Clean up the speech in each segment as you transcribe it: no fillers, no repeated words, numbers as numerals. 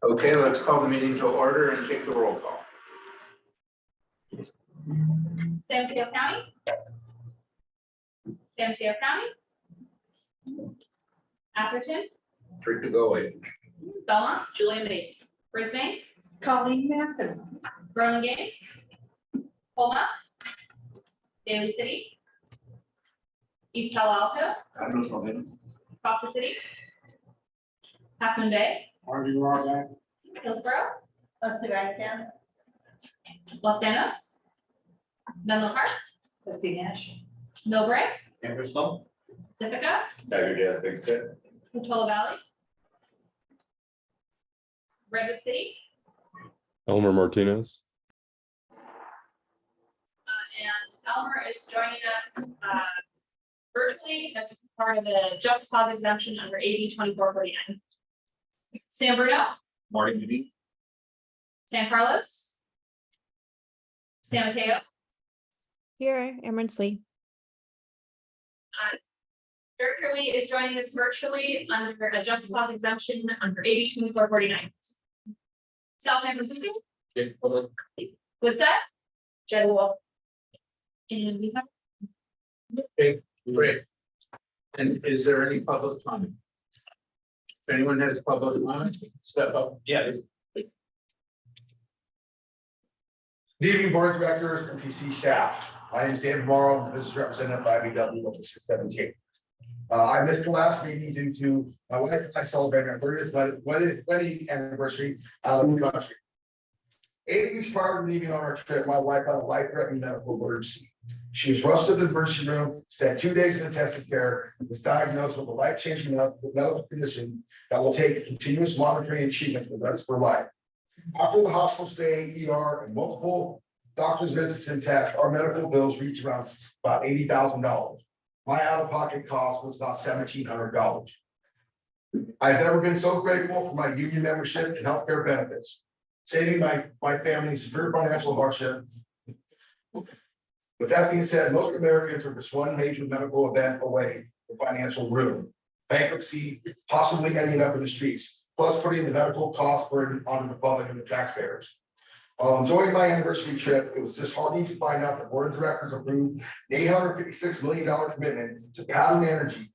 Okay, let's call the meeting to order and take the roll call. San Mateo County. San Mateo County. Atherton, Three to go. Belmont, Julian Bates, Brisbane, Colleen Mathen. Burlingame, Homa, Daly City, East Palo Alto, Foster City, Half Moon Bay, Hillsborough, Leslie Ragsdale. Los Banos, Menlo Park, Betsy Nash. Millbrae, Ambersville. Pacifica, Dagger Jazz Big Stick. Portola Valley, Redwood City, Elmer Martinez. and Elmer is joining us virtually as part of the Just Cause exemption under AB 2449. San Bruno, Marty Moody. San Carlos, San Mateo, Here, Emirates Lee. Director Lee is joining us virtually under a Just Cause exemption under AB 2449. South San Francisco, what's that? General. And we have Okay, great. And is there any public comment? If anyone has public comment, step up. Yeah. Good evening, board of directors and PC staff. My name is David Morrow, I'm the business representative for IBW Local 617. I missed the last meeting due to my wife and I celebrating our 30th wedding anniversary out of the country. 8 weeks prior to leaving on our trip, my wife had a life-threatening medical emergency. She was rushed to the emergency room, spent 2 days in intensive care, and was diagnosed with a life-changing medical condition that will take continuous monitoring and treatment for the rest of her life. After the hospital stay, ER, and multiple doctor's visits and tests, our medical bills reached around about $80,000. My out-of-pocket cost was about $1,700. I've never been so grateful for my union membership and healthcare benefits, saving my family severe financial hardship. With that being said, most Americans are just one major medical event away from financial ruin, bankruptcy, possibly ending up in the streets, plus putting the medical cost burden on the public and the taxpayers. While enjoying my anniversary trip, it was disheartening to find out the board of directors approved an $856 million commitment to Pattern Energy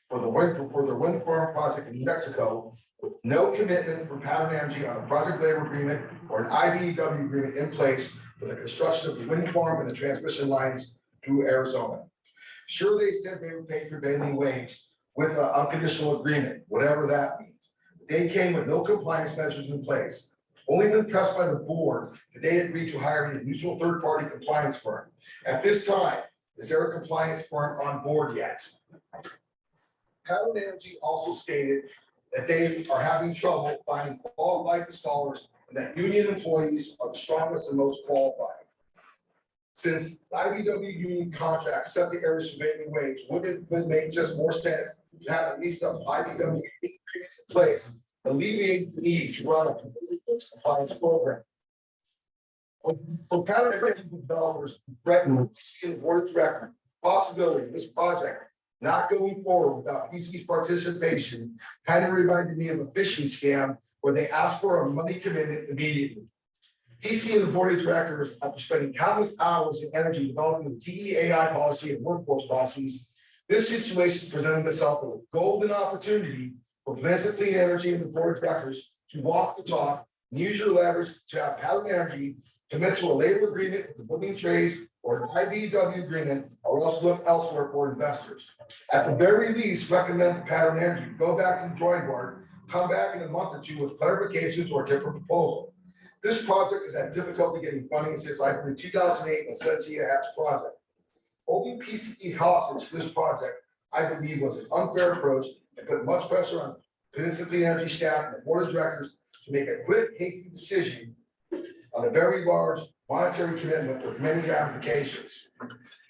for their wind farm project in New Mexico, with no commitment from Pattern Energy on a project labor agreement or an IBEW agreement in place for the construction of the wind farm and the transmission lines through Arizona. Sure, they said they would pay prevailing wage with an unconditional agreement, whatever that means. They came with no compliance measures in place. Only when pressed by the board did they agree to hiring a neutral third-party compliance firm. At this time, is there a compliance firm on board yet? Pattern Energy also stated that they are having trouble finding qualified installers and that union employees are the strongest and most qualified. Since IBW union contracts set the area's prevailing wage, wouldn't it make just more sense to have at least an IBW in place, alleviate the need to run a compliance program? For Pattern Energy developers, threatening the board of directors, possibility of this project not going forward without PC's participation kind of reminded me of a phishing scam where they asked for a money commitment immediately. PC and the board of directors, after spending countless hours and energy developing the DEAI policy and workforce policies, this situation presented itself with a golden opportunity for Planet Clean Energy and the board of directors to walk the talk and use your leverage to have Pattern Energy commit to a labor agreement with the building trades or an IBEW agreement, or else look elsewhere for investors. At the very least, recommend to Pattern Energy go back to the drawing board, come back in a month or two with clarifications or a different proposal. This project has had difficulty getting funding since I believe 2008 and Sensia Hatch project. Holding PCE hostage for this project, I believe, was an unfair approach and put much pressure on Planet Clean Energy staff and the board of directors to make a quick, hasty decision on a very large monetary commitment with many ramifications.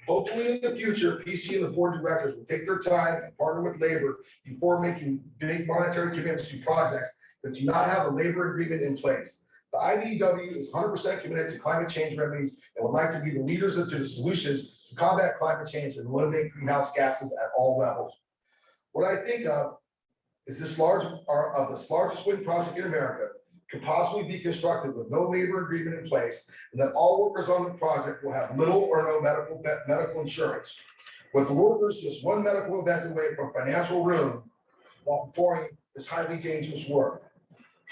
Hopefully in the future, PC and the board of directors will take their time and partner with labor before making big monetary commitments to projects that do not have a labor agreement in place. The IBEW is 100% committed to climate change remedies and would like to be the leaders into the solutions to combat climate change and eliminate greenhouse gases at all levels. What I think of is this largest wind project in America could possibly be constructed with no labor agreement in place, and that all workers on the project will have little or no medical insurance. With the workers just one medical event away from financial ruin while performing this highly dangerous work.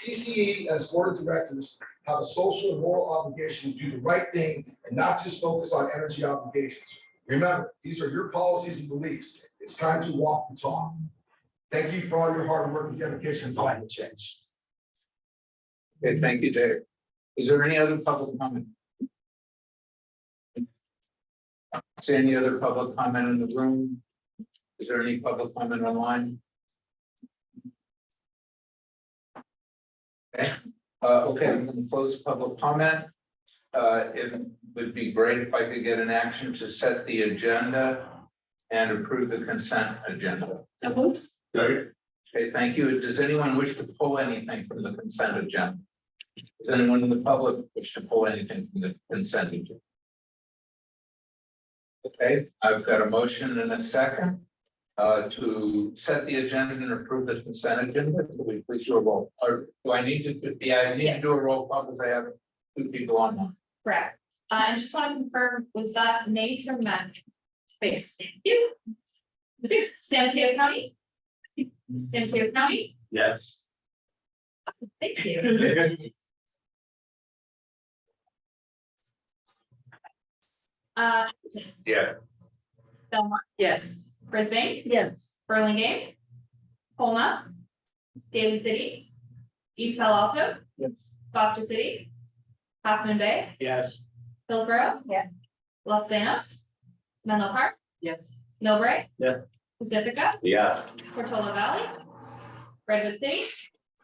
PCE and its board of directors have a social and moral obligation to do the right thing and not just focus on energy obligations. Remember, these are your policies and beliefs. It's time to walk the talk. Thank you for all your hard work and dedication to climate change. Okay, thank you, Dave. Is there any other public comment? See any other public comment in the room? Is there any public comment online? Okay, okay, I'm going to close public comment. It would be great if I could get an action to set the agenda and approve the consent agenda. So moved. Second. Okay, thank you. Does anyone wish to pull anything from the consent agenda? Does anyone in the public wish to pull anything from the consent agenda? Okay, I've got a motion and a second to set the agenda and approve the consent agenda. Could we please do a roll? Or do I need to? Yeah, I need to do a roll call because I have two people online. Correct. And just want to confirm, was that Nate or Matt? Thanks. Thank you. San Mateo County? San Mateo County? Yes. Thank you. Yeah. Belmont? Yes. Brisbane? Yes. Burlingame? Colma? Daly City? East Palo Alto? Yes. Foster City? Half Moon Bay? Yes. Hillsborough? Yeah. Los Banos? Menlo Park? Yes. Millbrae? Yeah. Pacifica? Yes. Portola Valley? Redwood City?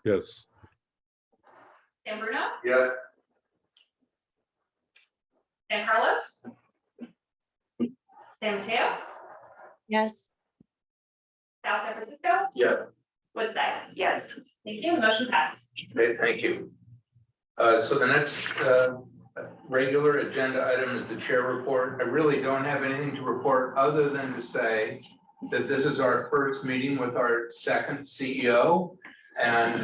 Yes. San Bruno? Yes. San Carlos? San Mateo? Yes. South San Francisco? Yeah. Woodside? Yes. Thank you. Motion passes. Great, thank you. So the next regular agenda item is the chair report. I really don't have anything to report other than to say that this is our first meeting with our second CEO. And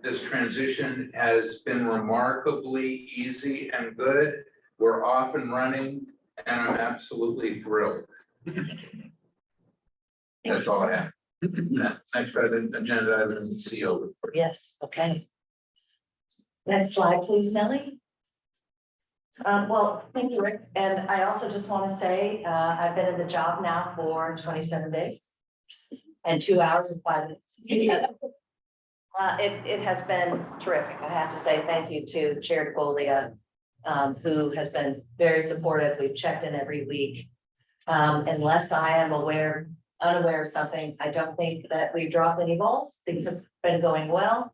this transition has been remarkably easy and good. We're off and running and I'm absolutely thrilled. That's all I have. Next item, agenda item is the CEO report. Yes, okay. Next slide, please, Nellie. Well, thank you, Rick. And I also just want to say, I've been in the job now for 27 days and 2 hours and 5 minutes. It has been terrific. I have to say thank you to Chair DeGolia, who has been very supportive. We've checked in every week. Unless I am unaware of something, I don't think that we've dropped any balls. Things have been going well.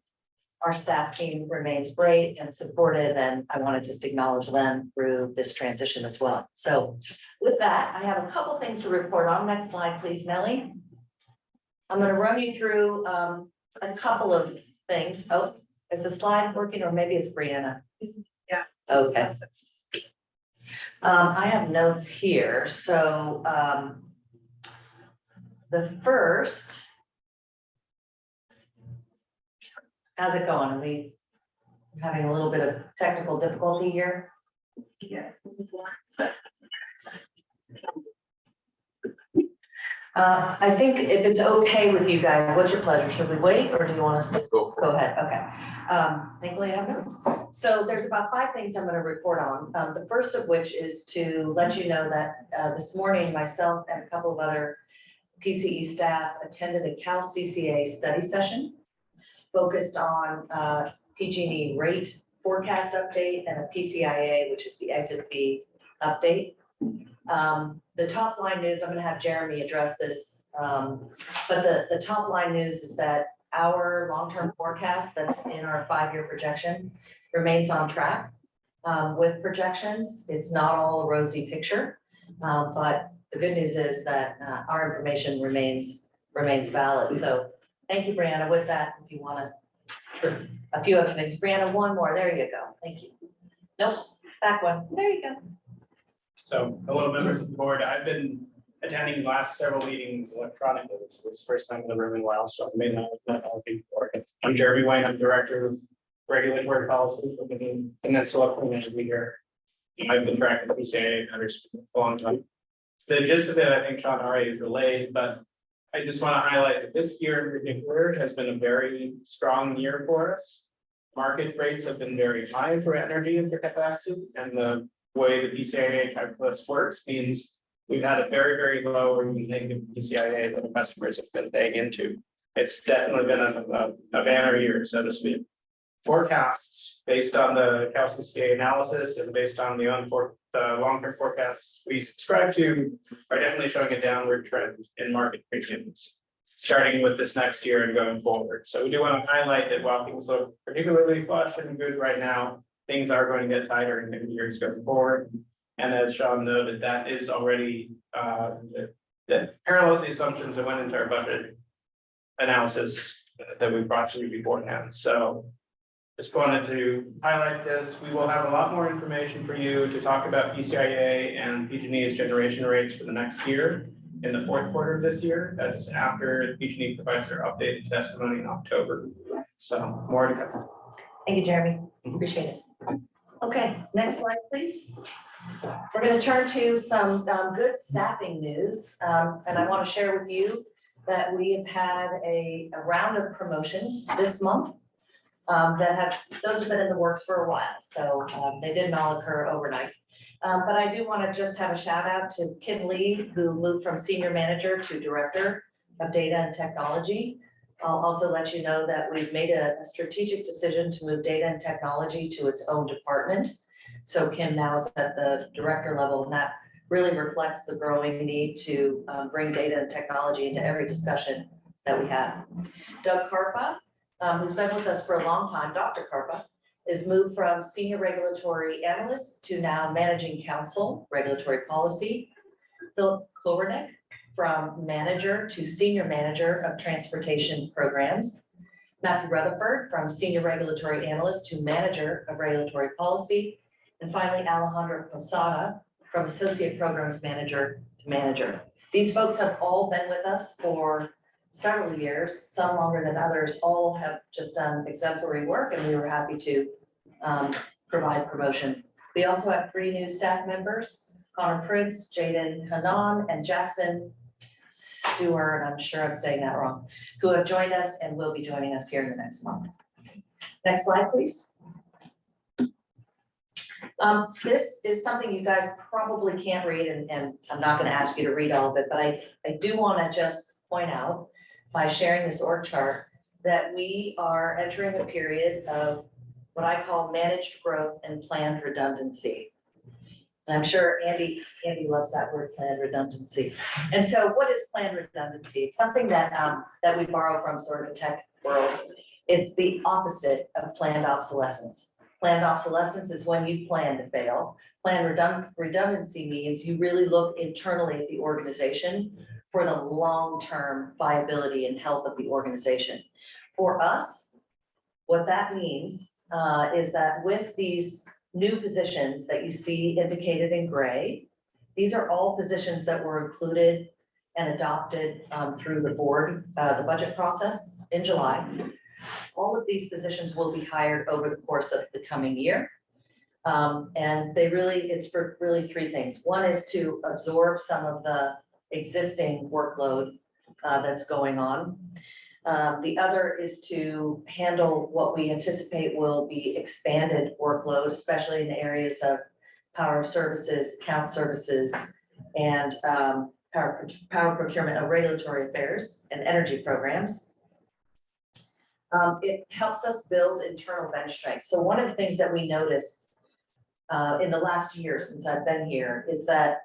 Our staff team remains great and supportive, and I want to just acknowledge them through this transition as well. So with that, I have a couple things to report on. Next slide, please, Nellie. I'm going to run you through a couple of things. Oh, is the slide working, or maybe it's Brianna? Yeah. Okay. I have notes here. So the first, how's it going? Are we having a little bit of technical difficulty here? Yes. I think if it's okay with you guys, what's your pleasure? Should we wait or do you want us to Go for it. go ahead? Okay. Thankfully I have notes. So there's about 5 things I'm going to report on. The first of which is to let you know that this morning, myself and a couple of other PCE staff attended a Cal CCA study session focused on PG&E rate forecast update and a PCIA, which is the exit fee update. The top line news, I'm going to have Jeremy address this, but the top line news is that our long-term forecast that's in our 5-year projection remains on track with projections. It's not all a rosy picture, but the good news is that our information remains valid. So thank you, Brianna. With that, if you want to, a few other things. Brianna, one more. There you go. Thank you. Nope, back one. There you go. So, hello, members of the board. I've been attending the last several meetings electronically. This was the first time in the room in a while, so I may not have met all of you before. I'm Jeremy Wayne, I'm Director of Regulatory Policy for the Peninsula Clean Energy here. I've been tracking PCIA matters for a long time. The gist of it, I think Sean already has relayed, but I just want to highlight that this year in particular has been a very strong year for us. Market rates have been very high for energy intercapacity, and the way the PCIA calculus works means we've had a very, very low or even negative PCIA that the customers have been paying into. It's definitely been a banner year, so to speak. Forecasts based on the CalCCA analysis and based on the long-term forecasts we subscribe to are definitely showing a downward trend in market premiums, starting with this next year and going forward. So we do want to highlight that while things look particularly flush and good right now, things are going to get tighter in the years going forward. And as Sean noted, that is already that parallels the assumptions that went into our budget analysis that we brought to you beforehand. So just wanted to highlight this. We will have a lot more information for you to talk about PCIA and PG&E's generation rates for the next year in the fourth quarter of this year. That's after PG&E provides their updated testimony in October. So more to come. Thank you, Jeremy. Appreciate it. Okay, next slide, please. We're going to turn to some good staffing news. And I want to share with you that we have had a round of promotions this month. Those have been in the works for a while, so they didn't all occur overnight. But I do want to just have a shout out to Kim Lee, who moved from Senior Manager to Director of Data and Technology. I'll also let you know that we've made a strategic decision to move Data and Technology to its own department. So Kim now is at the Director level, and that really reflects the growing need to bring Data and Technology into every discussion that we have. Doug Karpa, who's been with us for a long time, Dr. Karpa, is moved from Senior Regulatory Analyst to now Managing Counsel, Regulatory Policy. Philip Klobernick, from Manager to Senior Manager of Transportation Programs. Matthew Rutherford, from Senior Regulatory Analyst to Manager of Regulatory Policy. And finally, Alejandro Posada, from Associate Programs Manager to Manager. These folks have all been with us for several years, some longer than others. All have just done exemplary work, and we were happy to provide promotions. We also have 3 new staff members, Connor Prince, Jaden Hanan, and Jackson Stewart, I'm sure I'm saying that wrong, who have joined us and will be joining us here in the next month. Next slide, please. This is something you guys probably can't read, and I'm not going to ask you to read all of it, but I do want to just point out by sharing this org chart that we are entering a period of what I call managed growth and planned redundancy. And I'm sure Andy loves that word, planned redundancy. And so what is planned redundancy? It's something that that we borrow from sort of the tech world. It's the opposite of planned obsolescence. Planned obsolescence is when you plan to fail. Planned redundancy means you really look internally at the organization for the long-term viability and health of the organization. For us, what that means is that with these new positions that you see indicated in gray, these are all positions that were included and adopted through the board, the budget process in July. All of these positions will be hired over the course of the coming year. And it's for really 3 things. One is to absorb some of the existing workload that's going on. The other is to handle what we anticipate will be expanded workload, especially in the areas of power services, account services, and power procurement of regulatory affairs and energy programs. It helps us build internal bench strength. So one of the things that we noticed in the last year since I've been here is that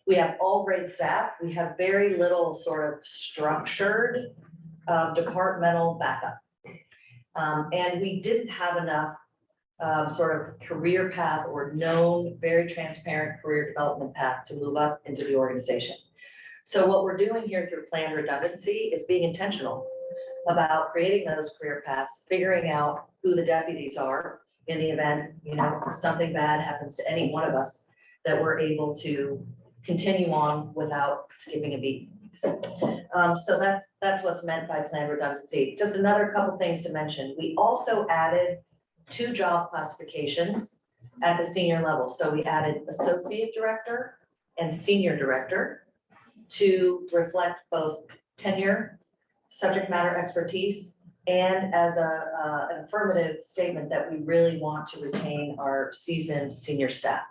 we have all great staff. We have very little sort of structured departmental backup. And we didn't have enough sort of career path or known, very transparent career development path to move up into the organization. So what we're doing here through planned redundancy is being intentional about creating those career paths, figuring out who the deputies are in the event, something bad happens to any one of us, that we're able to continue on without skipping a beat. So that's what's meant by plan redundancy. Just another couple things to mention. We also added 2 job classifications at the senior level. So we added associate director and senior director to reflect both tenure, subject matter expertise, and as an affirmative statement that we really want to retain our seasoned senior staff.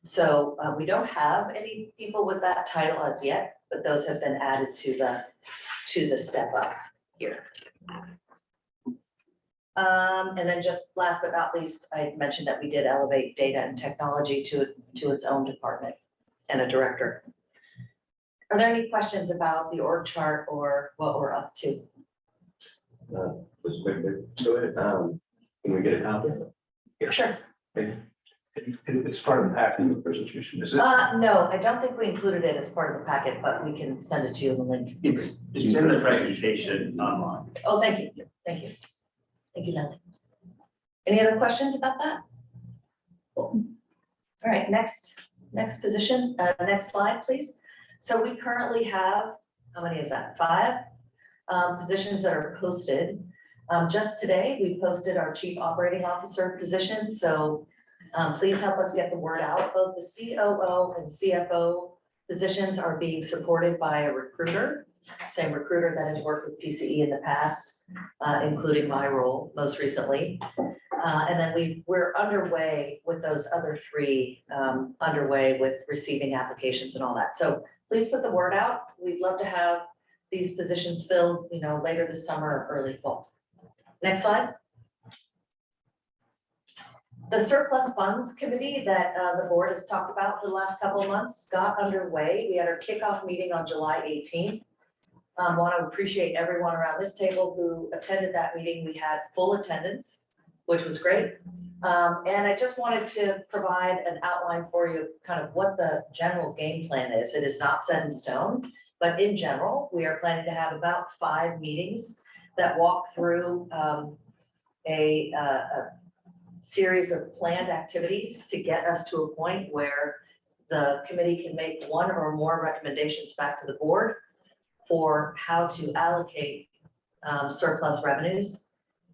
So we don't have any people with that title as yet, but those have been added to the step up here. And then just last but not least, I mentioned that we did elevate data and technology to its own department and a director. Are there any questions about the org chart or what we're up to? Just quick, go ahead. Can we get a copy? Sure. It's part of the packet of the presentation, is it? No, I don't think we included it as part of the packet, but we can send it to you in the link. It's in the presentation online. Oh, thank you, thank you. Thank you, Natalie. Any other questions about that? Cool. All right, next position, next slide, please. So we currently have, how many is that? 5 positions that are posted. Just today, we posted our chief operating officer position, so please help us get the word out. Both the COO and CFO positions are being supported by a recruiter, same recruiter that has worked with PCE in the past, including my role most recently. And then we're underway with those other 3, underway with receiving applications and all that. So please put the word out. We'd love to have these positions filled, later this summer or early fall. Next slide. The surplus funds committee that the board has talked about for the last couple of months got underway. We had our kickoff meeting on July 18th. Want to appreciate everyone around this table who attended that meeting. We had full attendance, which was great. And I just wanted to provide an outline for you, kind of what the general game plan is. It is not set in stone, but in general, we are planning to have about 5 meetings that walk through a series of planned activities to get us to a point where the committee can make 1 or more recommendations back to the board for how to allocate surplus revenues.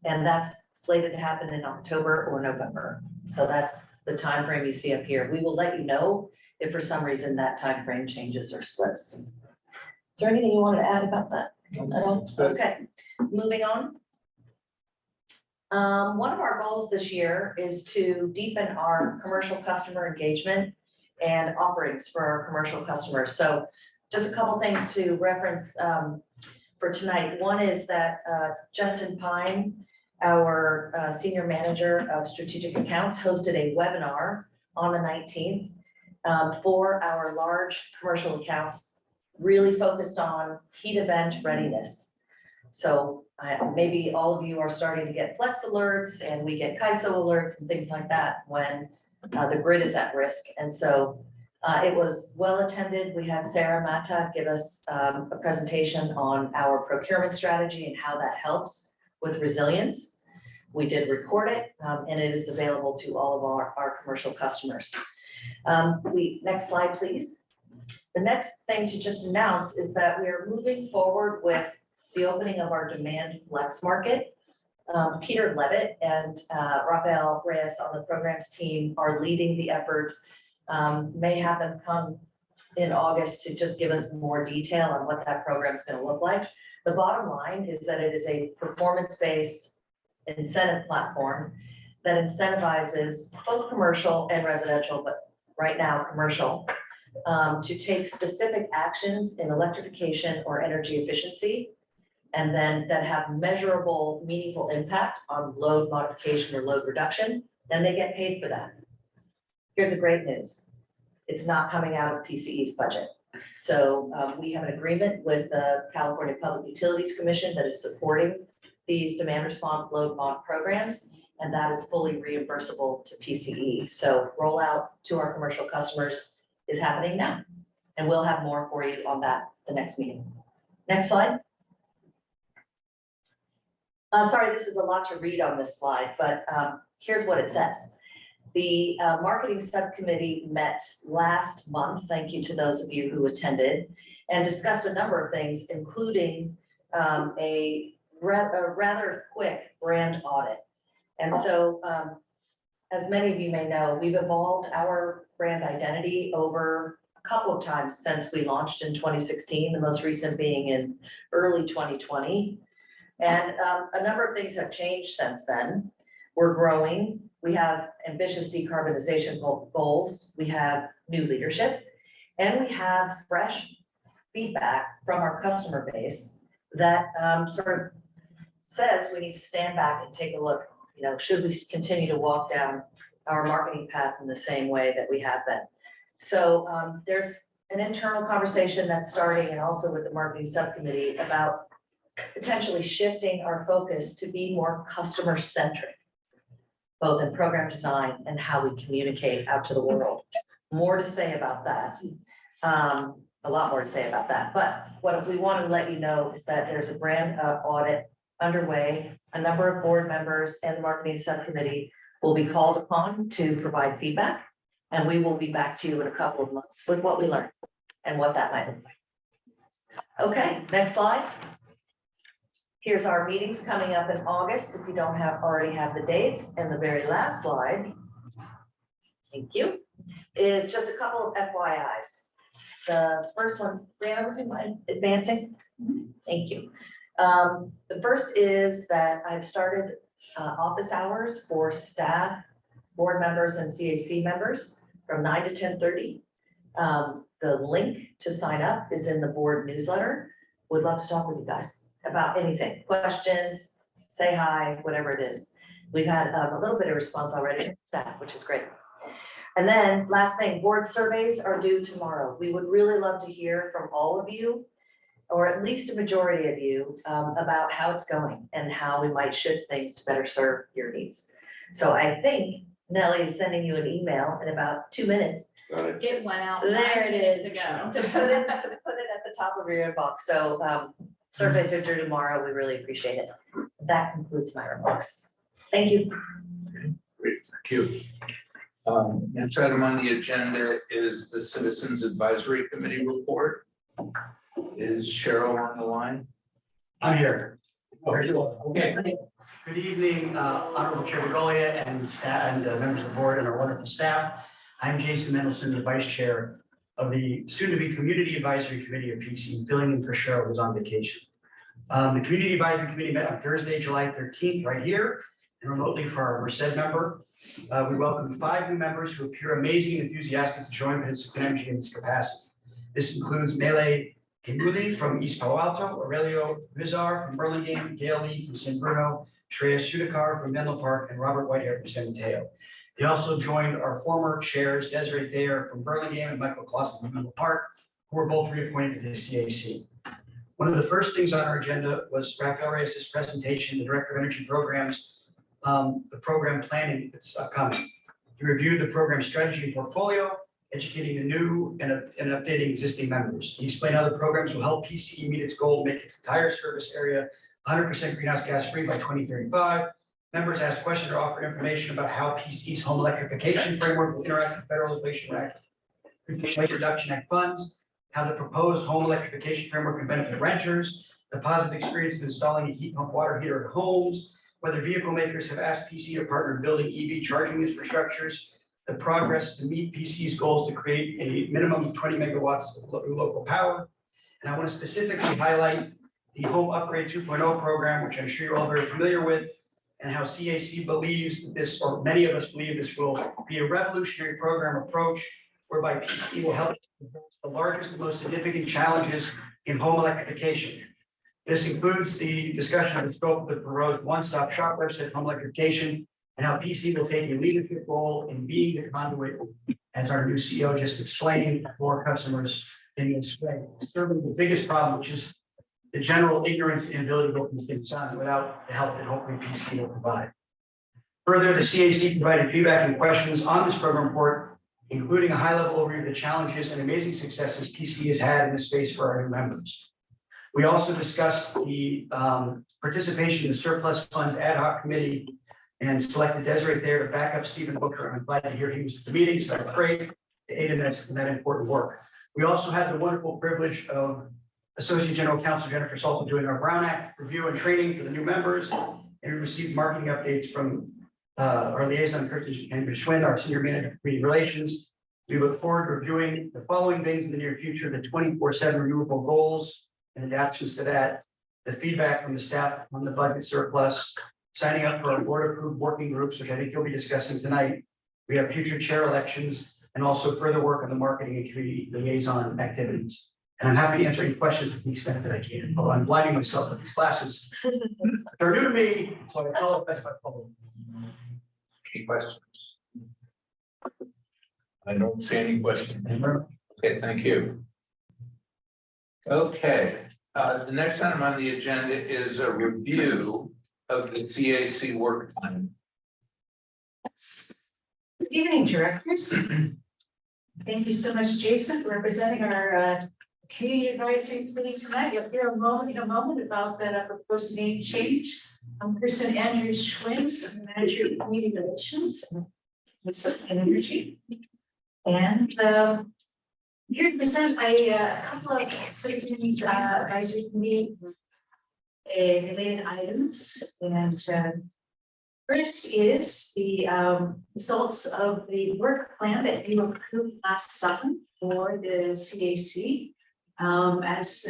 And that's slated to happen in October or November. So that's the time frame you see up here. We will let you know if for some reason that time frame changes or slips. Is there anything you wanted to add about that at all? Okay, moving on. One of our goals this year is to deepen our commercial customer engagement and offerings for our commercial customers. So just a couple things to reference for tonight. One is that Justin Pine, our senior manager of strategic accounts, hosted a webinar on the 19th for our large commercial accounts, really focused on heat event readiness. So maybe all of you are starting to get Flex alerts, and we get KISO alerts and things like that when the grid is at risk. And so it was well attended. We had Sarah Mata give us a presentation on our procurement strategy and how that helps with resilience. We did record it, and it is available to all of our commercial customers. Next slide, please. The next thing to just announce is that we are moving forward with the opening of our demand flex market. Peter Levitt and Rafael Reyes on the programs team are leading the effort. May have them come in August to just give us more detail on what that program is going to look like. The bottom line is that it is a performance-based incentive platform that incentivizes both commercial and residential, but right now commercial, to take specific actions in electrification or energy efficiency, and then that have measurable, meaningful impact on load modification or load reduction, then they get paid for that. Here's the great news. It's not coming out of PCE's budget. So we have an agreement with the California Public Utilities Commission that is supporting these demand response load mod programs, and that is fully reimbursable to PCE. So rollout to our commercial customers is happening now, and we'll have more for you on that the next meeting. Next slide. Sorry, this is a lot to read on this slide, but here's what it says. The marketing subcommittee met last month, thank you to those of you who attended, and discussed a number of things, including a rather quick brand audit. And so, as many of you may know, we've evolved our brand identity over a couple of times since we launched in 2016, the most recent being in early 2020. And a number of things have changed since then. We're growing. We have ambitious decarbonization goals. We have new leadership, and we have fresh feedback from our customer base that sort of says we need to stand back and take a look. You know, should we continue to walk down our marketing path in the same way that we have been? So there's an internal conversation that's starting, and also with the marketing subcommittee, about potentially shifting our focus to be more customer centric, both in program design and how we communicate out to the world. More to say about that. A lot more to say about that. But what we want to let you know is that there's a brand audit underway. A number of board members and the marketing subcommittee will be called upon to provide feedback. And we will be back to you in a couple of months with what we learned and what that might look like. Okay, next slide. Here's our meetings coming up in August, if you don't already have the dates. And the very last slide, thank you, is just a couple of FYIs. The first one, Brianna, would you mind advancing? Thank you. The first is that I've started office hours for staff, board members, and CAC members from 9 to 10:30. The link to sign up is in the board newsletter. Would love to talk with you guys about anything, questions, say hi, whatever it is. We've had a little bit of response already from staff, which is great. And then last thing, board surveys are due tomorrow. We would really love to hear from all of you, or at least a majority of you, about how it's going and how we might shift things to better serve your needs. So I think Nellie is sending you an email in about 2 minutes. Got it. It went out. There 9 it minutes is, ago. to put it at the top of your inbox. So surveys are due tomorrow. We really appreciate it. That concludes my remarks. Thank you. Great, thank you. Next item on the agenda is the Citizens Advisory Committee report. Is Cheryl on the line? I'm here. Okay. Good evening, Honorable Chair Regolia and members of the board and our wonderful staff. I'm Jason Mendelson, the Vice Chair of the soon-to-be Community Advisory Committee of PC, filling in for Cheryl, who's on vacation. The Community Advisory Committee met on Thursday, July 13th, right here, and remotely for our Merced member. We welcomed 5 new members who appear amazing and enthusiastic to join Parsippany Energy in this capacity. This includes Mele Kimuli from East Palo Alto, Aurelio Vizar from Burlingame, Gail Lee from San Bruno, Shreya Sudhakar from Menlo Park, and Robert Whitehair from San Mateo. They also joined our former chairs, Desiree Thayer from Burlingame and Michael Clausen from Menlo Park, who were both reappointed to the CAC. One of the first things on our agenda was Rafael Reyes' presentation, the Director of Energy Programs, the program planning that's upcoming. He reviewed the program strategy and portfolio, educating the new and updating existing members. He explained how the programs will help PCE meet its goal to make its entire service area 100% greenhouse gas free by 2035. Members asked questions or offered information about how PCE's home electrification framework will interact with Federal Inflation Reduction Act funds, how the proposed home electrification framework can benefit renters, the positive experience of installing a heat pump water heater at homes, whether vehicle makers have asked PCE to partner in building EV charging infrastructures, the progress to meet PCE's goals to create a minimum of 20 megawatts of local power. And I want to specifically highlight the Home Upgrade 2.0 program, which I'm sure you're all very familiar with, and how CAC believes this, or many of us believe this will be a revolutionary program approach whereby PCE will help address the largest and most significant challenges in home electrification. This includes the discussion of the scope of the proposed one-stop shop website home electrification, and how PC will take a leadership role in being the conduit, as our new CEO just explained, for customers in this way, serving the biggest problem, which is the general ignorance and inability to open these things on without the help that hopefully PC will provide. Further, the CAC provided feedback and questions on this program report, including a high-level overview of the challenges and amazing successes PC has had in this space for our new members. We also discussed the participation in the surplus funds ad hoc committee and selected Desiree Thayer to back up Stephen Booker. I'm glad to hear he was at the meeting, so that's great to aid in that important work. We also had the wonderful privilege of Associate General Counsel Jennifer Salton doing our Brown Act review and training for the new members, and we received marketing updates from our liaison, Kirsten and Schwinn, our Senior Manager of Community Relations. We look forward to reviewing the following things in the near future: the 24/7 renewable goals and adaptations to that, the feedback from the staff on the budget surplus, signing up for our board-approved working groups, which I think you'll be discussing tonight. We have future chair elections and also further work on the marketing and community liaison activities. And I'm happy to answer any questions to the extent that I can, although I'm blinding myself with these classes. They're new to me, so I apologize if I follow. Any questions? I don't see any questions. Okay, thank you. Okay, the next item on the agenda is a review of the CAC work plan. Good evening, directors. Thank you so much, Jason, for representing our community advisory committee tonight. You'll hear in a moment about that proposed name change. I'm Kristen Andrews Schwinn, Manager of Community Relations and Energy. And here to present a couple of citizens advisory committee related items. And first is the results of the work plan that you approved last summer for the CAC. As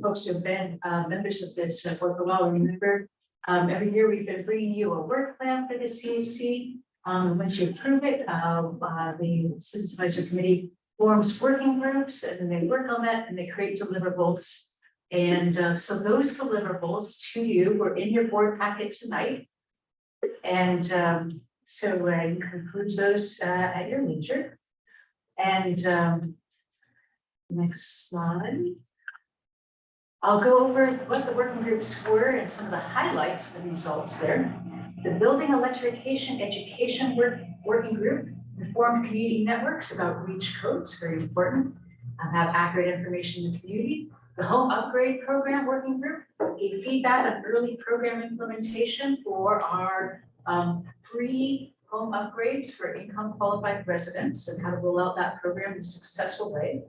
folks who have been members of this for a while, remember every year we've been bringing you a work plan for the CAC. Once you approve it, the Citizens Advisory Committee forms working groups, and then they work on that and they create deliverables. And so those deliverables to you were in your board packet tonight. And so you can peruse those at your leisure. And next slide. I'll go over what the working groups were and some of the highlights of the results there. The Building Electrification Education Working Group informed community networks about REACH codes, very important, have accurate information in the community. The Home Upgrade Program Working Group gave feedback on early program implementation for our free home upgrades for income qualified residents and how to roll out that program in a successful way.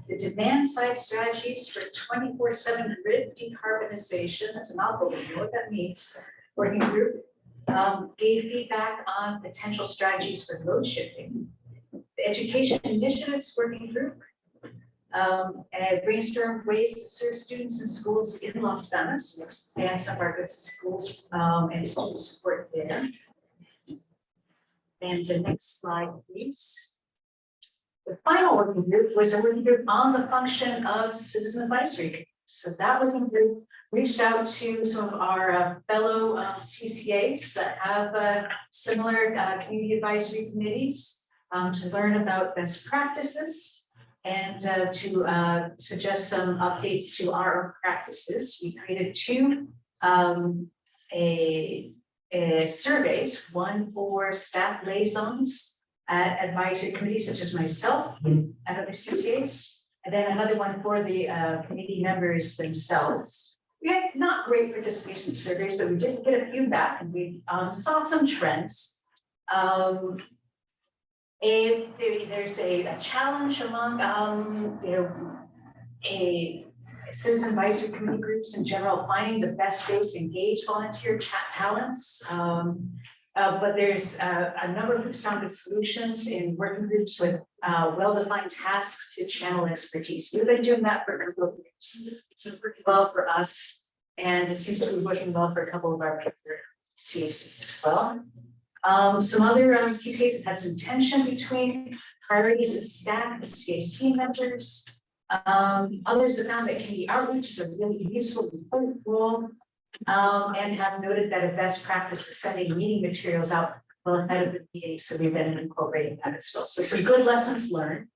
The Demand Side Strategies for 24/7 grid decarbonization, that's a mouthful, you know what that means, working group, gave feedback on potential strategies for load shifting. The Education Initiatives Working Group and brainstormed ways to serve students in schools in Las Vegas, and expand some of our good schools and student support there. And the next slide, please. The final working group was a working group on the function of citizen advisory. So that working group reached out to some of our fellow CCAs that have similar community advisory committees to learn about best practices and to suggest some updates to our practices. We created two surveys, one for staff liaisons at advisory committees such as myself and other CCAs, and then another one for the committee members themselves. We had not great participation in surveys, but we did get a few back, and we saw some trends. There's a challenge among a citizen advisory committee groups in general, finding the best ways to engage volunteer talents. But there's a number of groups found good solutions in working groups with well-defined tasks to channel expertise. We've been doing that for a couple of years. It's been working well for us, and it seems to be working well for a couple of our peer CACs as well. Some other CCAs have had some tension between priorities of staff and CAC members. Others have found that community outreach is a really useful and important role, and have noted that a best practice is sending meeting materials out well ahead of the meeting. So we've been incorporating that as well. So some good lessons learned.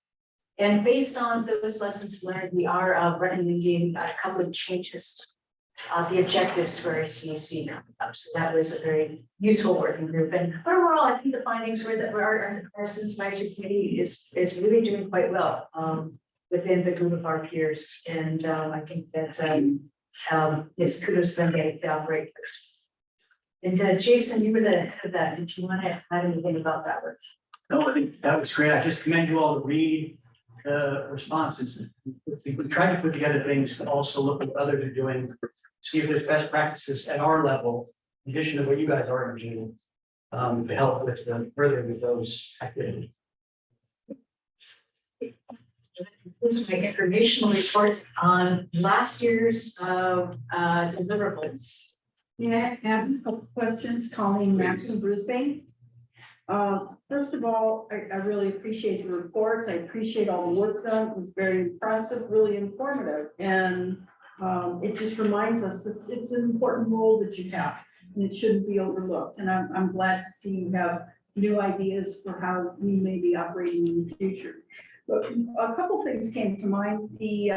And based on those lessons learned, we are recommending a couple of changes to the objectives for our CAC coming up. So that was a very useful working group. And overall, I think the findings were that our Citizens Advisory Committee is really doing quite well within the group of our peers. And I think that it's kudos to them getting great. And Jason, you were the head of that. Did you want to add anything about that work? No, I think that was great. I just commend you all to read the responses. We tried to put together things, but also look at what others are doing, see if there's best practices at our level, in addition to what you guys are doing, to help with the furthering of those activities. This is my informational report on last year's deliverables. Yeah, I have a couple questions, Colleen Mack from Brisbane. First of all, I really appreciate the reports. I appreciate all the work done. It was very impressive, really informative. And it just reminds us that it's an important role that you have and it shouldn't be overlooked. And I'm glad to see you have new ideas for how we may be operating in the future. But a couple things came to mind. The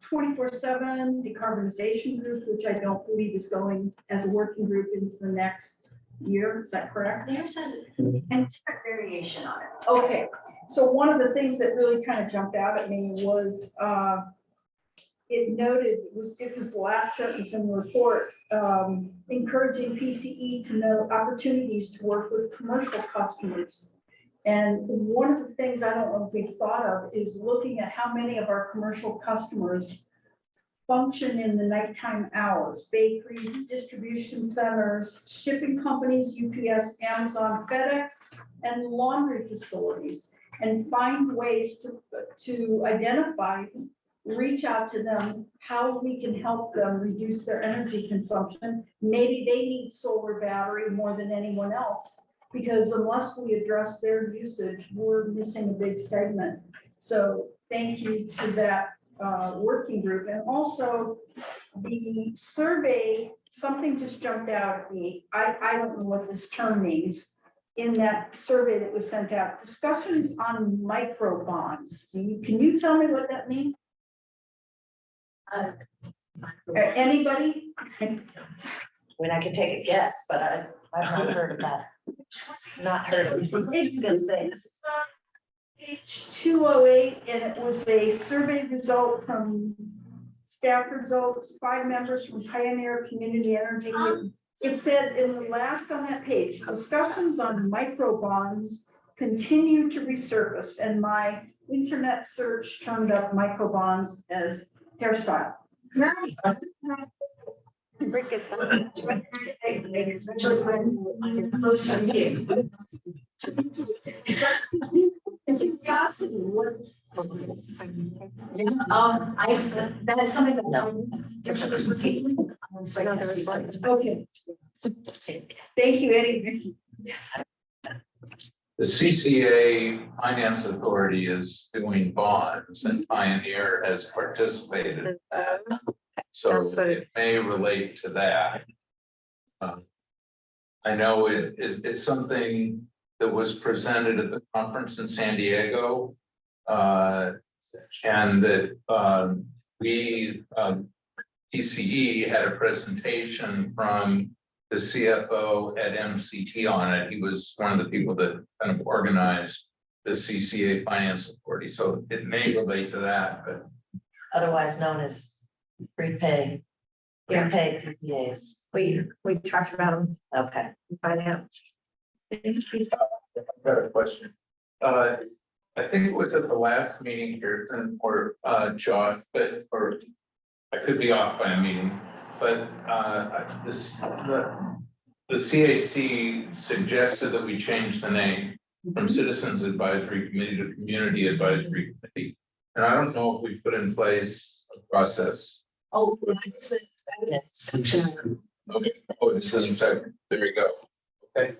24/7 decarbonization group, which I don't believe is going as a working group into the next year. Is that correct? There's a different variation on it. Okay, so one of the things that really kind of jumped out at me was it noted, it was the last sentence in the report, encouraging PCE to know opportunities to work with commercial customers. And one of the things I don't know if we've thought of is looking at how many of our commercial customers function in the nighttime hours, bakeries, distribution centers, shipping companies, UPS, Amazon, FedEx, and laundry facilities, and find ways to identify, reach out to them, how we can help them reduce their energy consumption. Maybe they need solar battery more than anyone else, because unless we address their usage, we're missing a big segment. So thank you to that working group. And also the survey, something just jumped out at me. I don't know what this term means. In that survey that was sent out, discussions on micro bonds. Can you tell me what that means? Anybody? I mean, I could take a guess, but I've not heard of that. Not heard of it. It's gonna say. Page 208, and it was a survey result from staff results, 5 members from Pioneer Community Energy. It said in the last on that page, discussions on micro bonds continue to resurface, and my internet search turned up micro bonds as hairstyle. I said, that is something that no. Okay. Thank you, Eddie. The CCA Finance Authority is doing bonds and Pioneer has participated in that. So it may relate to that. I know it's something that was presented at the conference in San Diego. And that we, PCE had a presentation from the CFO at MCT on it. He was one of the people that kind of organized the CCA Finance Authority. So it may relate to that, but. Otherwise known as prepaid PPAs. We talked about them. Okay. Finance. I've got a question. I think it was at the last meeting here, or Josh, but, or I could be off by a meeting, but the CAC suggested that we change the name from Citizens Advisory Committee to Community Advisory Committee. And I don't know if we put in place a process. Oh, Okay, oh, it says in second. There you go. Okay.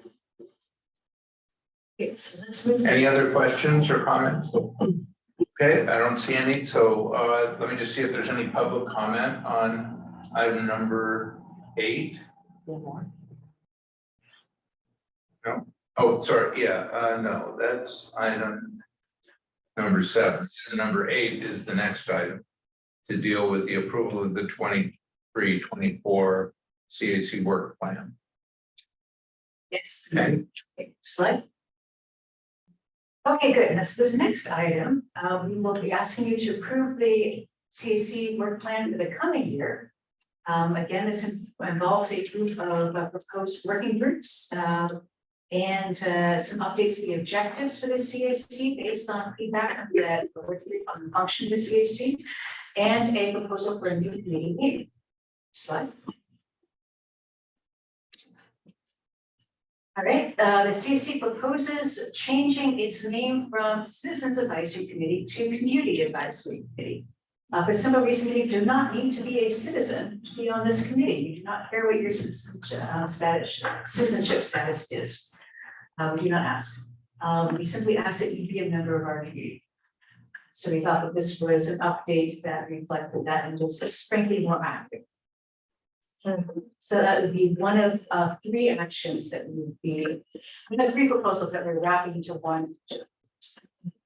okay, so let's move. Any other questions or comments? Okay, I don't see any, so let me just see if there's any public comment on item number 8. No? Oh, sorry, yeah, no, that's item number 7. Number 8 is the next item to deal with the approval of the 23-24 CAC work plan. Yes. Okay. Slide. Okay, good. This next item, we will be asking you to approve the CAC work plan for the coming year. Again, this involves a group of proposed working groups, and some updates to the objectives for the CAC based on feedback that we're working on the function of the CAC, and a proposal for a new committee name. Slide. All right, the CAC proposes changing its name from Citizens Advisory Committee to Community Advisory Committee. For some reason, you do not need to be a citizen to be on this committee. You do not care what your citizenship status is. We do not ask. We simply ask that you be a member of our community. So we thought that this was an update that reflected that and was frankly more accurate. So that would be one of three actions that would be, we have three proposals that we're wrapping into one.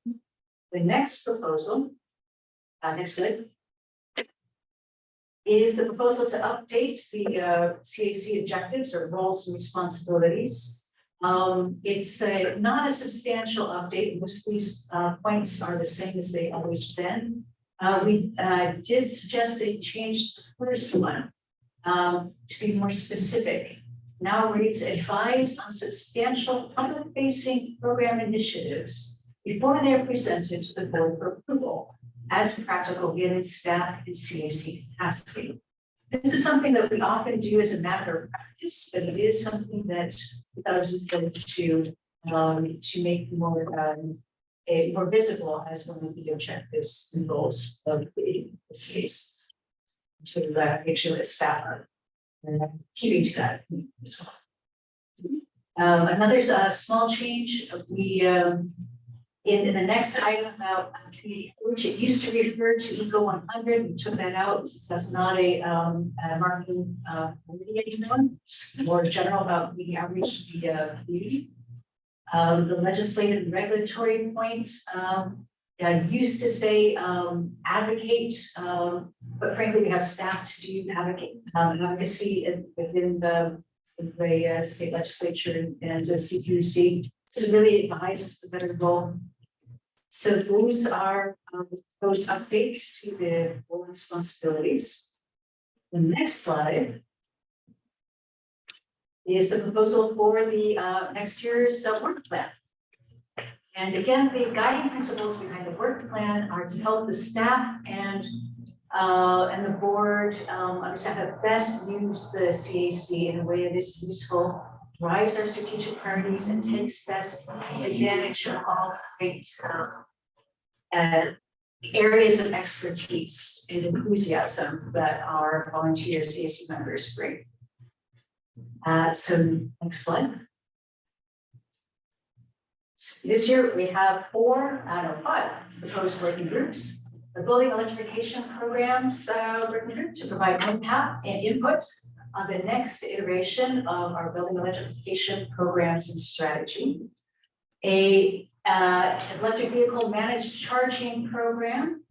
The next proposal, next slide, is the proposal to update the CAC objectives or roles and responsibilities. It's not a substantial update. Most of these points are the same as they always been. We did suggest a change to the first one to be more specific. Now reads advise on substantial public-facing program initiatives before they are presented to the board for approval as practical given staff and CAC capacity. This is something that we often do as a matter of practice, but it is something that was important to make more visible as one of the objectives and goals of the CAC. To make sure that staff are keeping to that as well. Another small change, we in the next item about community outreach, it used to refer to ECO 100. We took that out since that's not a marketing committee anymore. It's more general about community outreach to the community. The legislative and regulatory point used to say advocate, but frankly, we have staff to do advocacy within the state legislature and the CPUC. So really advise is the better goal. So those are those updates to the role responsibilities. The next slide is the proposal for the next year's work plan. And again, the guiding principles behind the work plan are to help the staff and the board understand how to best use the CAC in a way that is useful, drives our strategic priorities, and takes best advantage of all great areas of expertise and enthusiasm that our volunteer CAC members bring. So next slide. This year we have 5 proposed working groups. The building electrification programs working group to provide impact and input on the next iteration of our building electrification programs and strategy. A electric vehicle managed charging program.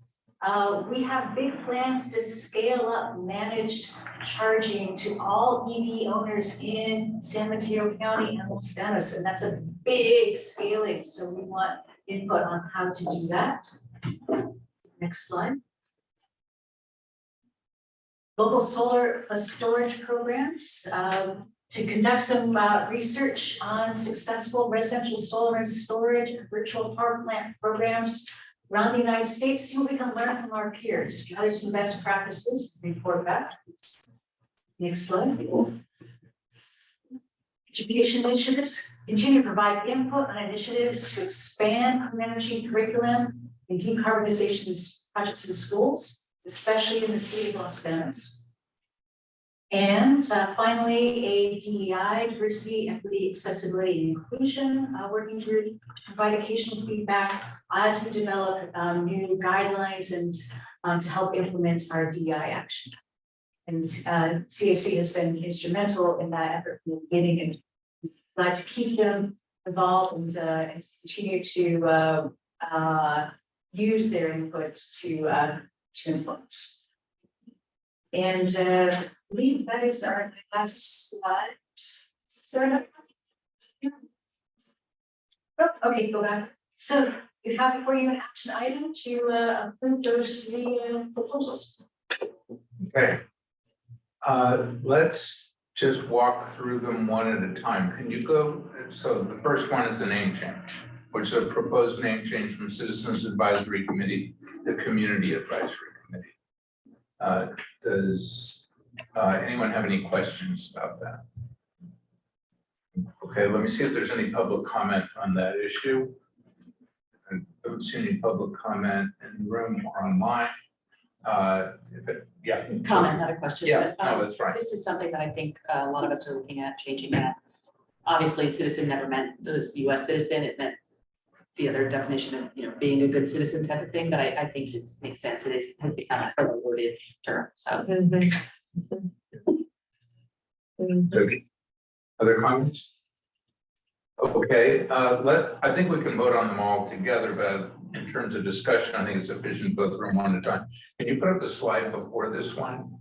We have big plans to scale up managed charging to all EV owners in San Mateo County and Los Gatos, and that's a big scaling. So we want input on how to do that. Next slide. Local solar plus storage programs to conduct some research on successful residential solar and storage virtual power plant programs around the United States. See what we can learn from our peers, gather some best practices, report back. Next slide. Education initiatives continue to provide input on initiatives to expand clean energy curriculum and decarbonization projects in schools, especially in the city of Los Gatos. And finally, a DEI, diversity, equity, accessibility, and inclusion working group to provide occasional feedback as we develop new guidelines and to help implement our DEI action. And CAC has been instrumental in that effort from the beginning, and glad to keep them involved and continue to use their input to influence. And I believe that is our last slide. So, okay, go back. So you have before you an action item to approve those 3 proposals. Okay. Let's just walk through them one at a time. Can you go, so the first one is the name change, which is a proposed name change from Citizens Advisory Committee to Community Advisory Committee. Does anyone have any questions about that? Okay, let me see if there's any public comment on that issue. I don't see any public comment in the room or online. Yeah. Comment, not a question. Yeah, but, no, that's right. This is something that I think a lot of us are looking at changing that. Obviously, citizen never meant this US citizen, it meant the other definition of, being a good citizen type of thing, but I think this makes sense. It is has become a federal worded term, so. Okay. Other comments? Okay, I think we can vote on them all together, but in terms of discussion, I think it's efficient to go through them one at a time. Can you put up the slide before this one?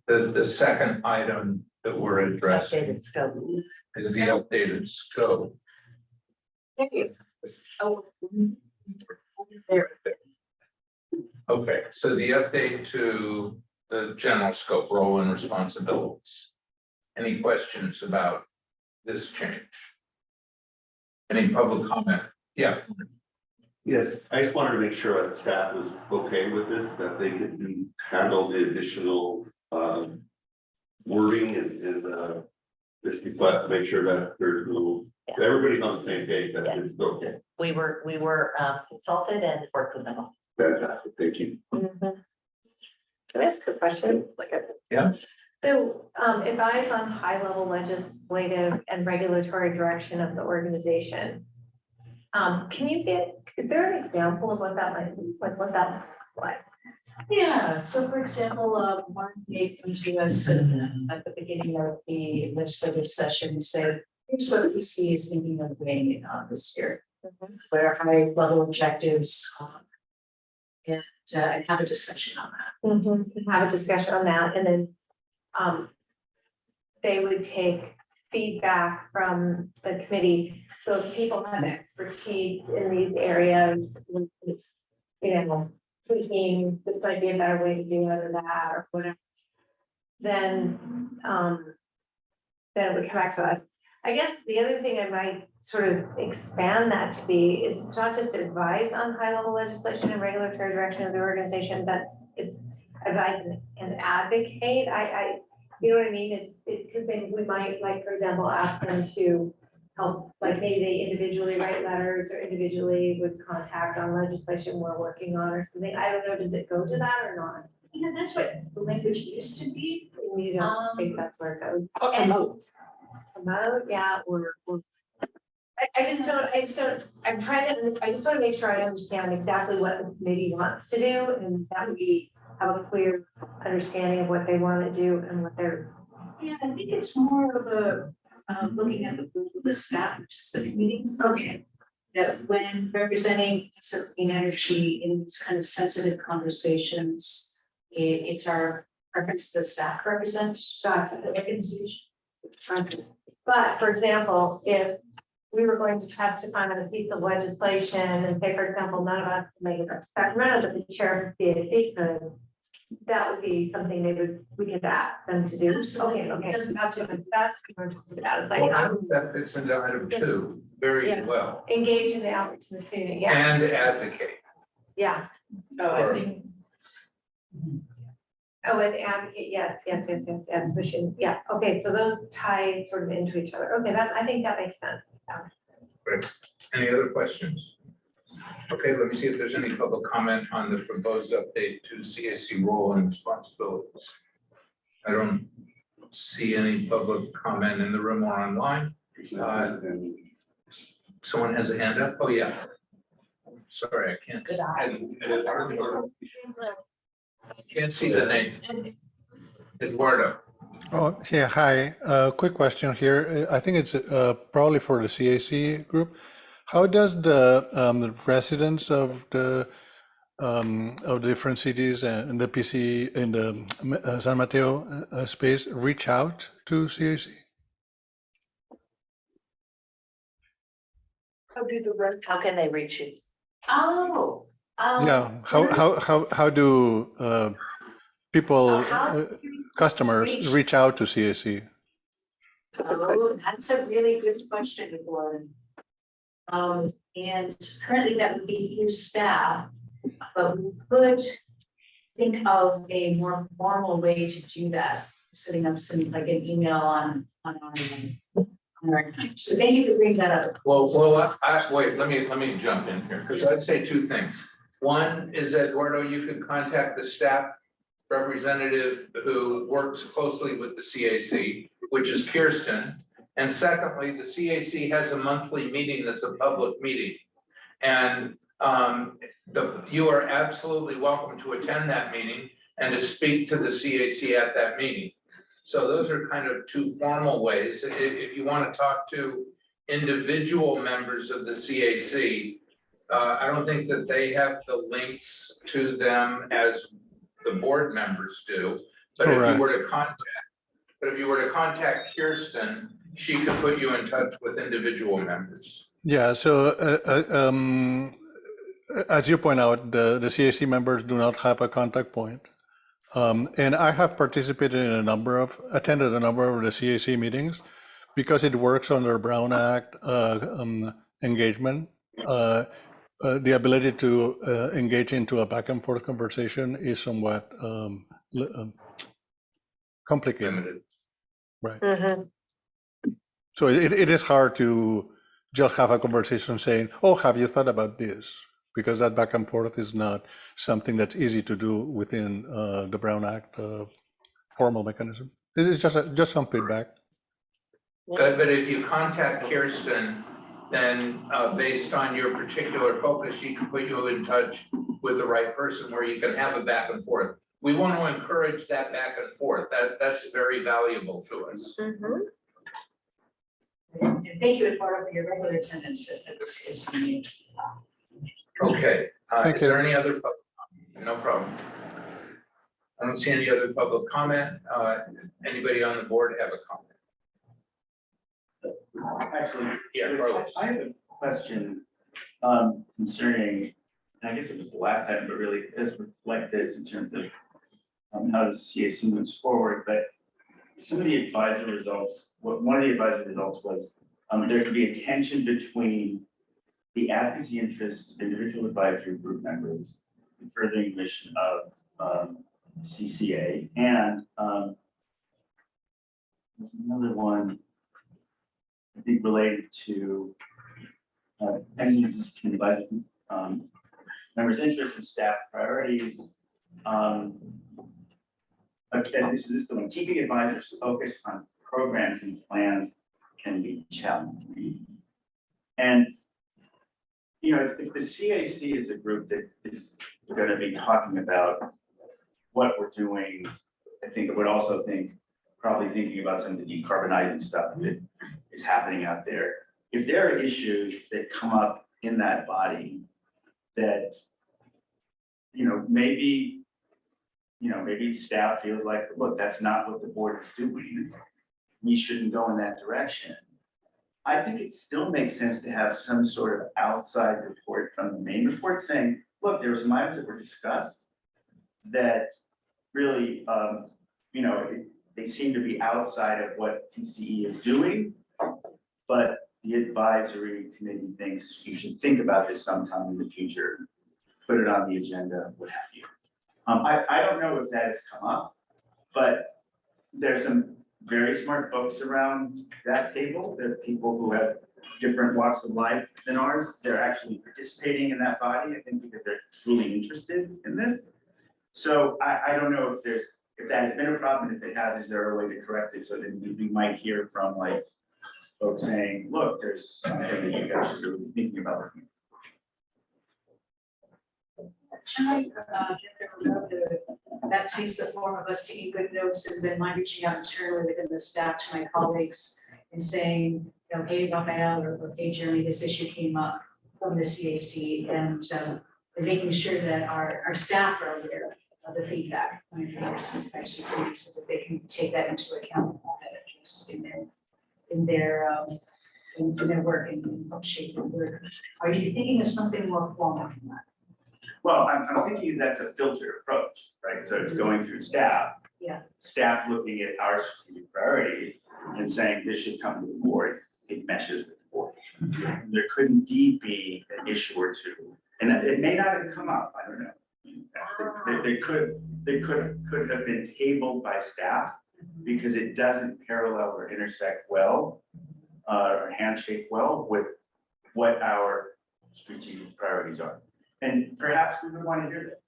The second item that we're addressing Updated scope. is the updated scope. Thank you. Oh. Okay, so the update to the general scope, role and responsibilities. Any questions about this change? Any public comment? Yeah. Yes, I just wanted to make sure that staff was okay with this, that they could handle the additional wording and this request, make sure that there's no, everybody's on the same page, that it's okay. We were consulted and worked with them. Fantastic, thank you. Can I ask a question? Yeah. So advise on high-level legislative and regulatory direction of the organization. Is there an example of what that might be, like what that might look like? Yeah, so for example, Martin Gate came to us at the beginning of the legislative session, and said, here's what the PC is thinking of doing this year. What are high level objectives? And have a discussion on that. Have a discussion on that, and then they would take feedback from the committee. So if people have expertise in these areas, thinking this might be a better way to do it or that or whatever, then it would come back to us. I guess the other thing I might sort of expand that to be is it's not just advise on high level legislation and regulatory direction of the organization, but it's advise and advocate. You know what I mean? It's because we might, like, for example, ask them to help, like maybe they individually write letters or individually would contact on legislation we're working on or something. I don't know, does it go to that or not? That's what the language used to be. You don't think that's where it goes? Promote. Promote, yeah, or. I just don't, I just want to make sure I understand exactly what the committee wants to do and that we have a clear understanding of what they want to do and what they're. Yeah, I think it's more of a looking at the staff versus the committee. Okay. That when representing clean energy in these kind of sensitive conversations, it's our preference the staff represent the organization. But for example, if we were going to testify on a piece of legislation and say, for example, none of us can make it up, but the chair of the CAC could, that would be something we could ask them to do. Okay, It doesn't have to. That's what we're talking about. It's like, Well, that fits into item 2 very Yeah. well. engage in the outreach in the community, yeah, And advocate. yeah. Oh, I see. Oh, and advocate, yes, we should, yeah, okay, so those tie sort of into each other. Okay, I think that makes sense. Great. Any other questions? Okay, let me see if there's any public comment on the proposed update to CAC role and responsibilities. I don't see any public comment in the room or online. Someone has a hand up? Oh, yeah. Sorry, I can't. Good eye. I can't see the name. Eduardo. Oh, yeah, hi. Quick question here. I think it's probably for the CAC group. How does the residents of the different cities and the PC in the San Mateo space reach out to CAC? How can they reach you? Oh. Yeah. How do people, How customers reach out to CAC? Oh, that's a really good question, Gordon. And currently that would be through staff, but we could think of a more formal way to do that, setting up some, like an email on our. So then you could bring that up. Well, wait, let me jump in here, because I'd say two things. One is, Eduardo, you could contact the staff representative who works closely with the CAC, which is Kirsten. And secondly, the CAC has a monthly meeting that's a public meeting. And you are absolutely welcome to attend that meeting and to speak to the CAC at that meeting. So those are kind of two formal ways. If you want to talk to individual members of the CAC, I don't think that they have the links to them as the board members do. But if you were to contact Kirsten, she could put you in touch with individual members. Yeah, so as you point out, the CAC members do not have a contact point. And I have participated in attended a number of the CAC meetings because it works under Brown Act engagement. The ability to engage into a back and forth conversation is somewhat complicated. Limited. Right. So it is hard to just have a conversation saying, oh, have you thought about this? Because that back and forth is not something that's easy to do within the Brown Act formal mechanism. It's just some feedback. But if you contact Kirsten, then based on your particular focus, she can put you in touch with the right person where you can have a back and forth. We want to encourage that back and forth. That's very valuable to us. And thank you, Eduardo, for your regular attendance at the CAC meetings. Okay, Thank is you. there any other public comment? No problem. I don't see any other public comment. Anybody on the board have a comment? Actually, Yeah, Carlos. I have a question concerning, and I guess it was the last time, but really it does reflect this in terms of how the CAC moves forward. But some of the advisory results, one of the advisory results was there could be a tension between the advocacy interest of individual advisory group members in furthering the mission of CCA, and there's another one I think related to members' interests and staff priorities. Again, this is the one, keeping advisors focused on programs and plans can be challenging. And you know, if the CAC is a group that is going to be talking about what we're doing, I think I would also probably thinking about some of the decarbonizing stuff that is happening out there. If there are issues that come up in that body that, maybe staff feels like, look, that's not what the board is doing. We shouldn't go in that direction. I think it still makes sense to have some sort of outside report from the main report saying, look, there were some items that were discussed that really, they seem to be outside of what PCE is doing, but the advisory committee thinks you should think about this sometime in the future, put it on the agenda, what have you. I don't know if that has come up, but there's some very smart folks around that table. There are people who have different walks of life than ours. They're actually participating in that body, I think, because they're truly interested in this. So I don't know if that has been a problem. If it has, is there a way to correct it so that we might hear from like folks saying, look, there's something that you guys should really be thinking about. That takes the form of us taking good notes and then my reaching out internally within the staff to my colleagues and saying, hey, Rafael or hey, Jeremy, this issue came up from the CAC, and making sure that our staff are aware of the feedback so that they can take that into account in their work and help shape the work. Are you thinking of something more formal than that? Well, I'm thinking that's a filtered approach, right? right? So it's going through staff. Yeah. Staff looking at our strategic priorities and saying this should come to the board, it meshes with the board. There could indeed be an issue or two, and it may not have come up, I don't know. They could have been tabled by staff because it doesn't parallel or intersect well, or handshake well with what our strategic priorities are. And perhaps we would want to hear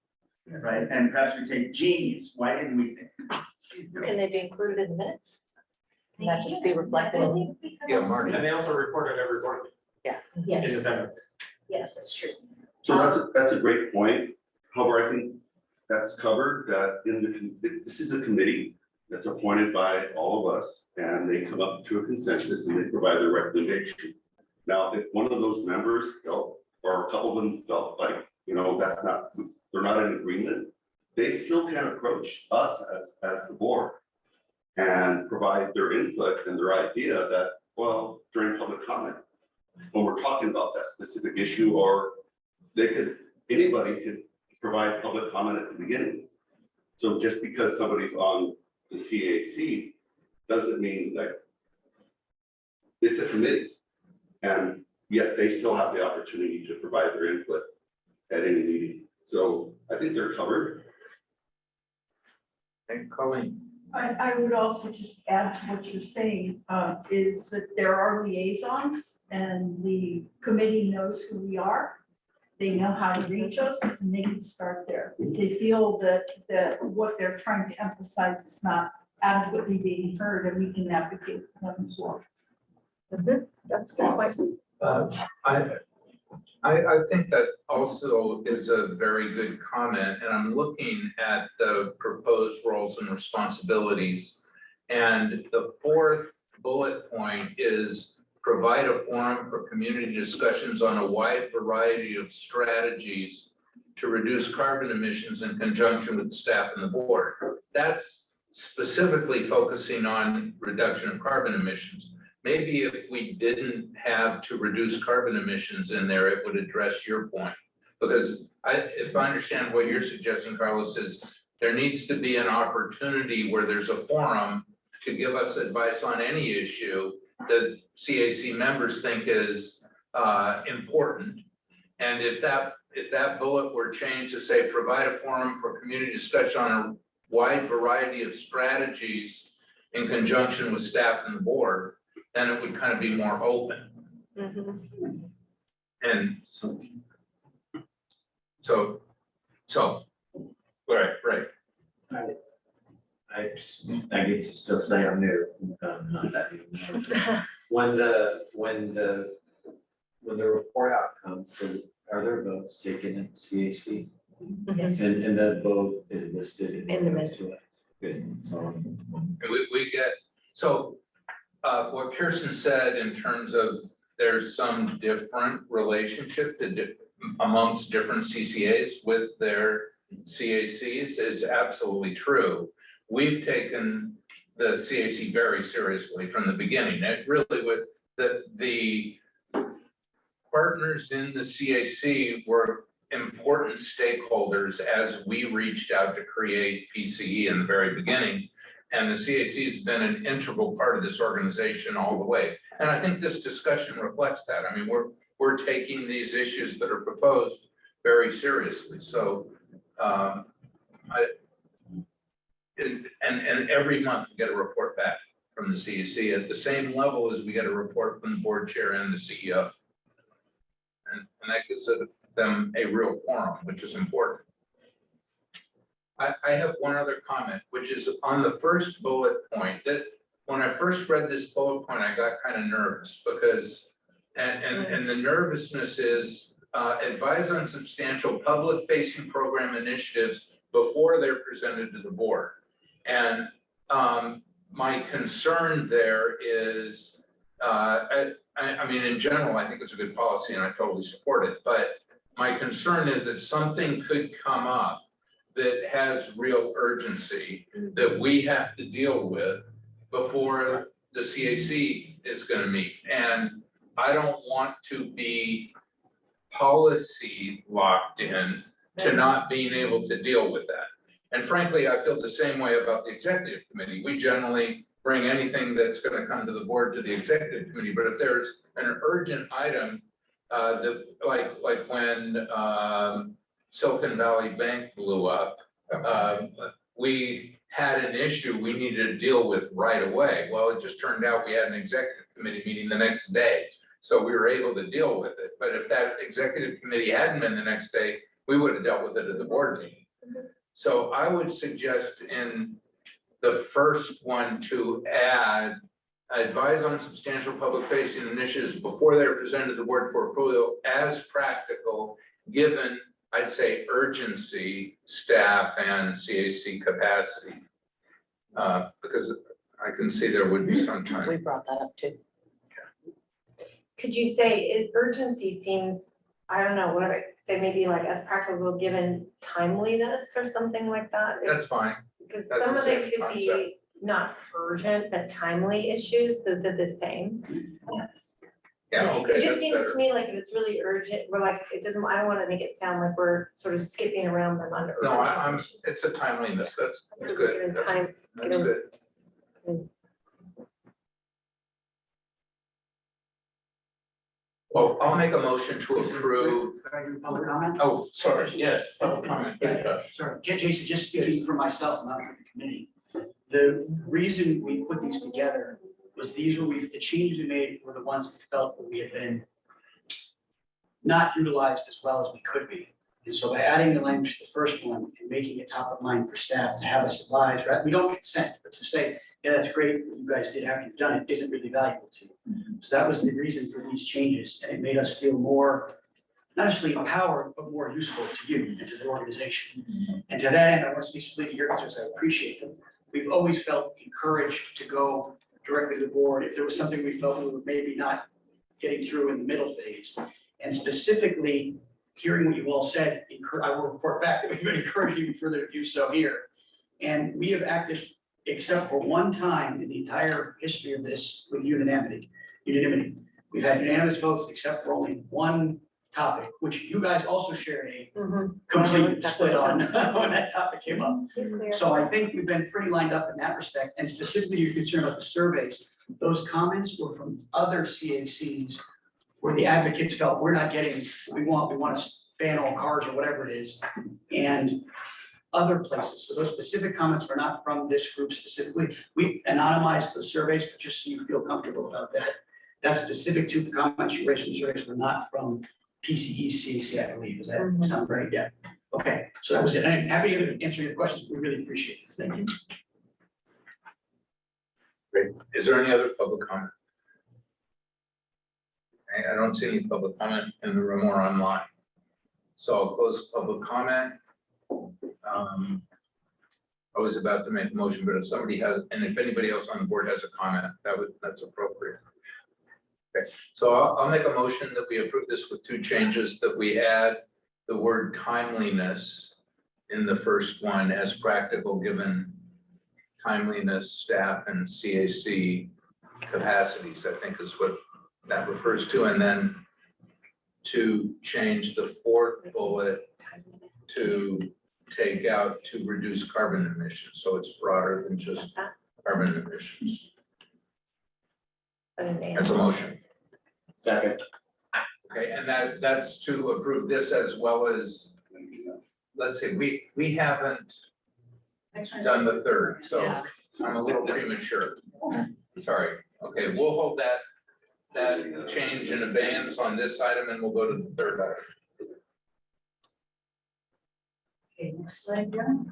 that, right? And perhaps we'd say, genius, why didn't we think? Can they be included in the minutes? Not just be reflected in, Yeah, Marty. And they also recorded every board meeting Yes, independently. yes, that's true. So that's a great point. However, I think that's covered, that this is a committee that's appointed by all of us, and they come up to a consensus and they provide their recommendation. Now, if one of those members felt, or a couple of them felt like, they're not in agreement, they still can approach us as the board and provide their input and their idea that, well, during public comment, when we're talking about that specific issue, or anybody could provide public comment at the beginning. So just because somebody's on the CAC doesn't mean that it's a committee. And yet they still have the opportunity to provide their input at any meeting. So I think they're covered. And Colleen. I would also just add to what you're saying, is that there are liaisons and the committee knows who we are. They know how to reach us and they can start there. If they feel that what they're trying to emphasize is not adequately being heard, and we can advocate for them as well. that's a good point. I think that also is a very good comment, and I'm looking at the proposed roles and responsibilities. And the fourth bullet point is provide a forum for community discussions on a wide variety of strategies to reduce carbon emissions in conjunction with the staff and the board. That's specifically focusing on reduction of carbon emissions. Maybe if we didn't have to reduce carbon emissions in there, it would address your point. Because if I understand what you're suggesting, Carlos, is there needs to be an opportunity where there's a forum to give us advice on any issue that CAC members think is important. And if that bullet were changed to say, provide a forum for community discussion on a wide variety of strategies in conjunction with staff and the board, then it would kind of be more open. And so, right. I get to still say I'm new, not that new. When the report out comes, are there votes taken at CAC? Yes. And that vote is listed In the minutes. Good, so. We get, so what Kirsten said in terms of there's some different relationship amongst different CCAs with their CACs is absolutely true. We've taken the CAC very seriously from the beginning. It really with the partners in the CAC were important stakeholders as we reached out to create PCE in the very beginning. And the CAC has been an integral part of this organization all the way. And I think this discussion reflects that. I mean, we're taking these issues that are proposed very seriously. So and every month we get a report back from the CAC at the same level as we get a report from the board chair and the CEO. And that gives them a real forum, which is important. I have one other comment, which is on the first bullet point, that when I first read this bullet point, I got kind of nervous because, and the nervousness is advise on substantial public facing program initiatives before they're presented to the board. And my concern there is, I mean, in general, I think it's a good policy and I totally support it, but my concern is that something could come up that has real urgency that we have to deal with before the CAC is going to meet. And I don't want to be policy locked in to not being able to deal with that. And frankly, I feel the same way about the executive committee. We generally bring anything that's gonna come to the board to the executive committee, but if there's an urgent item, like when, Silicon Valley Bank blew up, we had an issue we needed to deal with right away. Well, it just turned out we had an executive committee meeting the next day, so we were able to deal with it. But if that executive committee hadn't been the next day, we would have dealt with it at the board meeting. So I would suggest in the first one to add, advise on substantial public facing initiatives before they're presented to the board for approval as practical, given, I'd say, urgency, staff and CAC capacity. Because I can see there would be some time. We brought that up too. Could you say urgency seems, I don't know, what do I say, maybe like as practical given timeliness or something like that? That's fine. Because That's some the of same it could concept. be not urgent, but timely issues, they're the same. Yeah, okay. It just that's seems better. to me like if it's really urgent, we're like, it doesn't, I don't wanna make it sound like we're sort of skipping around them under. No, urgent I'm, issues. it's a timeliness. That's We're good. given That's time, that's good. Well, I'll make a motion to approve. Public comment? Oh, sorry, yes, public comment. Sorry, Jason, just speaking for myself, not for the committee. The reason we put these together was these were, the changes we made were the ones we felt that we had been not utilized as well as we could be. And so by adding the language to the first one and making it top of mind for staff to have us advise, right, we don't consent, but to say, yeah, that's great, what you guys did after you've done it isn't really valuable to you. So that was the reason for these changes, and it made us feel more, not necessarily empowered, but more useful to you and to the organization. And to that end, I want to speak specifically to your concerns, I appreciate them. We've always felt encouraged to go directly to the board if there was something we felt we were maybe not getting through in the middle phase. And specifically, hearing what you all said, I will report back that we've been encouraged even further to do so here. And we have acted, except for one time in the entire history of this, with unanimity. We've had unanimous votes except for only one topic, which you guys also shared a complete split on when that topic came up. So I think we've been pretty lined up in that respect, and specifically your concern about the surveys, those comments were from other CACs where the advocates felt we're not getting what we want to ban all cars or whatever it is, and other places. So those specific comments were not from this group specifically. We anonymized the surveys, but just so you feel comfortable about that. That's specific to the comments you raised in the surveys were not from PCE, CAC, I believe. Does that sound right? Yeah. Okay, so that was it. I'm happy to answer your questions. We really appreciate it. Thank you. Great. Is there any other public comment? I don't see any public comment in the room or online. So I'll close public comment. I was about to make a motion, but if somebody has, and if anybody else on the board has a comment, that's appropriate. Okay, so I'll make a motion that we approve this with two changes, that we add the word timeliness in the first one as practical, given timeliness, staff and CAC capacities, I think is what that refers to. And then to change the fourth bullet to take out to reduce carbon emissions. So it's broader than just carbon emissions. That's a motion. Second. Okay, and that's to approve this as well as, let's see, we haven't done the third, so I'm a little premature. Sorry. Okay, we'll hold that change in abeyance on this item, and we'll go to the third item. Okay, next slide, John.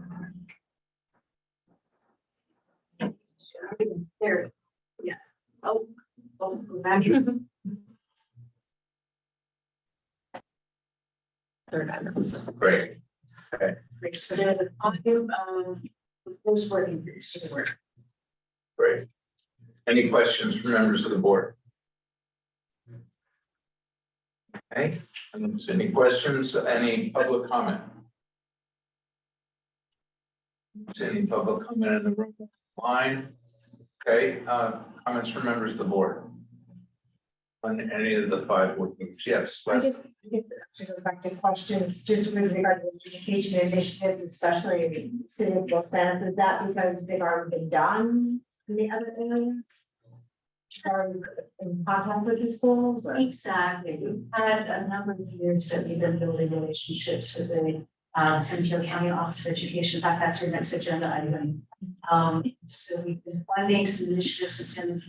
There, yeah. Oh, thank you. Third items. Great. Great, so then the audio, proposed working groups. Great. Any questions from members of the board? Okay, any questions, any public comment? Any public comment in the room? Line? Okay, comments from members of the board? On any of the 5 working groups? Yes. I Wes? guess to go back to questions, just with regard to education initiatives, especially in the city of Los Banos, is that because they've already been done in the other areas? Are you in contact with the schools? Exactly. We've had a number of years that we've been building relationships with the San Diego County Office of Education. In fact, that's our next agenda item. So we've been funding some initiatives to send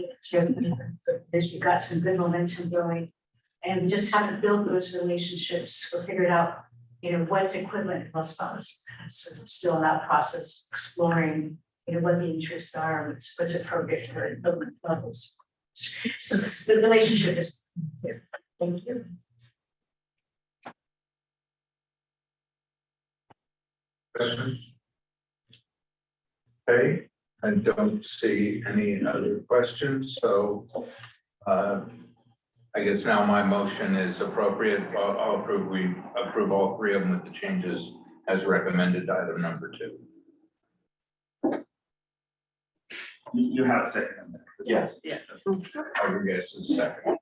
we've got some good momentum going. And we just haven't built those relationships or figured out, what's equivalent in Los Banos. So we're still in that process, exploring, what the interests are, what's appropriate for equivalent levels. So the relationship is here. Thank you. Questions? Okay, I don't see any other questions, so I guess now my motion is appropriate. I'll approve, we approve all 3 of them with the changes as recommended, item number 2. You have a second on that. Yes. Our guess is second.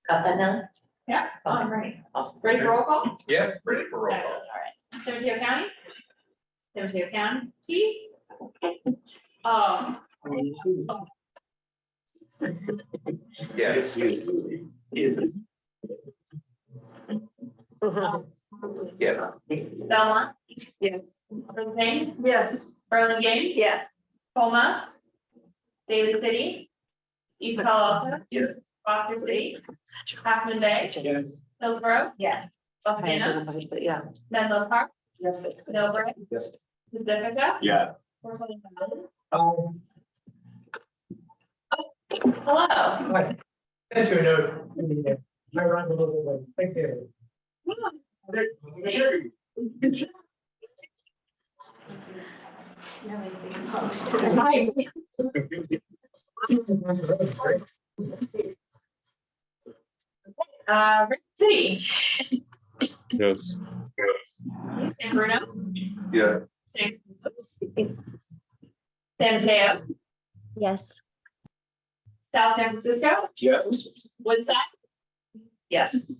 Got that now? Yeah, all right. Awesome. Ready for roll call? Yeah, ready for roll All call. right. San Mateo County? San Mateo County? Yes. Yeah. Belmont? Yes. Brisbane? Yes. Burlingame? Yes. Colma? David City? East Palo Alto? Yes. Foster City? Half Moon Bay? Yes. Hillsborough? Yeah. Los Banos? Menlo Park? Yes. Millbrae? Yes. Pacifica? Yeah. Portland Valley? Hello. Sent you a note. I run a little bit. Thank you. Rick City? Yes. San Bruno? Yeah. San Mateo? Yes. South San Francisco? Yes. Woodside? Yes.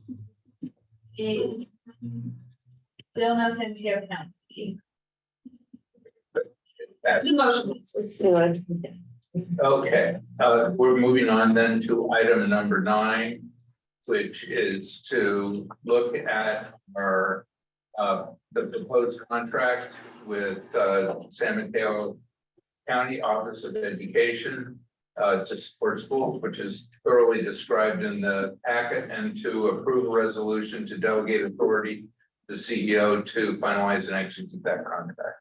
Still no San Mateo County. The motion is Okay, we're moving on then to item number 9, which is to look at our the proposed contract with San Mateo County Office of Education to support schools, which is thoroughly described in the packet, and to approve a resolution to delegate authority to the CEO to finalize and execute that contract.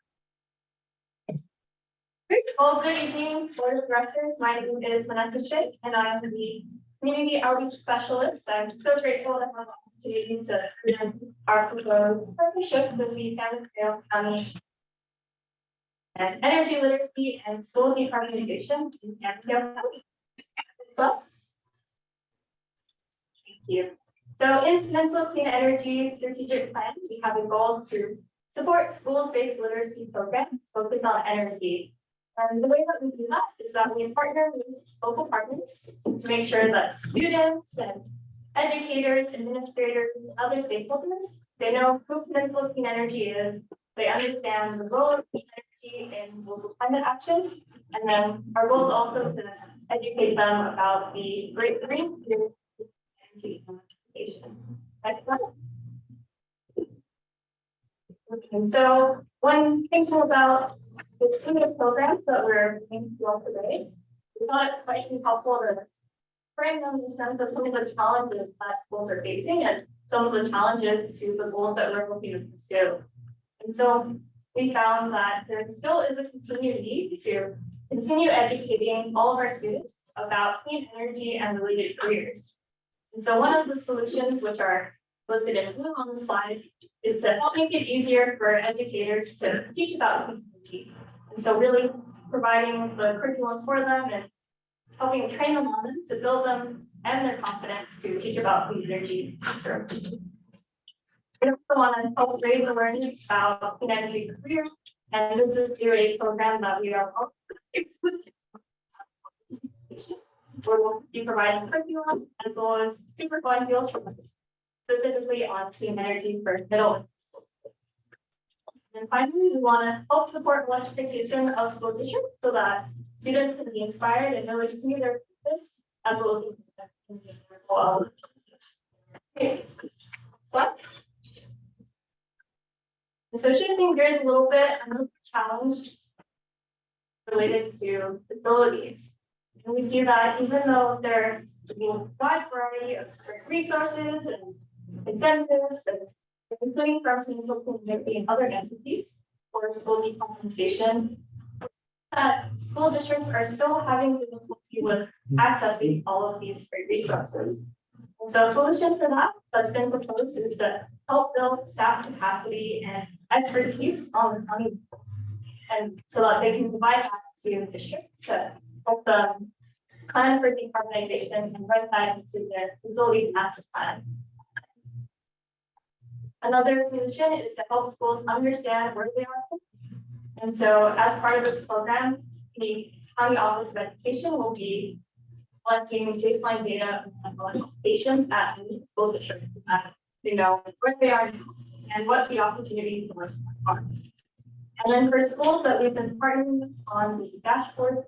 Well, good evening, board of directors. My name is Vanessa Schick, and I'm the community outreach specialist. I'm so grateful to have the opportunity to present our proposed partnership with the San Mateo County and energy literacy and school decarbonization in San Mateo County. So, thank you. So in Peninsula Clean Energy Strategic Plan, we have a goal to support school-based literacy programs focused on energy. And the way that we do that is that we partner with local partners to make sure that students and educators, administrators, other stakeholders, they know who Peninsula Clean Energy is, they understand the role of clean energy in global climate action, and then our goal is also to educate them about the great green energy implementation. Next one. Okay, so when thinking about the student programs that we're doing today, we thought it might be helpful to frame them in terms of some of the challenges that schools are facing and some of the challenges to the goals that we're looking to pursue. And so we found that there still is a continued need to continue educating all of our students about clean energy and related careers. And so one of the solutions, which are listed in blue on the slide, is to help make it easier for educators to teach about clean energy. And so really providing the curriculum for them and helping train them on them to build them and their confidence to teach about clean energy. We also want to help raise awareness about clean energy careers, and this is through a program that we are We'll be providing curriculum as well as super fun field trips, specifically on clean energy for middle and high school students. And finally, we want to help support electrification of school districts so that students can be inspired and really see their purpose as well as okay. So shifting gears a little bit, another challenge related to facilities. And we see that even though there is a wide variety of resources and incentives, and including from municipal community and other entities for school decarbonization, that school districts are still having difficulty with accessing all of these free resources. And so a solution for that that's been proposed is to help build staff capacity and expertise on the county, and so that they can provide that to districts to help them plan for decarbonization and write that into their facilities master plan. Another solution is to help schools understand where they are. And so as part of this program, the County Office of Education will be collecting baseline data on patients at school districts to know where they are and what the opportunities are. And then for schools that we've been partnering with on the dashboard,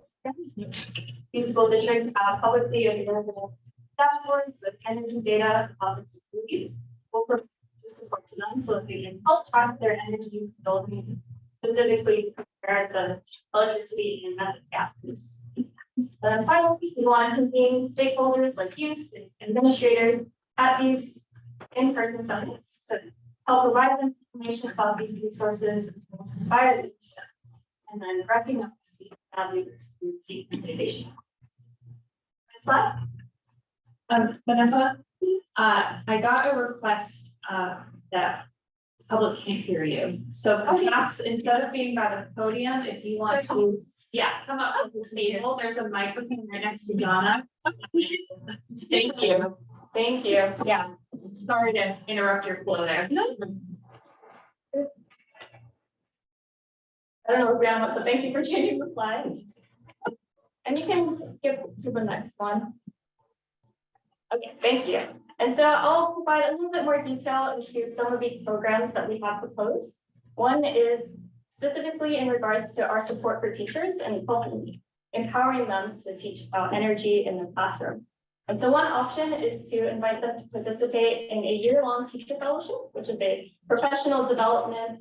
these school districts have publicly available dashboards with energy data about the facilities. We'll provide support to them so that they can help track their energy buildings, specifically compare the electricity and methane gases. Then finally, we want to convene stakeholders like youth and administrators at these in-person summits to help provide them information about these resources, inspire them, and then recognize these values through deep innovation. Next slide. Vanessa, I got a request that the public can't hear you. So perhaps instead of being by the podium, if you want to, yeah, come up to the table. There's a microphone right next to Donna. Thank you. Thank you. Yeah. Sorry to interrupt your flow there. No. I don't know, Grandma, but thank you for changing the slide. And you can skip to the next one. Okay, thank you. And so I'll provide a little bit more detail into some of the programs that we have proposed. One is specifically in regards to our support for teachers and empowering them to teach about energy in the classroom. And so one option is to invite them to participate in a year-long teacher fellowship, which is a professional development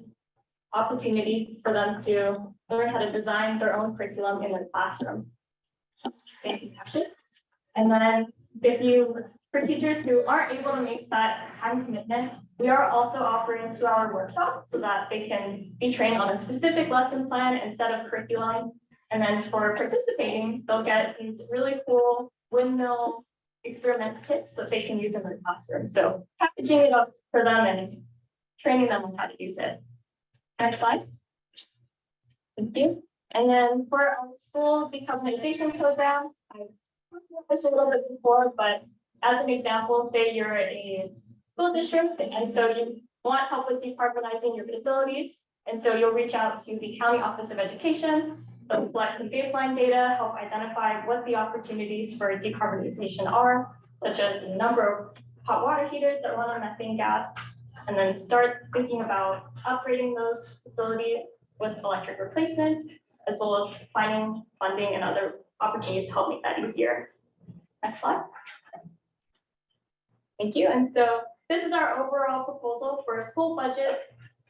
opportunity for them to learn how to design their own curriculum in their classroom. Thank you, Cassius. And then for teachers who aren't able to make that time commitment, we are also offering 2-hour workshops so that they can be trained on a specific lesson plan and set of curriculum. And then for participating, they'll get these really cool windmill experiment kits that they can use in their classroom. So packaging it up for them and training them on how to use it. Next slide. Thank you. And then for our school decarbonization program, I've talked about this a little bit before, but as an example, say you're a school district, and so you want help with decarbonizing your facilities. And so you'll reach out to the County Office of Education. They'll collect some baseline data, help identify what the opportunities for decarbonization are, such as the number of hot water heaters that run on methane gas, and then start thinking about upgrading those facilities with electric replacements, as well as finding funding and other opportunities to help make that easier. Next slide. Thank you. And so this is our overall proposal for school budget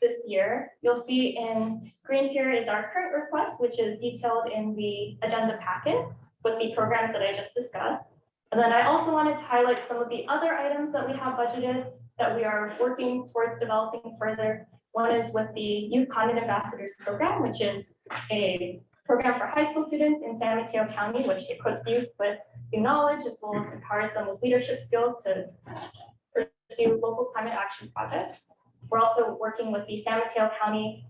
this year. You'll see in green here is our current request, which is detailed in the agenda packet with the programs that I just discussed. And then I also wanted to highlight some of the other items that we have budgeted that we are working towards developing further. One is with the Youth Climate Ambassadors program, which is a program for high school students in San Mateo County, which equips youth with new knowledge as well as empowers them with leadership skills to pursue local climate action projects. We're also working with the San Mateo County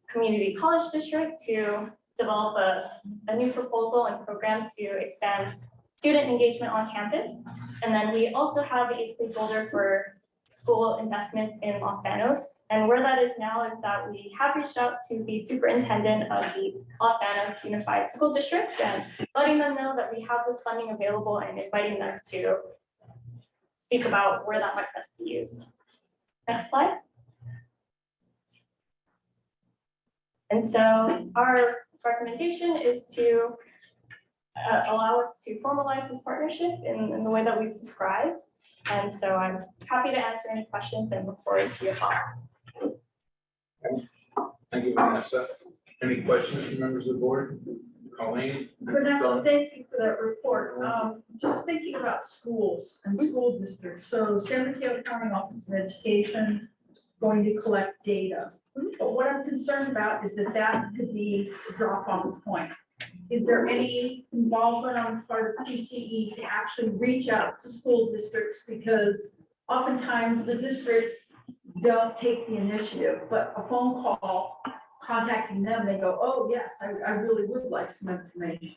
Community College District to develop a new proposal and program to expand student engagement on campus. And then we also have a placeholder for school investments in Los Banos. And where that is now is that we have reached out to the superintendent of the Los Banos Unified School District and letting them know that we have this funding available and inviting them to speak about where that might best be used. Next slide. And so our recommendation is to allow us to formalize this partnership in the way that we've described. And so I'm happy to answer any questions and look forward to your thoughts. Thank you, Vanessa. Any questions from members of the board? Colleen? Vanessa, thank you for that report. Just thinking about schools and school districts. So San Mateo County Office of Education going to collect data. But what I'm concerned about is that that could be a drop-off point. Is there any involvement on the part of PTE to actually reach out to school districts? Because oftentimes the districts don't take the initiative, but a phone call contacting them, they go, oh, yes, I really would like some information.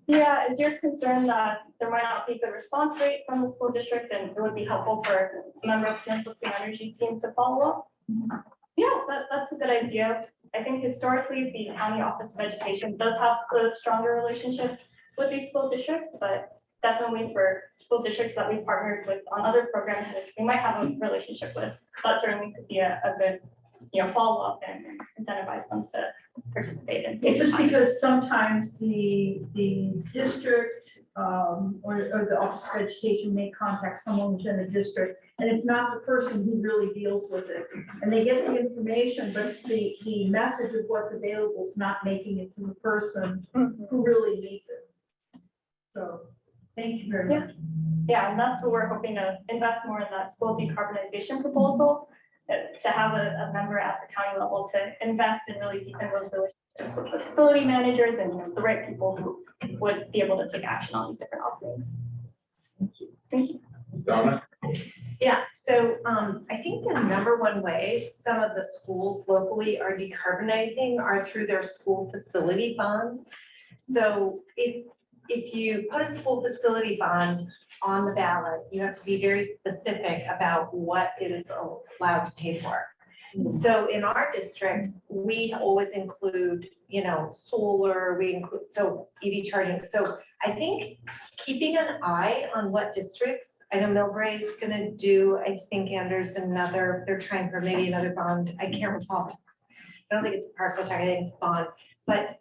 Yeah, is your concern that there might not be good response rate from the school district and it would be helpful for a member of the clean energy team to follow up? Yeah, that's a good idea. I think historically, the County Office of Education does have a stronger relationship with these school districts, but definitely for school districts that we've partnered with on other programs that we might have a relationship with, that certainly could be a good, follow-up and incentivize them to participate in. It's just because sometimes the district or the Office of Education may contact someone within the district, and it's not the person who really deals with it. And they get the information, but the message of what's available is not making it to the person who really needs it. So, thank you very much. Yeah, and that's what we're hoping to invest more in, that school decarbonization proposal, to have a member at the county level to invest and really deepen those relationships with the facility managers and the right people who would be able to take action on these different offerings. Thank you. Donna? Yeah, so I think the number one way some of the schools locally are decarbonizing are through their school facility bonds. So if you put a school facility bond on the ballot, you have to be very specific about what it is allowed to pay for. So in our district, we always include, solar, we include, so EV charging. So I think keeping an eye on what districts, I know Millbrae is gonna do, I think Anders they're trying for maybe another bond, I can't recall. I don't think it's a parcel check, I think it's bond, but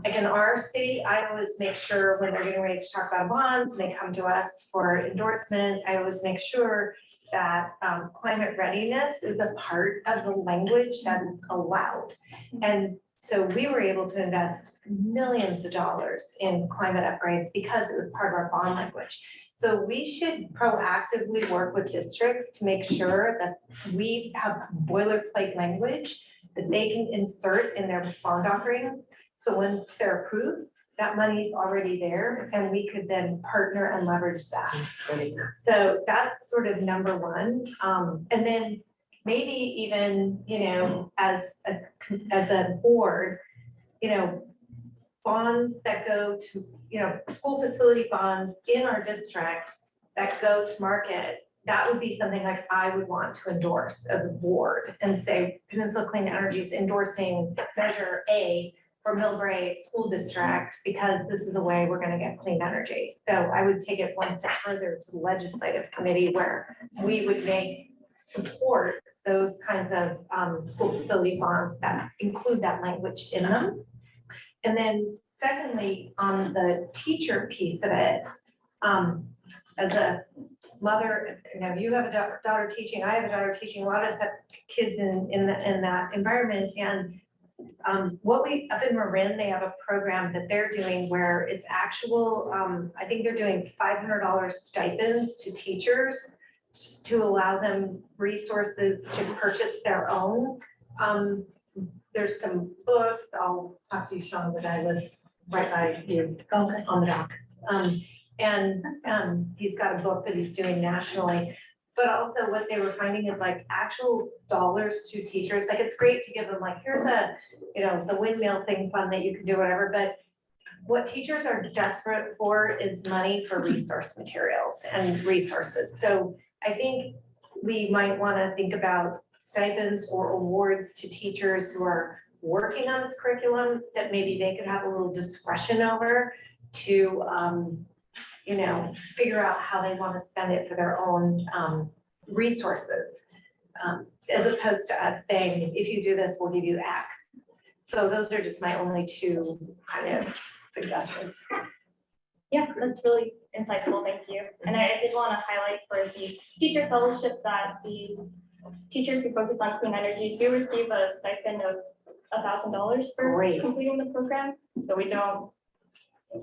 again, our city, I always make sure when they're getting ready to talk about a bond, and they come to us for endorsement, I always make sure that climate readiness is a part of the language that is allowed. And so we were able to invest millions of dollars in climate upgrades because it was part of our bond language. So we should proactively work with districts to make sure that we have boilerplate language that they can insert in their bond offerings. So once they're approved, that money is already there and we could then partner and leverage that. So that's sort of number one. And then maybe even, as a board, bonds that go to, school facility bonds in our district that go to market, that would be something like I would want to endorse as a board and say Peninsula Clean Energy is endorsing Measure A for Millbrae School District because this is a way we're going to get clean energy. So I would take it one step further to the legislative committee where we would support those kinds of school facility bonds that include that language in them. And then secondly, on the teacher piece of it, as a mother, you have a daughter teaching, I have a daughter teaching, a lot of us have kids in that environment. And up in Marin, they have a program that they're doing where it's actual, I think they're doing $500 stipends to teachers to allow them resources to purchase their own. There's some books, I'll talk to you, Sean, but I live right by you on the dock. And he's got a book that he's doing nationally. But also what they were finding is like actual dollars to teachers. Like it's great to give them like, here's the windmill thing fund that you can do whatever, but what teachers are desperate for is money for resource materials and resources. So I think we might want to think about stipends or awards to teachers who are working on this curriculum that maybe they could have a little discretion over to, figure out how they want to spend it for their own resources. As opposed to us saying, if you do this, we'll give you X. So those are just my only two kind of suggestions. Yeah, that's really insightful, thank you. And I did want to highlight for the teacher fellowship that the teachers who focus on clean energy do receive a stipend of $1,000 for Great. completing the program. So we don't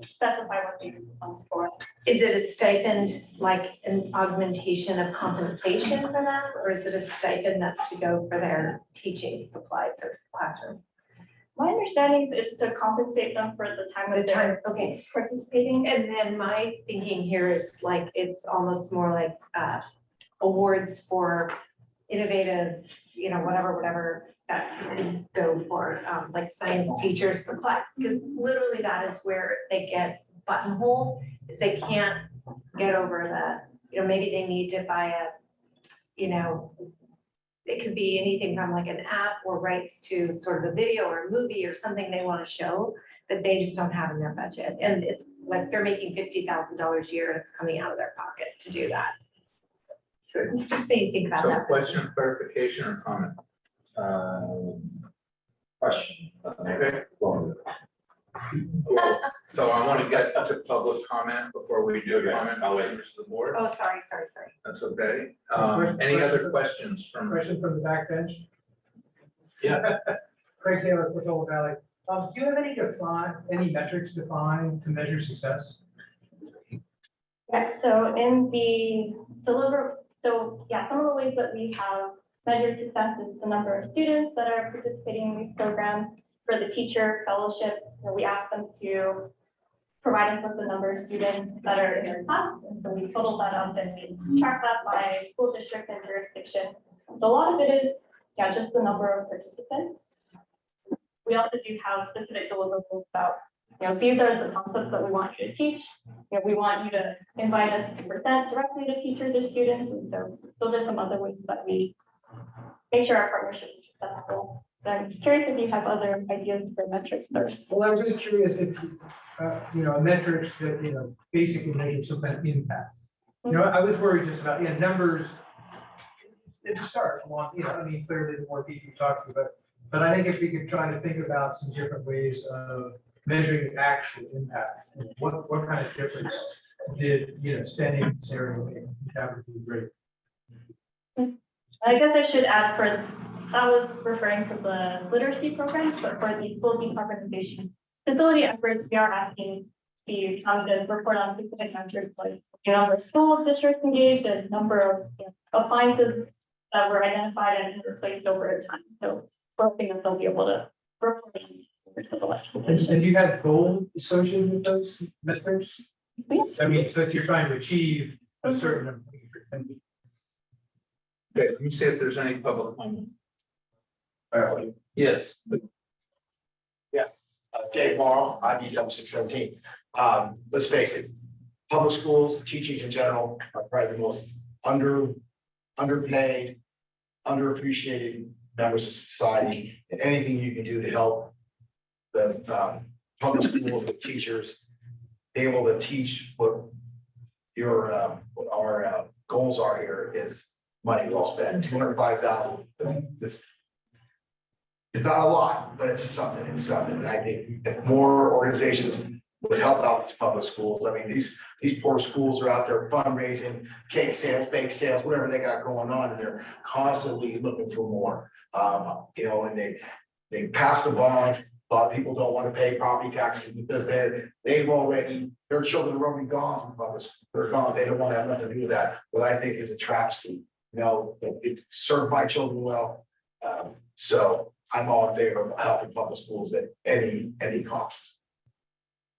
specify what these funds for. Is it a stipend, like an augmentation of compensation for them, or is it a stipend that's to go for their teaching supplies or classroom? My understanding is it's to compensate them for the time The that time, they're okay. participating. And then my thinking here is like, it's almost more like awards for innovative, whatever that you can go for, like science teachers supplies, because literally that is where they get buttonholed, is they can't get over the, maybe they need to buy it could be anything from like an app or rights to sort of a video or a movie or something they want to show that they just don't have in their budget. And it's like they're making $50,000 a year and it's coming out of their pocket to do that. So just think about So that. question, clarification, or comment? Question. Okay. So I want to get to public comment before we do comment on members of the board. Oh, sorry. That's okay. Any other questions from? Question from the back bench. Yeah. Craig Taylor, Portola Valley. Do you have any metrics defined to measure success? Yeah, so in the some of the ways that we have measured success is the number of students that are participating in these programs. For the teacher fellowship, we ask them to provide us with the number of students that are in their class. And so we total that up and we track that by school district and jurisdiction. So a lot of it is, just the number of participants. We also do have specific deliverables about, these are the concepts that we want you to teach. We want you to invite us to present directly to teachers or students. And so those are some other ways that we make sure our partnership is successful. So I'm curious if you have other ideas for metrics or. Well, I was just curious if, metrics that, basically measure some kind of impact. I was worried just about, numbers. It starts one, clearly the more people you talk to, but I think if we could try to think about some different ways of measuring the actual impact, what kind of difference did, spending in this area make, that would be great. I guess I should add that was referring to the literacy programs, but for the school decarbonization facility efforts, we are asking the county to report on specific metrics like number of school districts engaged and number of appliances that were identified and replaced over time. So it's something that they'll be able to report to the legislation. And do you have goals associated with those metrics? Yeah. So if you're trying to achieve a certain number. Okay, let me see if there's any public comment. Yes. Dave Morrow, IBW 617. Let's face it, public schools, teachers in general are probably the most underpaid, underappreciated members of society. And anything you can do to help the public schools, the teachers, be able to teach what our goals are here is money well spent. 205,000. This it's not a lot, but it's something. It's something. And I think if more organizations would help out these public schools. I mean, these poor schools are out there fundraising, cake sales, bake sales, whatever they got going on, and they're constantly looking for more. And they pass the bond. A lot of people don't want to pay property taxes because their children are already gone from public school. They're gone. They don't want to have nothing to do with that. What I think is a travesty. It served my children well. So I'm all in favor of helping public schools at any cost.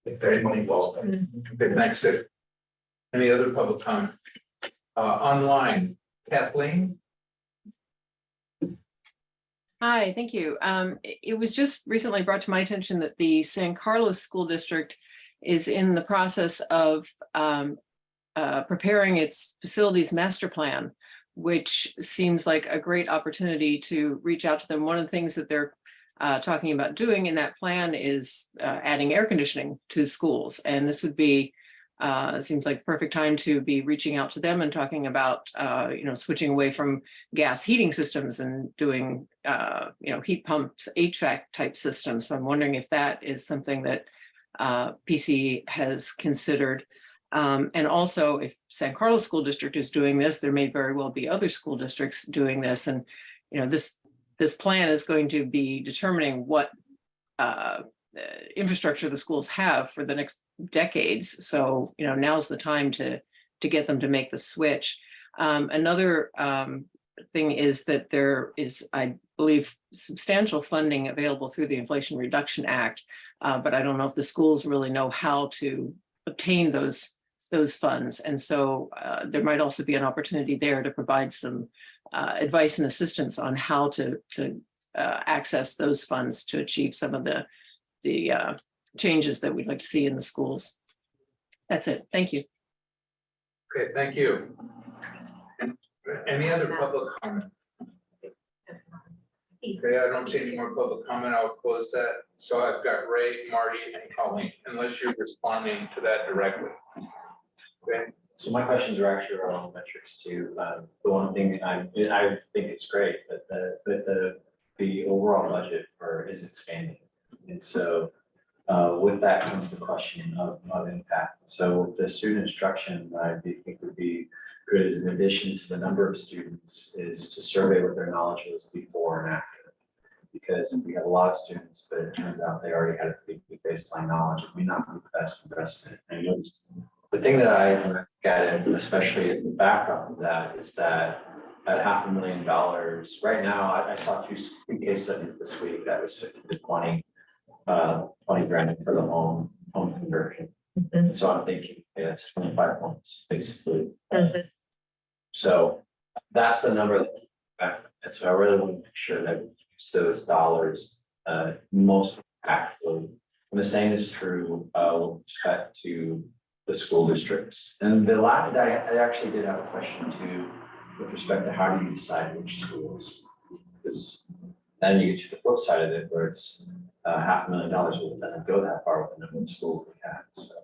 If there's money well spent. Okay, thanks, Dave. Any other public comment? Online, Kathleen? Hi, thank you. It was just recently brought to my attention that the San Carlos School District is in the process of preparing its facilities master plan, which seems like a great opportunity to reach out to them. One of the things that they're talking about doing in that plan is adding air conditioning to schools. And this would be, seems like the perfect time to be reaching out to them and talking about, switching away from gas heating systems and doing, heat pumps, HVAC type systems. So I'm wondering if that is something that PC has considered. And also, if San Carlos School District is doing this, there may very well be other school districts doing this. And, this plan is going to be determining what infrastructure the schools have for the next decades. So, now's the time to get them to make the switch. Another thing is that there is, I believe, substantial funding available through the Inflation Reduction Act, but I don't know if the schools really know how to obtain those funds. And so there might also be an opportunity there to provide some advice and assistance on how to access those funds to achieve some of the changes that we'd like to see in the schools. That's it. Thank you. Okay, thank you. Any other public comment? Okay, I don't see any more public comment. I'll close that. So I've got Ray, Marty, and Colleen, unless you're responding to that directly. Okay. So my questions are actually around metrics too. The one thing I think it's great, but the overall budget is expanding. And so with that comes the question of impact. So with the student instruction, I do think would be good as an addition to the number of students is to survey what their knowledge was before and after. Because we have a lot of students, but it turns out they already had a pretty good baseline knowledge. It may not be the best investment. And the thing that I look at, especially in the background of that, is that at $500,000 right now, I saw two case studies this week that was 50 to 20 grand for the home conversion. And so I'm thinking, yeah, it's 25 months basically. So that's the number that, and so I really want to make sure that we use those dollars most impactfully. And the same is true with respect to the school districts. And the last, I actually did have a question too, with respect to how do you decide which schools? Because then you get to the flip side of it, where it's $500,000, well, it doesn't go that far with the number of schools we have. So.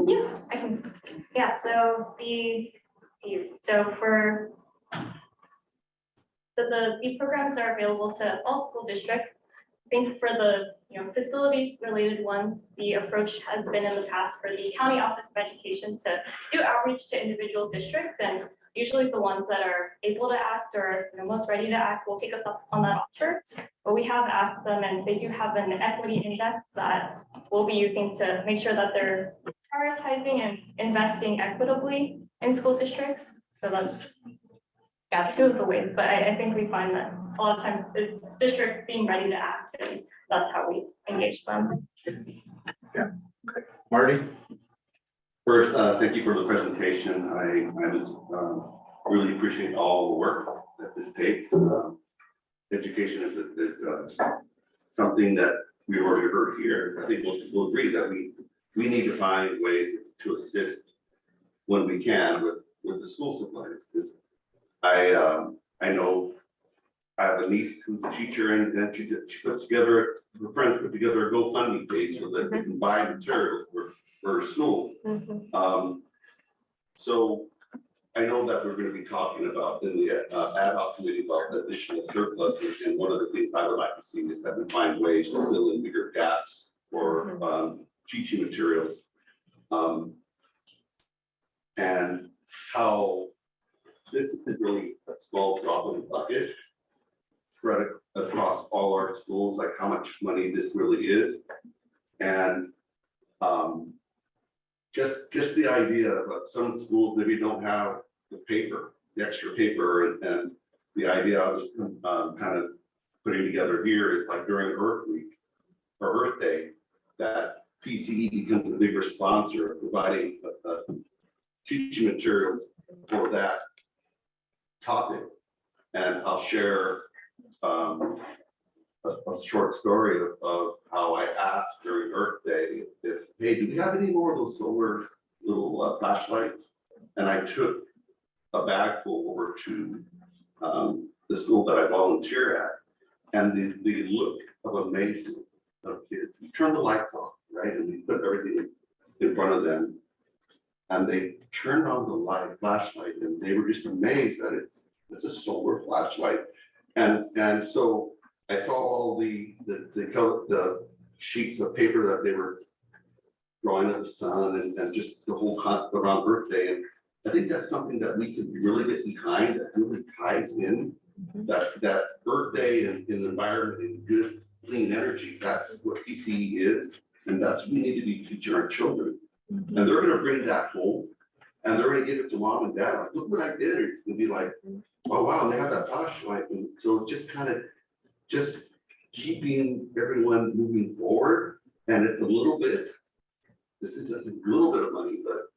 Yeah, I can. Yeah, so these programs are available to all school districts. I think for the facilities related ones, the approach has been in the past for the County Office of Education to do outreach to individual districts, and usually the ones that are able to act or most ready to act will take us up on that offer. But we have asked them, and they do have an equity index that we'll be using to make sure that they're prioritizing and investing equitably in school districts. So that's two of the ways, but I think we find that a lot of times it's districts being ready to act, and that's how we engage them. Yeah. Okay. Marty? First, thank you for the presentation. I really appreciate all the work that this takes. Education is something that we already heard here. I think we'll agree that we need to find ways to assist when we can with the school supplies. I know I have a niece who's a teacher, and she puts together, her friends put together a GoFundMe page so that they can buy materials for her school. So I know that we're going to be talking about in the ad hoc committee about additional surplus, and one of the things I would like to see is that we find ways to fill in bigger gaps for teaching materials. And how this is really a small drop in the bucket spread across all our schools, like how much money this really is. And just the idea that some schools maybe don't have the paper, the extra paper, and the idea I was kind of putting together here is like during Earth Week or Earth Day, that PCE becomes a bigger sponsor of providing teaching materials for that topic. And I'll share a short story of how I asked during Earth Day if, hey, do we have any more of those solar little flashlights. And I took a bag full over to the school that I volunteer at. And the look of amazement of kids, we turn the lights off, right? And we put everything in front of them. And they turned on the flashlight and they were just amazed that it's a solar flashlight. And so I saw all the sheets of paper that they were drawing of the sun and just the whole concept around Earth Day. And I think that's something that we can really get behind, that really ties in that Earth Day and in the environment and good clean energy. That's what PCE is. And that's what we need to be teaching our children. And they're gonna bring that home and they're gonna give it to mom and dad. Like, look what I did. It's gonna be like, oh, wow, they have that flashlight. And so just kind of just keeping everyone moving forward. And it's a little bit, this is just a little bit of money, but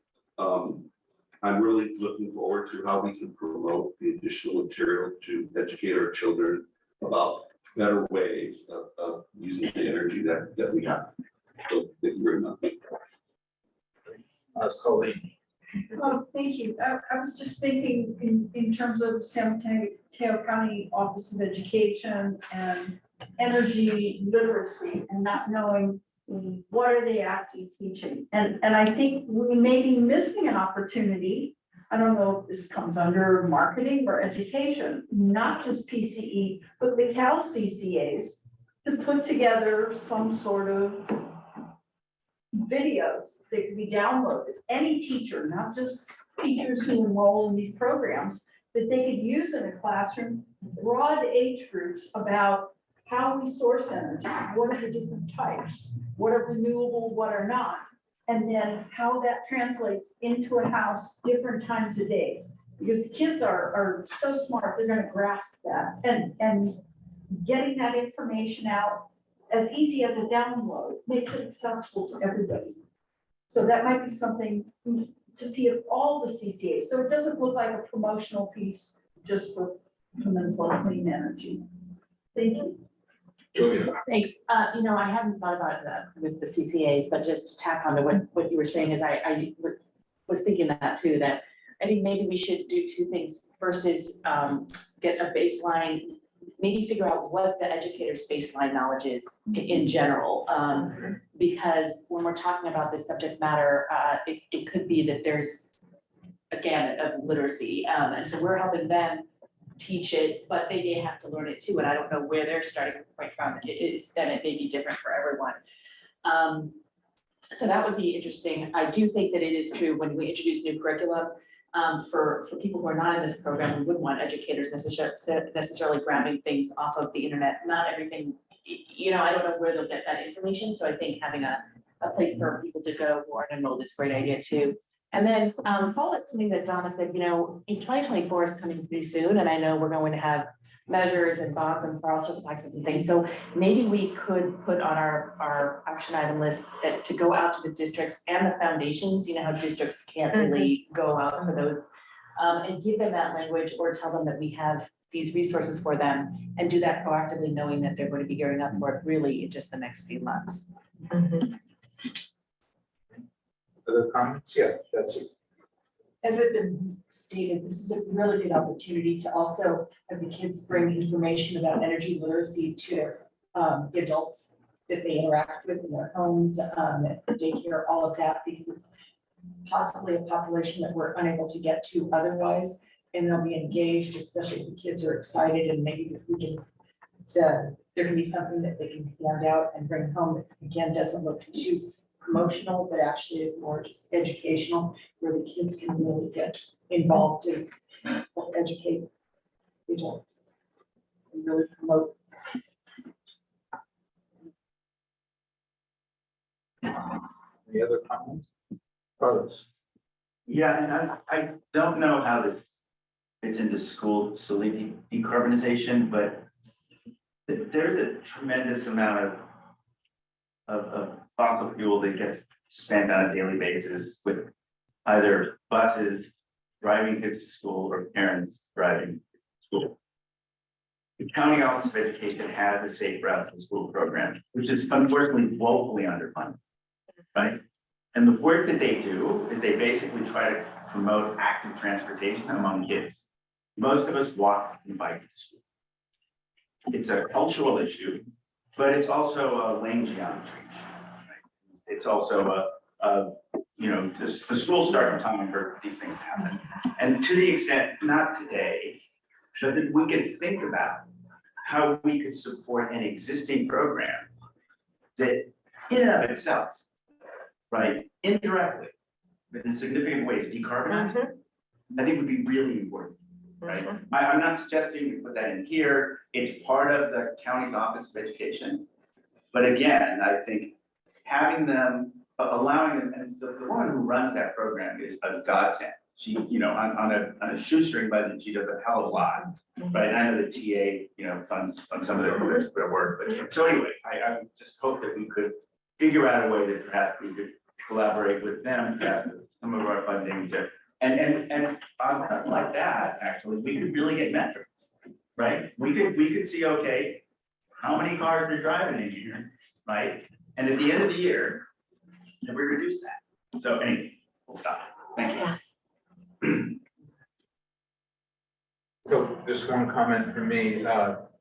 I'm really looking forward to how we can promote the additional material to educate our children about better ways of using the energy that we have. So thank you very much. Colleen. Oh, thank you. I was just thinking in terms of San Mateo County Office of Education and energy literacy and not knowing what are they actually teaching. And I think we may be missing an opportunity. I don't know if this comes under marketing or education, not just PCE, but the Cal CCAs to put together some sort of videos that can be downloaded. Any teacher, not just teachers who enroll in these programs, that they could use in a classroom, broad age groups about how we source energy, what are the different types, what are renewable, what are not, and then how that translates into a house different times a day. Because kids are so smart, they're gonna grasp that. And getting that information out as easy as a download makes it accessible to everybody. So that might be something to see if all the CCAs, so it doesn't look like a promotional piece just for Peninsula Clean Energy. Thank you. Thanks. I hadn't thought about that with the CCAs, but just to tack on to what you were saying is I was thinking that too, that I think maybe we should do two things. First is get a baseline, maybe figure out what the educator's baseline knowledge is in general. Because when we're talking about this subject matter, it could be that there's a gamut of literacy. And so we're helping them teach it, but they may have to learn it too. And I don't know where they're starting point from. It may be different for everyone. So that would be interesting. I do think that it is true when we introduce new curriculum, for people who are not in this program, we wouldn't want educators necessarily grabbing things off of the internet. Not everything, I don't know where they'll get that information. So I think having a place for people to go who aren't enrolled is a great idea too. And then follow up something that Donna said, in 2024 is coming pretty soon, and I know we're going to have measures and bonds and process taxes and things. So maybe we could put on our action item list that to go out to the districts and the foundations, how districts can't really go out for those, and give them that language or tell them that we have these resources for them and do that proactively, knowing that they're going to be gearing up for it really in just the next few months. Other comments? Yeah, that's it. As has been stated, this is a really good opportunity to also have the kids bring information about energy literacy to the adults that they interact with in their homes, daycare, all of that, because it's possibly a population that we're unable to get to otherwise, and they'll be engaged, especially if the kids are excited, and maybe if we can, there can be something that they can hand out and bring home that again doesn't look too promotional, but actually is more just educational, where the kids can really get involved and help educate the adults and really promote. Any other comments? Carlos? Yeah, and I don't know how this fits into school facility decarbonization, but there's a tremendous amount of fossil fuel that gets spent on a daily basis with either buses driving kids to school or parents driving to school. The County Office of Education has a Safe Routes to School program, which is unfortunately woefully underfunded, right? And the work that they do is they basically try to promote active transportation among kids. Most of us walk and bike to school. It's a cultural issue, but it's also a lane geometry issue. It's also the schools start in time for these things to happen. And to the extent, not today, so that we could think about how we could support an existing program that in and of itself, right, indirectly, but in significant ways, decarbonize, I think would be really important, right? I'm not suggesting we put that in here, it's part of the county's Office of Education. But again, I think having them, allowing them, and the woman who runs that program is a godsend. She, on a shoestring budget, she does a hell of a lot, right? And I know the TA, funds some of their work, but so anyway, I just hope that we could figure out a way that perhaps we could collaborate with them, have some of our funding to, and on something like that, actually, we could really get metrics, right? We could see, okay, how many cars are driving in here, right? And at the end of the year, we reduce that. So anyway, we'll stop. Thank you. So just one comment from me,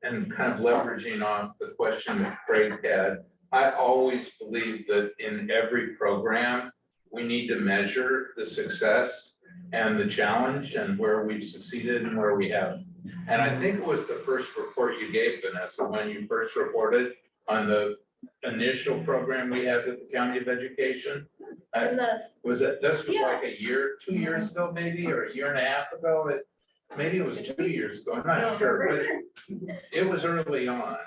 and kind of leveraging off the question that Craig had. I always believe that in every program, we need to measure the success and the challenge and where we've succeeded and where we haven't. And I think it was the first report you gave, Vanessa, when you first reported on the initial program we had with the County of Education. Was it, this was like a year, 2 years ago, maybe, or a year and a half ago? Maybe it was 2 years ago, I'm not sure, but it was early on.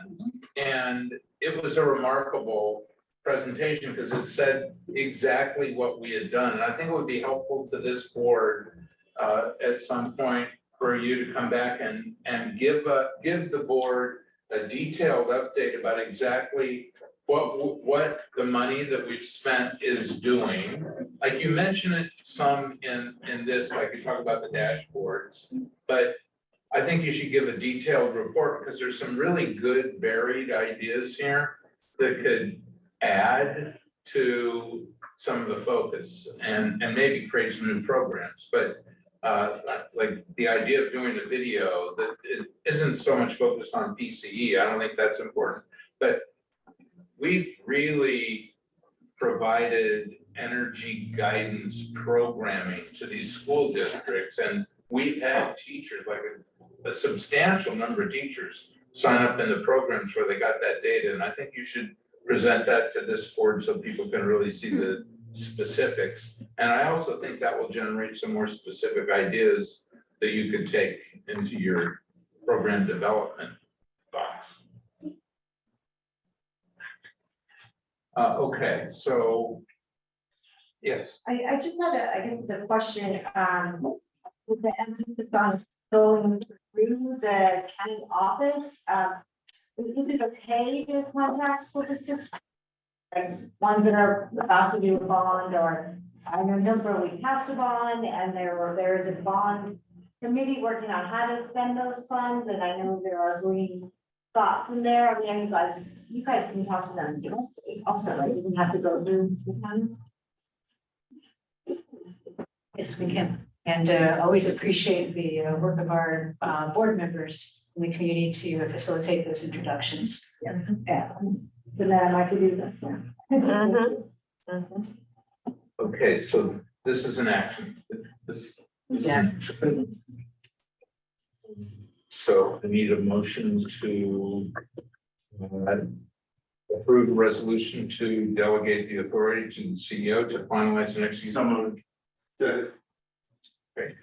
And it was a remarkable presentation because it said exactly what we had done. And I think it would be helpful to this board at some point for you to come back and give the board a detailed update about exactly what the money that we've spent is doing. Like you mentioned it some in this, like you talk about the dashboards, but I think you should give a detailed report because there's some really good varied ideas here that could add to some of the focus and maybe create some new programs. But like the idea of doing a video that it isn't so much focused on PCE, I don't think that's important, but we've really provided energy guidance programming to these school districts, and we've had teachers, like a substantial number of teachers sign up in the programs where they got that data, and I think you should present that to this board so people can really see the specifics. And I also think that will generate some more specific ideas that you could take into your program development box. Okay, so, yes. I just had I guess it's a question, with the emphasis on going through the county office, is it okay to contact school districts? Like ones that are about to do a bond, or I know Hillsborough, we passed a bond and there is a bond committee working on how to spend those funds, and I know there are green thoughts in there. I mean, you guys can talk to them directly also, right? You don't have to go through the county. Yes, we can. And always appreciate the work of our board members in the community to facilitate those introductions. Yeah. So then I might do this now. Okay, so this is an action. This is an- So I need a motion to approve a resolution to delegate the authority to the CEO to finalize the next. Someone. Okay.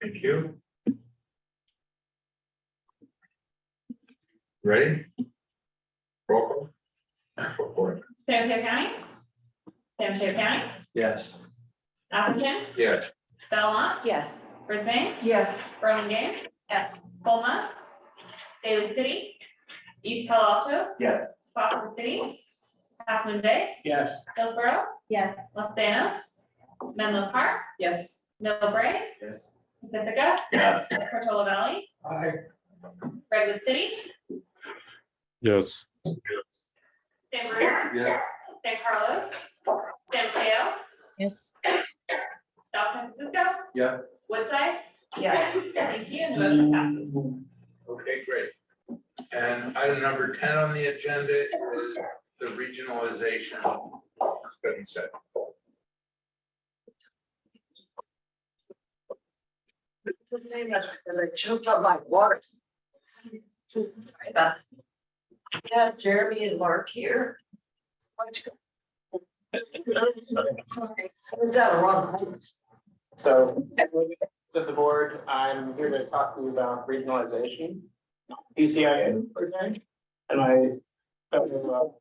Thank you. Ready? Roll call. San Mateo County? San Mateo County? Yes. Appleton? Yes. Belmont? Yes. Brisbane? Yes. Burlingame? Yes. Colma? Daly City? East Palo Alto? Yes. Spotswood City? Half Moon Bay? Yes. Hillsborough? Yes. Los Banos? Menlo Park? Yes. Millbrae? Yes. Pacifica? Yes. Portola Valley? Aye. Redwood City? Yes. San Bruno? Yeah. San Carlos? San Mateo, Yes. South San Francisco, Yeah, Woodside. Yes. Thank you, and the motion passes. okay, great. And item number 10 on the agenda is the regionalization study set. The same because I choked on my water. Sorry about that. Yeah, Jeremy and Mark here. Sorry, I went down the wrong place. So, to the board, I'm here to talk to you about regionalization, PCIA, for today. And my fellow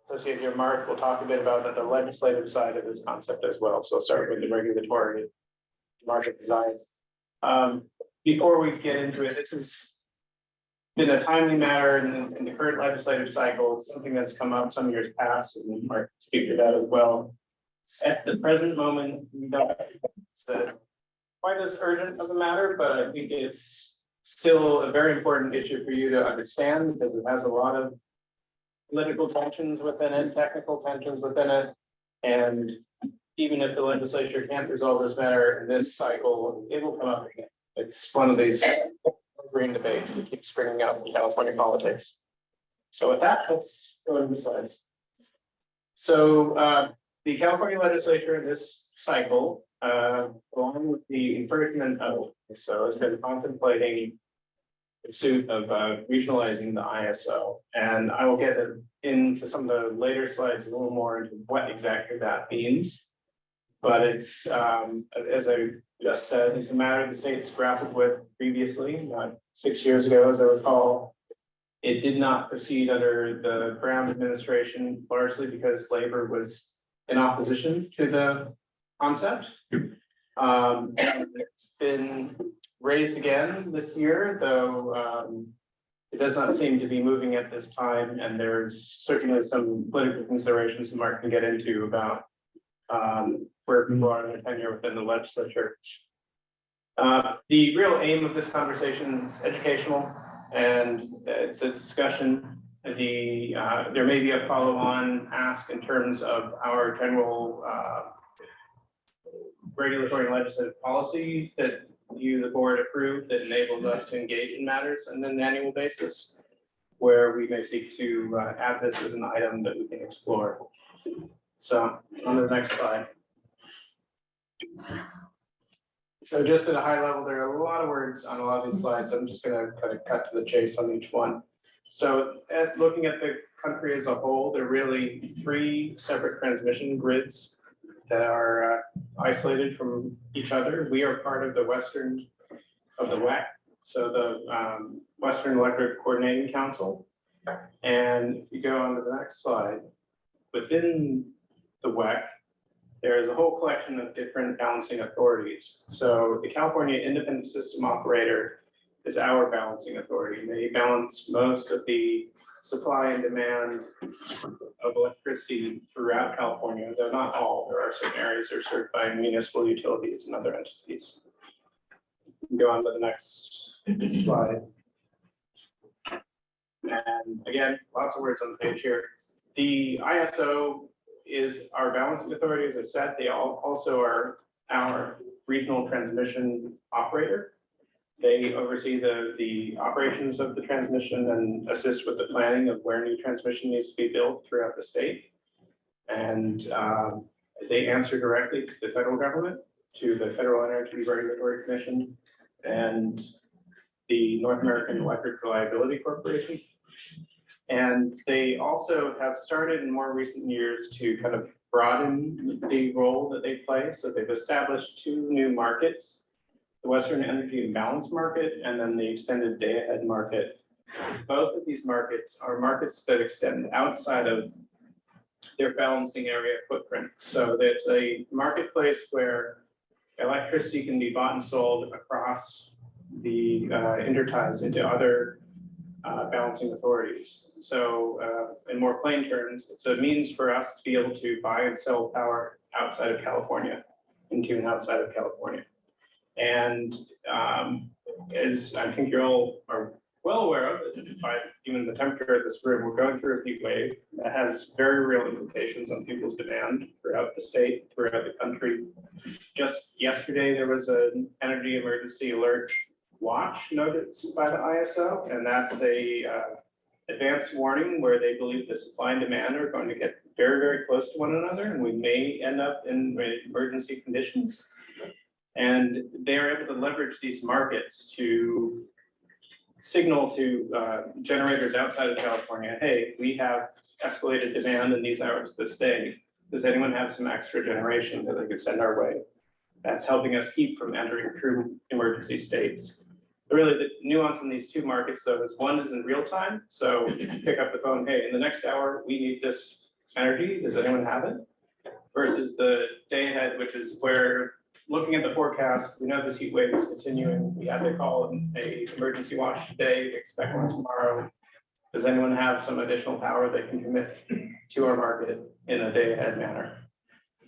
associate here, Mark, will talk a bit about the legislative side of this concept as well. So start with the regulatory market design. Before we get into it, this has been a timely matter in the current legislative cycle. It's something that's come up some years past, and Mark can speak to that as well. At the present moment, we don't it's quite as urgent of a matter, but I think it's still a very important issue for you to understand because it has a lot of political tensions within it, technical tensions within it. And even if the legislature can't resolve this matter in this cycle, it will come up again. It's one of these green debates that keeps springing up in California politics. So with that, let's go into the slides. So the California legislature in this cycle, along with the encouragement of, so has been contemplating the pursuit of regionalizing the ISO. And I will get into some of the later slides a little more into what exactly that means. But it's, as I just said, it's a matter the state's grappled with previously, 6 years ago, as I recall. It did not proceed under the Brown administration, largely because labor was in opposition to the concept. It's been raised again this year, though it does not seem to be moving at this time, and there's certainly some political considerations that Mark can get into about where people are in their tenure within the legislature. The real aim of this conversation is educational, and it's a discussion. There may be a follow-on ask in terms of our general regulatory and legislative policy that you, the board, approved that enables us to engage in matters on an annual basis, where we may seek to add this as an item that we can explore. So on to the next slide. So just at a high level, there are a lot of words on a lot of these slides. I'm just going to kind of cut to the chase on each one. So looking at the country as a whole, there are really 3 separate transmission grids that are isolated from each other. We are part of the western of the WEC, so the Western Electric Coordinating Council. And if you go on to the next slide, within the WEC, there is a whole collection of different balancing authorities. So the California Independent System Operator is our balancing authority. They balance most of the supply and demand of electricity throughout California, though not all. There are certain areas that are served by municipal utilities and other entities. Go on to the next slide. And again, lots of words on the page here. The ISO is our balancing authority, as I said. They also are our regional transmission operator. They oversee the operations of the transmission and assist with the planning of where new transmission needs to be built throughout the state. And they answer directly to the federal government, to the Federal Energy Regulatory Commission, and the North American Electric Reliability Corporation. And they also have started in more recent years to kind of broaden the role that they play. So they've established 2 new markets, the Western Energy Imbalance Market and then the Extended Day Ahead Market. Both of these markets are markets that extend outside of their balancing area footprint. So it's a marketplace where electricity can be bought and sold across the interties into other balancing authorities. So in more plain terms, it's a means for us to be able to buy and sell power outside of California, into and outside of California. And as I think you all are well aware of, by even the temperature of this room, we're going through a heat wave that has very real implications on people's demand throughout the state, throughout the country. Just yesterday, there was an energy emergency alert watch noticed by the ISO, and that's a advanced warning where they believe the supply and demand are going to get very, very close to one another, and we may end up in emergency conditions. And they're able to leverage these markets to signal to generators outside of California, hey, we have escalated demand in these hours this day. Does anyone have some extra generation that they could send our way? That's helping us keep from entering true emergency states. Really, the nuance in these two markets, though, is one is in real time. So you can pick up the phone, hey, in the next hour, we need this energy. Does anyone have it? Versus the day ahead, which is where looking at the forecast, we know this heat wave is continuing. We had to call a emergency watch today, we expect one tomorrow. Does anyone have some additional power they can commit to our market in a day ahead manner?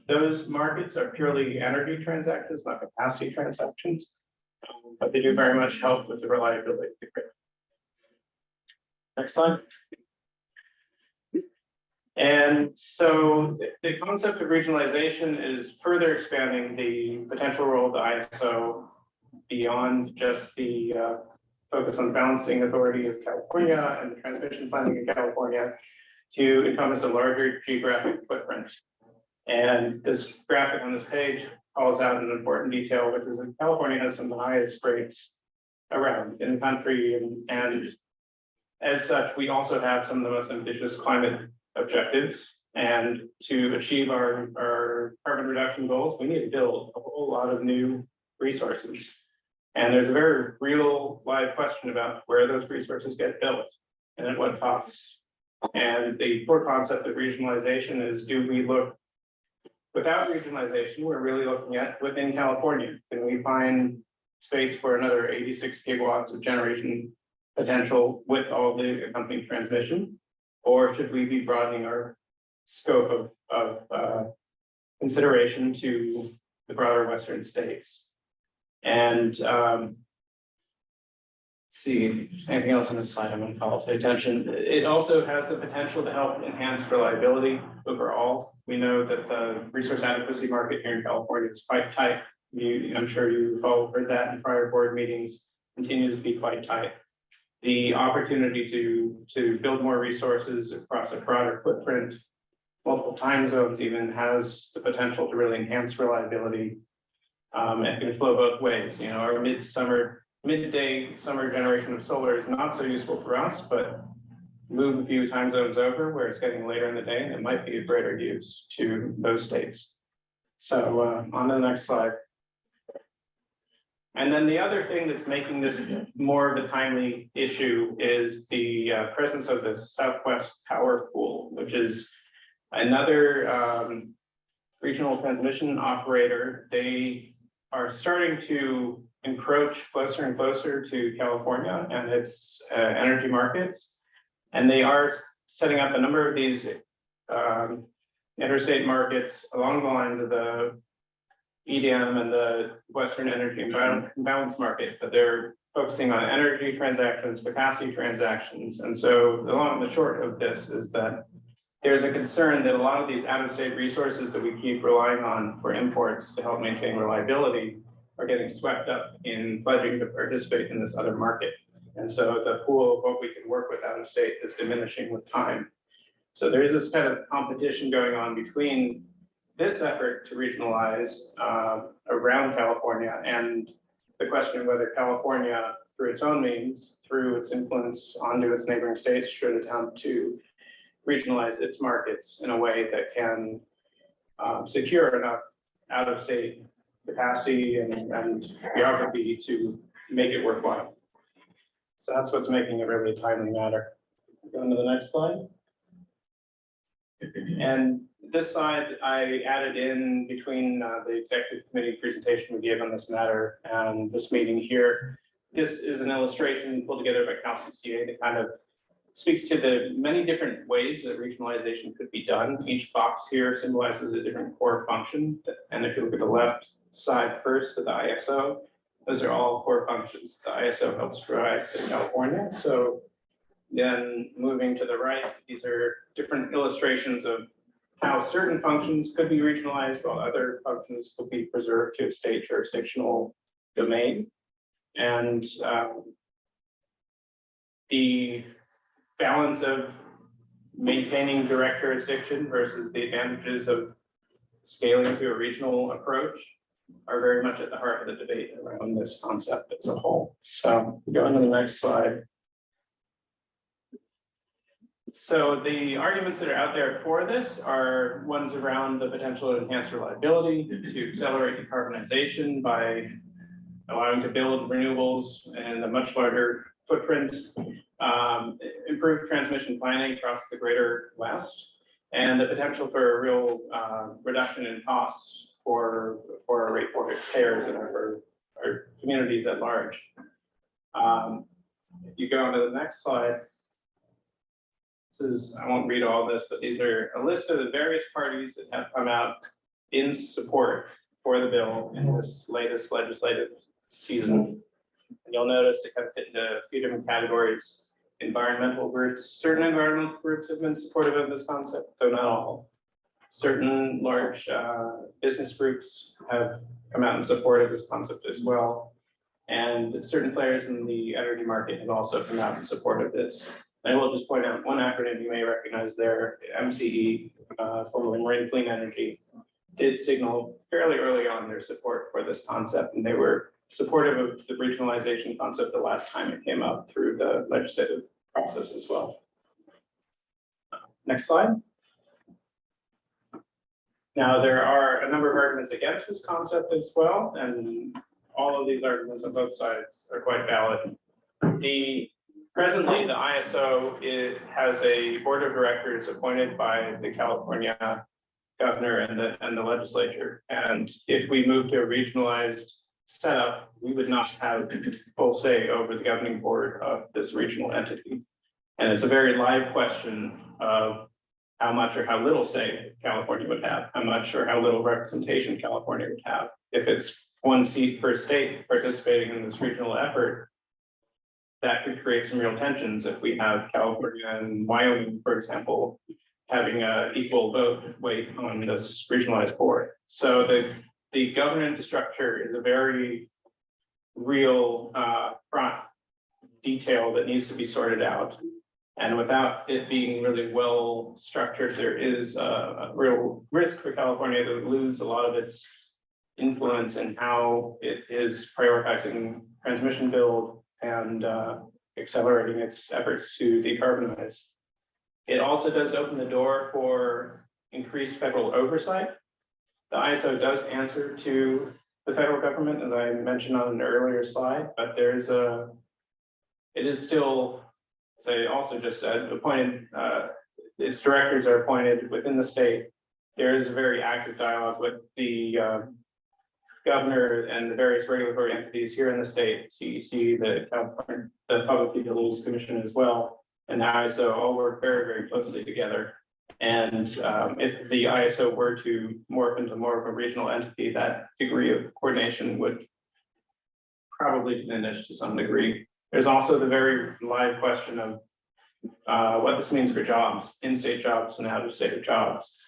Those markets are purely energy transactions, not capacity transactions, but they do very much help with the reliability of the grid. Next slide. And so the concept of regionalization is further expanding the potential role of the ISO beyond just the focus on balancing authority of California and the transmission planning in California to encompass a larger geographic footprint. And this graphic on this page calls out an important detail, which is that California has some of the highest rates around in the country. And as such, we also have some of the most ambitious climate objectives. And to achieve our carbon reduction goals, we need to build a whole lot of new resources. And there's a very real live question about where those resources get built and at what costs. And the core concept of regionalization is, do we look without regionalization, we're really looking at within California. Can we find space for another 86 gigawatts of generation potential with all the accompanying transmission? Or should we be broadening our scope of consideration to the broader Western states? And see, anything else on this slide I'm going to call to attention. It also has the potential to help enhance reliability overall. We know that the resource adequacy market here in California is quite tight. I'm sure you've all heard that in prior board meetings, continues to be quite tight. The opportunity to build more resources across a broader footprint, multiple time zones even, has the potential to really enhance reliability. It can flow both ways. You know, our midday summer generation of solar is not so useful for us, but move a few time zones over where it's getting later in the day, and it might be of greater use to those states. So on to the next slide. And then the other thing that's making this more of a timely issue is the presence of the Southwest Power Pool, which is another regional transmission operator. They are starting to encroach closer and closer to California and its energy markets. And they are setting up a number of these interstate markets along the lines of the EDM and the Western Energy Imbalance Market, but they're focusing on energy transactions, capacity transactions. And so the long and the short of this is that there's a concern that a lot of these out-of-state resources that we keep relying on for imports to help maintain reliability are getting swept up in pledging to participate in this other market. And so the pool of what we can work with out of state is diminishing with time. So there is this kind of competition going on between this effort to regionalize around California and the question of whether California, through its own means, through its influence onto its neighboring states, should attempt to regionalize its markets in a way that can secure enough out-of-state capacity and geography to make it worthwhile. So that's what's making it really a timely matter. Go on to the next slide. And this slide I added in between the executive committee presentation we gave on this matter and this meeting here. This is an illustration pulled together by CalCCA that kind of speaks to the many different ways that regionalization could be done. Each box here symbolizes a different core function. And if you look at the left side first of the ISO, those are all core functions the ISO helps drive in California. So Then moving to the right, these are different illustrations of how certain functions could be regionalized while other functions could be preserved to a state jurisdictional domain. And the balance of maintaining direct jurisdiction versus the advantages of scaling to a regional approach are very much at the heart of the debate around this concept as a whole. So going to the next slide. So the arguments that are out there for this are ones around the potential to enhance reliability, to accelerate decarbonization by allowing to build renewables and a much larger footprint, improve transmission planning across the greater West, and the potential for a real reduction in costs for our ratepayers and our communities at large. If you go on to the next slide. This is, I won't read all this, but these are a list of the various parties that have come out in support for the bill in this latest legislative season. And you'll notice it kind of fit into a few different categories. Environmental groups, certain environmental groups have been supportive of this concept, though not all. Certain large business groups have come out in support of this concept as well. And certain players in the energy market have also come out in support of this. I will just point out one acronym you may recognize there, MCE, formerly Marine Clean Energy, did signal fairly early on their support for this concept, and they were supportive of the regionalization concept the last time it came up through the legislative process as well. Next slide. Now, there are a number of arguments against this concept as well, and all of these arguments on both sides are quite valid. Presently, the ISO has a board of directors appointed by the California governor and the legislature. And if we move to a regionalized setup, we would not have full say over the governing board of this regional entity. And it's a very live question of how much or how little say California would have, how much or how little representation California would have. If it's one seat per state participating in this regional effort, that could create some real tensions if we have California and Wyoming, for example, having an equal vote weight on this regionalized board. So the governance structure is a very real front detail that needs to be sorted out. And without it being really well structured, there is a real risk for California to lose a lot of its influence in how it is prioritizing transmission build and accelerating its efforts to decarbonize. It also does open the door for increased federal oversight. The ISO does answer to the federal government, as I mentioned on an earlier slide, but it is still, as I also just said, appointed, its directors are appointed within the state. There is a very active dialogue with the governor and the various regulatory entities here in the state, CEC, the Public Utilities Commission as well, and the ISO all work very, very closely together. And if the ISO were to morph into more of a regional entity, that degree of coordination would probably diminish to some degree. There's also the very live question of what this means for jobs, in-state jobs and out-of-state jobs.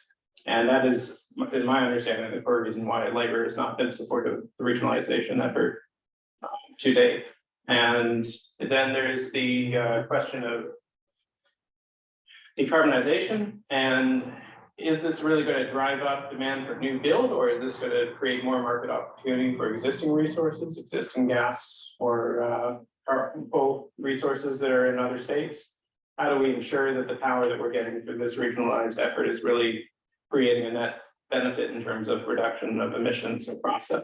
And that is, in my understanding, the core reason why labor has not been supportive of the regionalization effort to date. And then there is the question of decarbonization. And is this really going to drive up demand for new build, or is this going to create more market opportunity for existing resources, existing gas or coal resources that are in other states? How do we ensure that the power that we're getting through this regionalized effort is really creating a net benefit in terms of reduction of emissions across that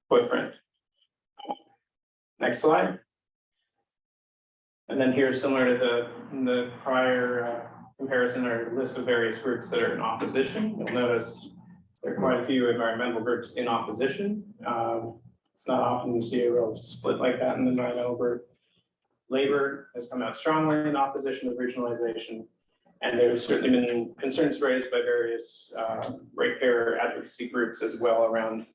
footprint? Next slide. And then here, similar to the prior comparison, are a list of various groups that are in opposition. You'll notice there are quite a few environmental groups in opposition. It's not often you see a real split like that in the environmental group. Labor has come out strongly in opposition of regionalization. And there's certainly been concerns raised by various ratepayer advocacy groups as well around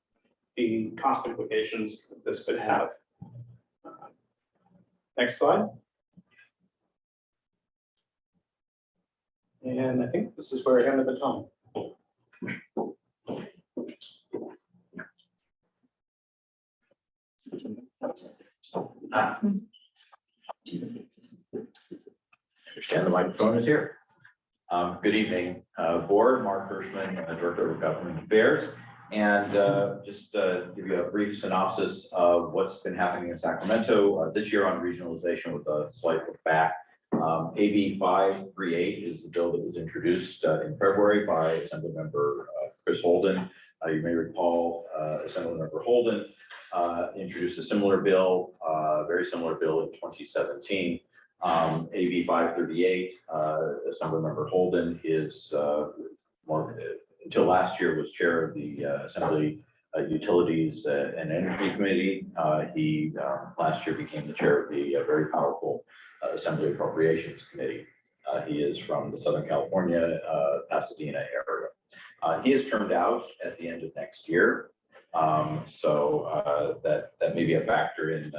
the cost implications that this could have. Next slide. And I think this is where I hand the baton. Understand the microphone is here. Good evening, Board. Mark Hirschman, Director of Government Affairs. And just give you a brief synopsis of what's been happening in Sacramento this year on regionalization with a slight look back. AB 538 is the bill that was introduced in February by Assemblymember Chris Holden. You may recall Assemblymember Holden introduced a similar bill, very similar bill in 2017. AB 538, Assemblymember Holden is until last year was chair of the Assembly Utilities and Energy Committee. He last year became the chair of the very powerful Assembly Appropriations Committee. He is from the Southern California, Pasadena area. He is termed out at the end of next year. So that may be a factor in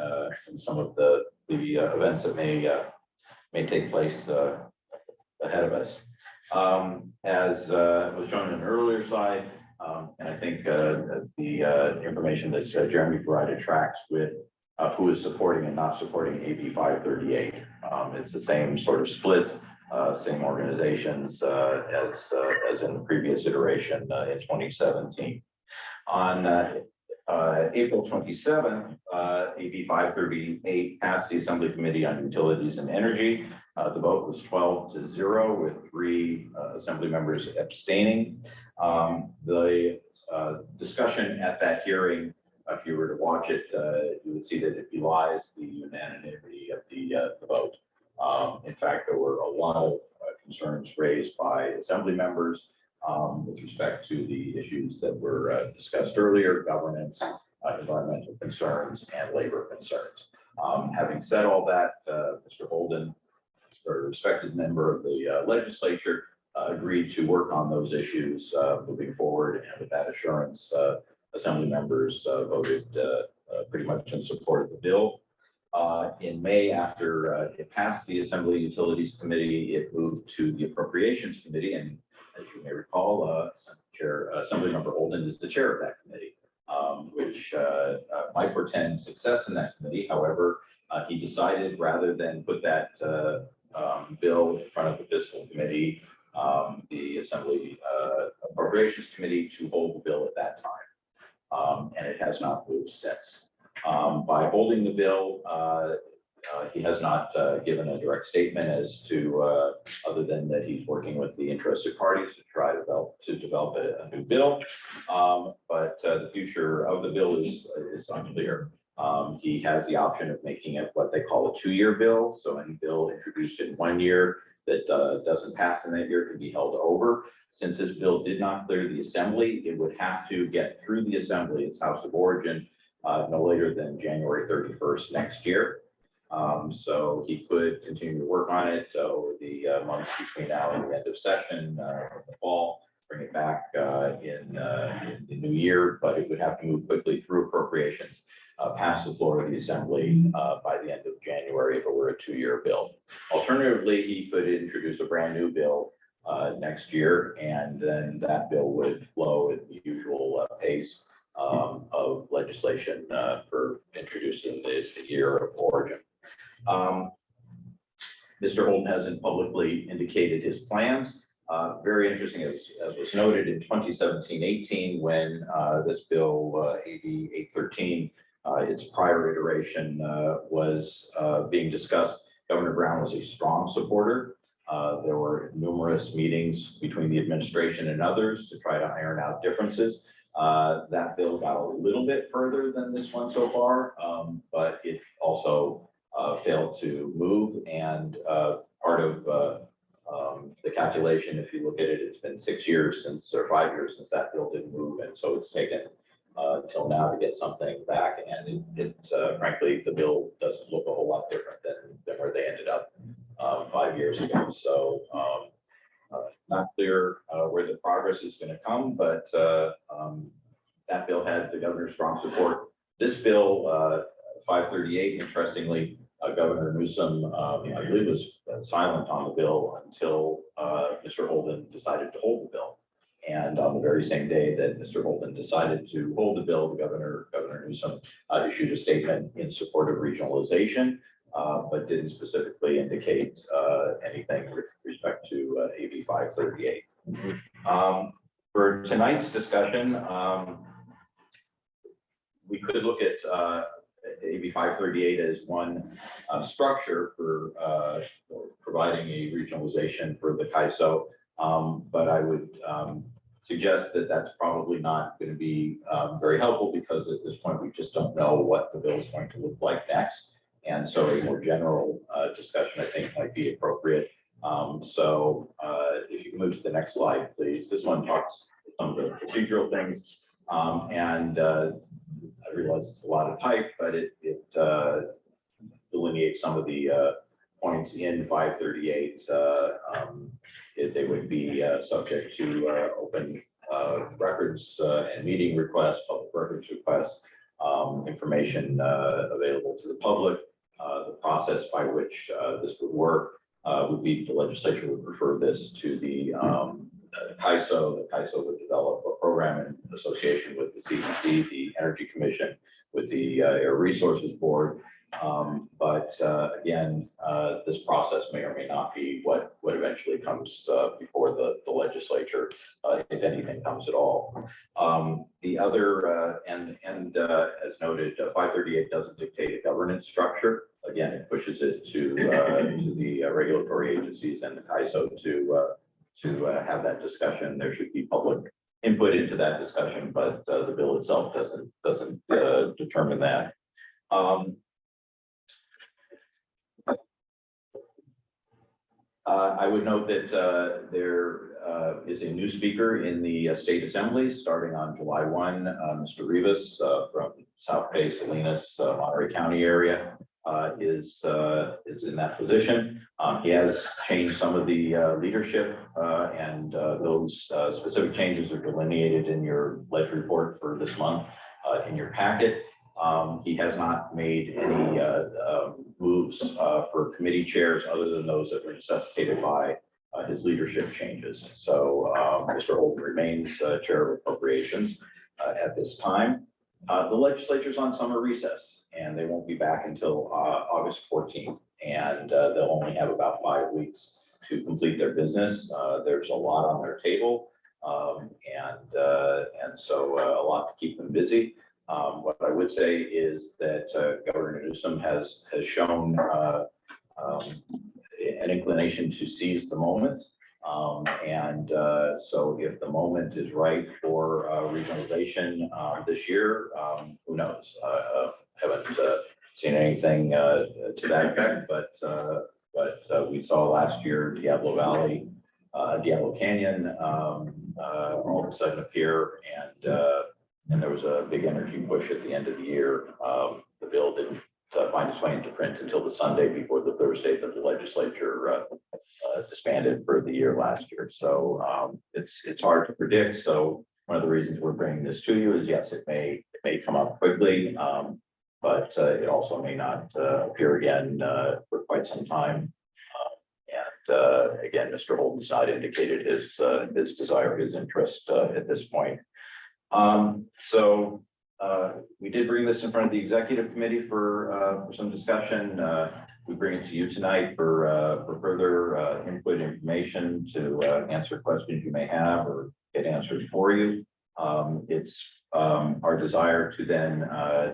some of the events that may take place ahead of us. As was shown in an earlier slide, and I think the information that Jeremy provided tracks with who is supporting and not supporting AB 538. It's the same sort of split, same organizations as in the previous iteration in 2017. On April 27th, AB 538 passed the Assembly Committee on Utilities and Energy. The vote was 12-0 with 3 Assembly members abstaining. The discussion at that hearing, if you were to watch it, you would see that it belies the unanimity of the vote. In fact, there were a lot of concerns raised by Assembly members with respect to the issues that were discussed earlier: governance, environmental concerns, and labor concerns. Having said all that, Mr. Holden, a respected member of the legislature, agreed to work on those issues moving forward, and with that assurance, Assembly members voted pretty much in support of the bill. In May, after it passed the Assembly Utilities Committee, it moved to the Appropriations Committee, and as you may recall, Assemblymember Holden is the chair of that committee, which might portend success in that committee. However, he decided rather than put that bill in front of the Fiscal Committee, the Assembly Appropriations Committee, to hold the bill at that time. And it has not moved since. By holding the bill, he has not given a direct statement as to, other than that he's working with the interested parties to try to develop a new bill. But the future of the bill is unclear. He has the option of making it what they call a 2-year bill. So any bill introduced in 1 year that doesn't pass in that year can be held over. Since this bill did not clear the Assembly, it would have to get through the Assembly, its House of Origin, no later than January 31st next year. So he could continue to work on it over the months between now and the end of session in the fall, bring it back in the new year, but it would have to move quickly through appropriations, pass the floor of the Assembly by the end of January if it were a 2-year bill. Alternatively, he could introduce a brand new bill next year, and then that bill would flow at the usual pace of legislation for introducing this year of origin. Mr. Holden hasn't publicly indicated his plans. Very interesting, as was noted in 2017-18, when this bill, AB 813, its prior iteration was being discussed, Governor Brown was a strong supporter. There were numerous meetings between the administration and others to try to iron out differences. That bill got a little bit further than this one so far, but it also failed to move. And part of the calculation, if you look at it, it's been 6 years since, or 5 years since that bill didn't move. And so it's taken till now to get something back. And frankly, the bill doesn't look a whole lot different than where they ended up 5 years ago. So not clear where the progress is going to come, but that bill had the governor's strong support. This bill, 538, interestingly, Governor Newsom, I believe was silent on the bill until Mr. Holden decided to hold the bill. And on the very same day that Mr. Holden decided to hold the bill, the Governor Newsom issued a statement in support of regionalization, but didn't specifically indicate anything with respect to AB 538. For tonight's discussion, we could look at AB 538 as one structure for providing a regionalization for the CAISO, but I would suggest that that's probably not going to be very helpful, because at this point we just don't know what the bill is going to look like next. And so a more general discussion, I think, might be appropriate. If you can move to the next slide, please. This one talks some of the procedural things. I realize it's a lot of type, but it delineates some of the points in 538. They would be subject to open records and meeting requests, public records requests, information available to the public. The process by which this would work would be the legislature would refer this to the CAISO. The CAISO would develop a program in association with the CEC, the Energy Commission, with the Air Resources Board. Again, this process may or may not be what eventually comes before the legislature, if anything comes at all. The other, as noted, 538 doesn't dictate a governance structure. Again, it pushes it to the regulatory agencies and the CAISO to have that discussion. There should be public input into that discussion, but the bill itself doesn't determine that. I would note that there is a new speaker in the state assembly starting on July 1. Mr. Rivas from South Bay, Salinas, Monterey County area is in that position. He has changed some of the leadership, and those specific changes are delineated in your ledger report for this month in your packet. He has not made any moves for committee chairs other than those that were necessitated by his leadership changes. So Mr. Holden remains chair of appropriations at this time. The legislature's on summer recess, and they won't be back until August 14th, and they'll only have about 5 weeks to complete their business. There's a lot on their table, and so a lot to keep them busy. What I would say is that Governor Newsom has shown an inclination to seize the moment. So if the moment is right for regionalization this year, who knows? Haven't seen anything to that effect, but we saw last year Diablo Valley, Diablo Canyon all of a sudden appear, and there was a big energy push at the end of the year. The bill didn't find its way into print until the Sunday before the Thursday that the legislature disbanded for the year last year. So it's hard to predict. So one of the reasons we're bringing this to you is, yes, it may come up quickly, but it also may not appear again for quite some time. Again, Mr. Holden's not indicated his desire, his interest at this point. We did bring this in front of the executive committee for some discussion. We bring it to you tonight for further input, information, to answer questions you may have or get answers for you. It's our desire to then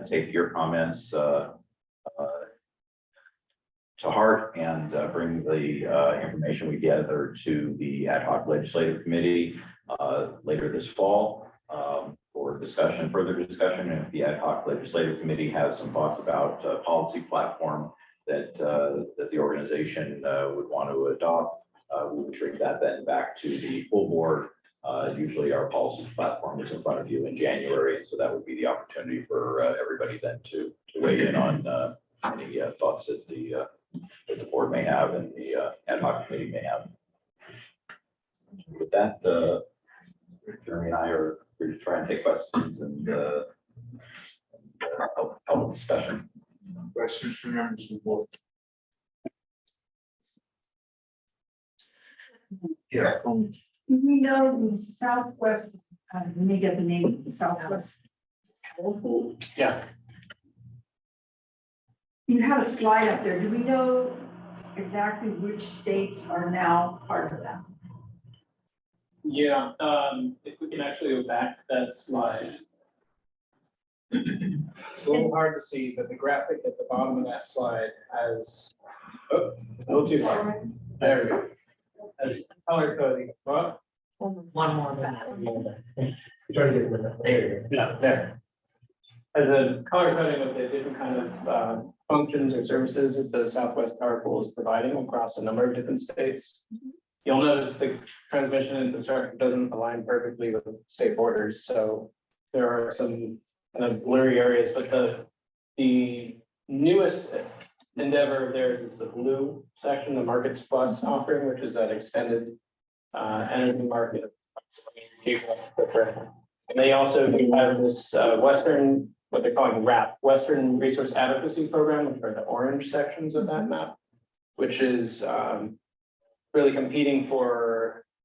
take your comments to heart and bring the information we gather to the ad hoc legislative committee later this fall for discussion, further discussion. And if the ad hoc legislative committee has some thoughts about a policy platform that the organization would want to adopt, we would bring that then back to the full board. Usually our policy platform is in front of you in January, and so that would be the opportunity for everybody then to weigh in on any thoughts that the board may have and the ad hoc committee may have. With that, Jeremy and I are here to try and take questions and help discussion. Questions from members of the board? Yeah. Do we know the Southwest, let me get the name of the Southwest Power Pool? Yeah, You have a slide up there. Do we know exactly which states are now part of that? yeah, if we can actually go back to that slide. It's a little hard to see, but the graphic at the bottom of that slide has, oh, it's a little too far. There we go. That's color coding. Well, One more back. try to get rid of that. There you go. Yeah, there. As a color coding of the different kind of functions or services that the Southwest Power Pool is providing across a number of different states. You'll notice the transmission infrastructure doesn't align perfectly with state borders, so there are some kind of blurry areas, but the newest endeavor of theirs is the blue section, the Markets Plus offering, which is that extended energy market. And they also do have this Western, what they're calling WRAP, Western Resource Adequacy Program, which are the orange sections of that map, which is really competing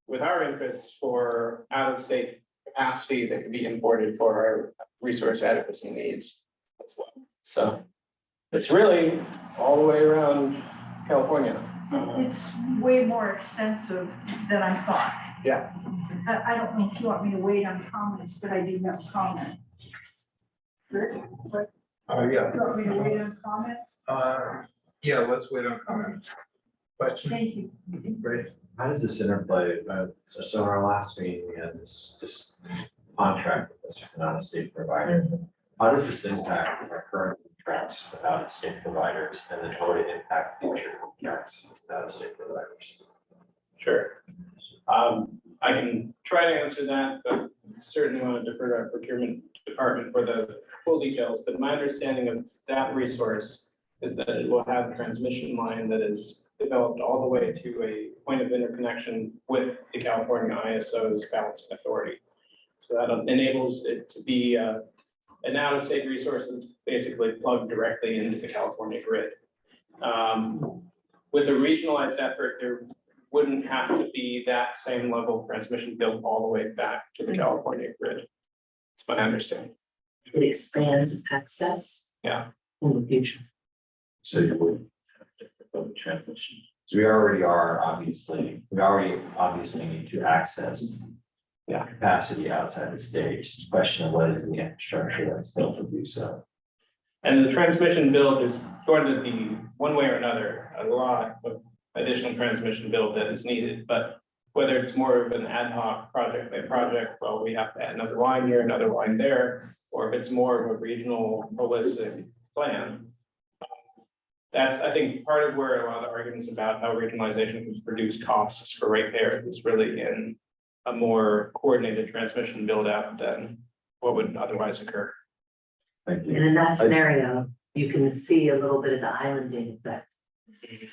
with our interests for out-of-state capacity that could be imported for our resource adequacy needs as well. So it's really all the way around California. It's way more extensive than I thought. Yeah. I don't know if you want me to wait on comments, but I do have comments. Rick, what? Yeah. You want me to wait on comments? Yeah, let's wait on comments. Question? Thank you. Great. How does this interplay? So in our last meeting, we had this contract with this out-of-state provider. How does this impact our current contracts with out-of-state providers, and then how would it impact future contracts with out-of-state providers? Sure. I can try to answer that, but certainly want to defer to our procurement department for the full details. But my understanding of that resource is that it will have a transmission line that is developed all the way to a point of interconnection with the California ISO's balancing authority. So that enables it to be an out-of-state resource that's basically plugged directly into the California grid. With a regionalized effort, there wouldn't have to be that same level of transmission built all the way back to the California grid. That's my understanding. It expands access. Yeah. In the future. So you would have to build transmission. So we already obviously need to access capacity outside the state. Just a question of what is the infrastructure that's built to do so. And the transmission build is going to be one way or another, a lot of additional transmission build that is needed, but whether it's more of an ad hoc project by project, well, we have to add another line here, another line there, or if it's more of a regional holistic plan. That's, I think, part of where a lot of the arguments about how regionalization can reduce costs for ratepayers is really in a more coordinated transmission build out than what would otherwise occur. Thank you. And in that scenario, you can see a little bit of the islanding effect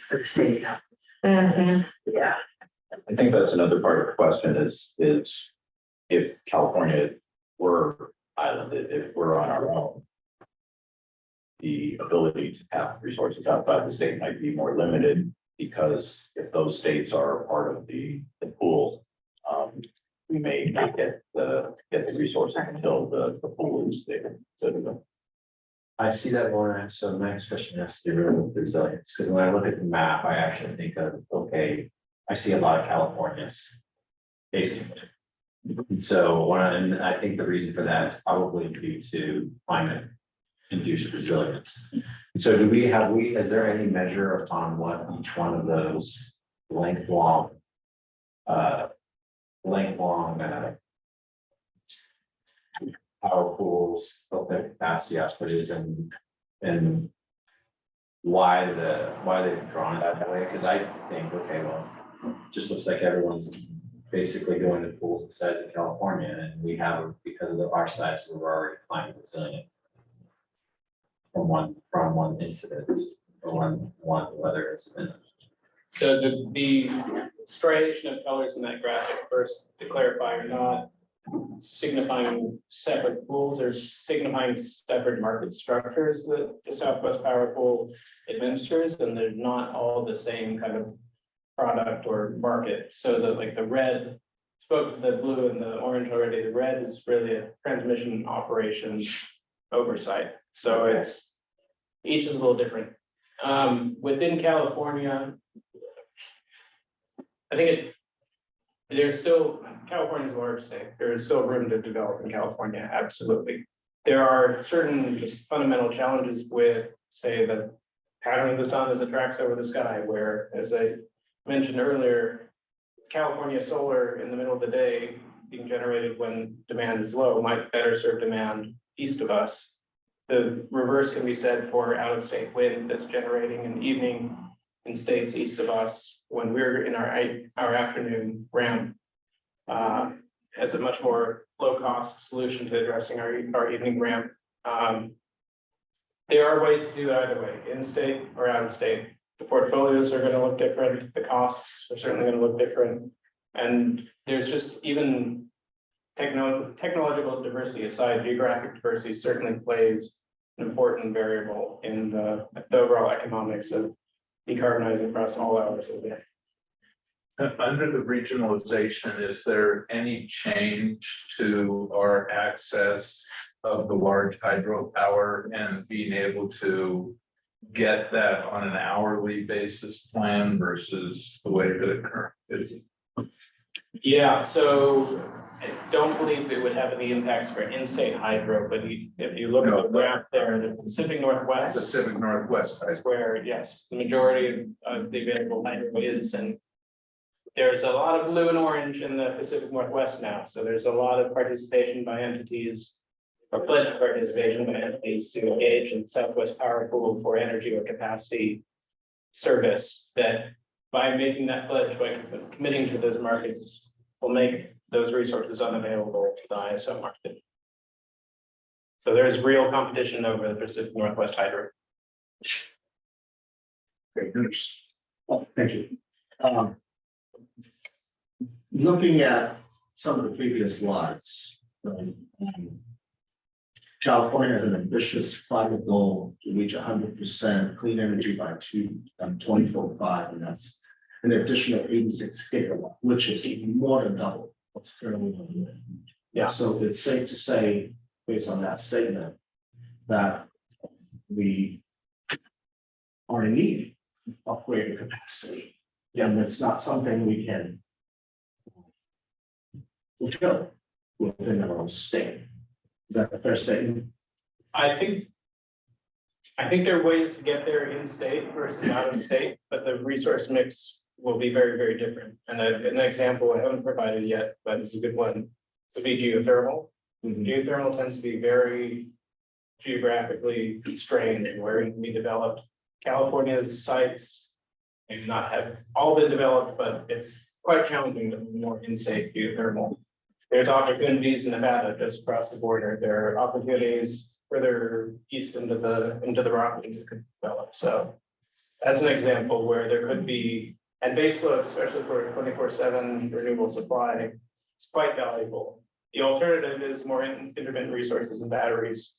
for the state. Yeah. I think that's another part of the question is if California were islanded, if we're on our own, the ability to tap resources outside the state might be more limited, because if those states are part of the pool, we may not get the resources until the pool is there. So I see that, Lauren. So the next question has to do with resilience, because when I look at the map, I actually think of, okay, I see a lot of Californias basically. And so and I think the reason for that is probably due to climate induced resilience. And so is there any measure upon what each one of those length-long power pools, built their capacity output is, and why they've drawn it that way? Because I think, okay, well, just looks like everyone's basically going to pools the size of California, and we have, because of our size, we're already climate resilient from one incident or one weather incident. So the striation of colors in that graphic, first to clarify, are not signifying separate pools, or signifying separate market structures that the Southwest Power Pool administers, and they're not all the same kind of product or market. So that like the red, spoke to the blue and the orange already, the red is really a transmission operations oversight. So it's, each is a little different. Within California, I think there's still, California's a large state, there is still room to develop in California, absolutely. There are certain just fundamental challenges with, say, the pattern of the sun as it tracks over the sky, where, as I mentioned earlier, California solar in the middle of the day being generated when demand is low might better serve demand east of us. The reverse can be said for out-of-state wind that's generating in the evening in states east of us when we're in our afternoon ramp as a much more low-cost solution to addressing our evening ramp. There are ways to do it either way, in-state or out-of-state. The portfolios are going to look different. The costs are certainly going to look different. And there's just even technological diversity aside, geographic diversity certainly plays an important variable in the overall economics of decarbonizing across all hours of the day. Under the regionalization, is there any change to our access of the large hydropower and being able to get that on an hourly basis plan versus the way that it currently is? Yeah, so I don't believe it would have any impacts for in-state hydro, but if you look at the graph there, the Pacific Northwest. Pacific Northwest. Is where, yes, the majority of the available hydro is, and there's a lot of blue and orange in the Pacific Northwest now, so there's a lot of participation by entities or pledge participation by entities to engage in Southwest Power Pool for energy or capacity service that by making that pledge, by committing to those markets, will make those resources unavailable to the ISO market. So there's real competition over the Pacific Northwest hydro. Great, well, thank you. Looking at some of the previous slides, California has an ambitious climate goal to reach 100% clean energy by 2045, and that's an additional 86 gigawatt, which is more than double what's currently on there. Yeah. So it's safe to say, based on that statement, that we are in need of greater capacity. Yeah. And it's not something we can fulfill within our own state. Is that a fair statement? I think there are ways to get there in state versus out of state, but the resource mix will be very, very different. And an example I haven't provided yet, but it's a good one, would be geothermal. Geothermal tends to be very geographically constrained and where it can be developed. California's sites may not have all been developed, but it's quite challenging to be more in-state geothermal. There's opportunities in Nevada just across the border. There are opportunities further east into the Rockies that could develop. So that's an example where there could be, and baseload, especially for 24/7 renewable supply, is quite valuable. The alternative is more intermittent resources and batteries.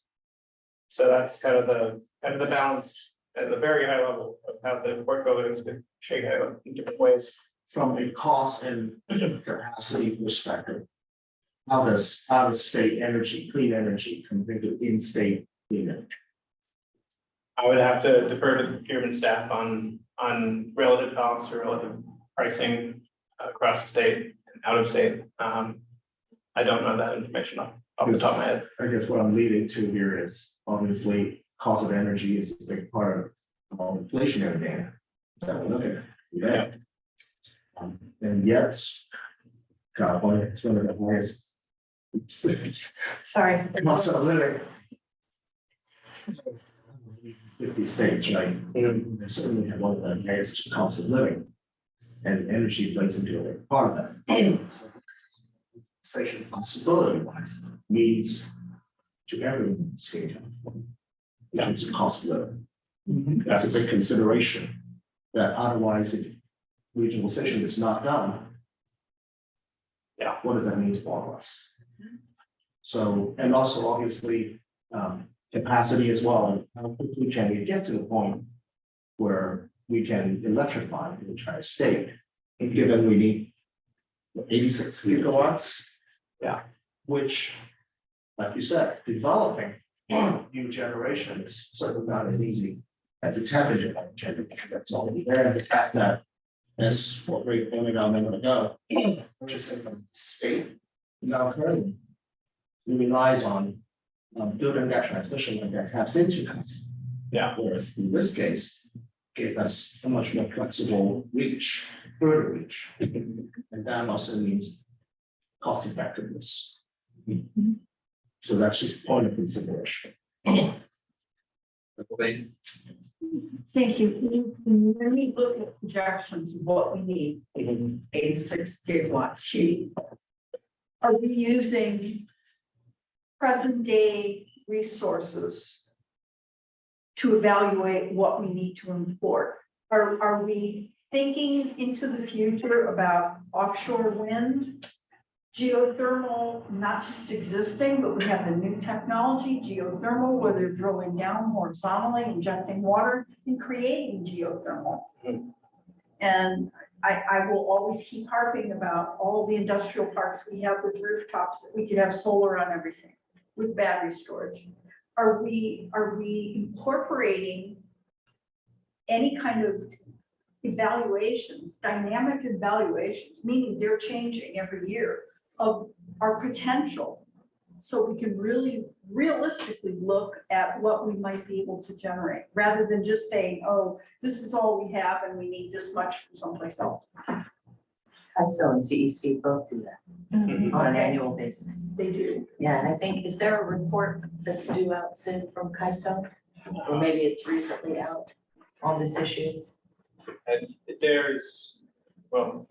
So that's kind of the balance at the very high level of how the portfolios could shake out in different ways. From a cost and capacity perspective, how does out-of-state energy, clean energy, compare to in-state clean energy? I would have to defer to the procurement staff on relative costs or relative pricing across the state and out of state. I don't know that information off the top of my head. I guess what I'm leading to here is obviously cost of energy is a big part of our inflationary data that we're looking at. Yeah. And yet, California is one of the highest. Sorry. Cost of living. 50 states, right? They certainly have one of the highest cost of living. And energy plays into a big part of that. Inflation possibility wise means to everyone in the state of California. In terms of cost of living. That's a big consideration. That otherwise, if regionalization is not done. Yeah. What does that mean to all of us? So, and also obviously, capacity as well. And how quickly can we get to the point where we can electrify the entire state. And given we need 86 gigawatts. Yeah, which, like you said, developing new generation is certainly not as easy as the tap into that generation that's already there. And the fact that, as what we pointed out a minute ago, purchasing from the state now currently relies on building that transmission line that taps into customers. Yeah. Whereas in this case, gave us a much more flexible reach, further reach. And that also means cost effectiveness. So that's just point of consideration. Thank you. When we look at projections of what we need, 86 gigawatt sheet, are we using present day resources to evaluate what we need to import? Are we thinking into the future about offshore wind, geothermal, not just existing, but we have the new technology, geothermal, where they're drilling down horizontally, injecting water and creating geothermal. And I will always keep harping about all the industrial parks we have with rooftops, that we could have solar on everything with battery storage. Are we incorporating any kind of evaluations, dynamic evaluations, meaning they're changing every year, of our potential, so we can really realistically look at what we might be able to generate, rather than just saying, oh, this is all we have and we need this much from someplace else. ISO and CEC both do that on an annual basis. They do. Yeah, and I think, is there a report that's due out soon from CAISO? Or maybe it's recently out on this issue? And there's, well,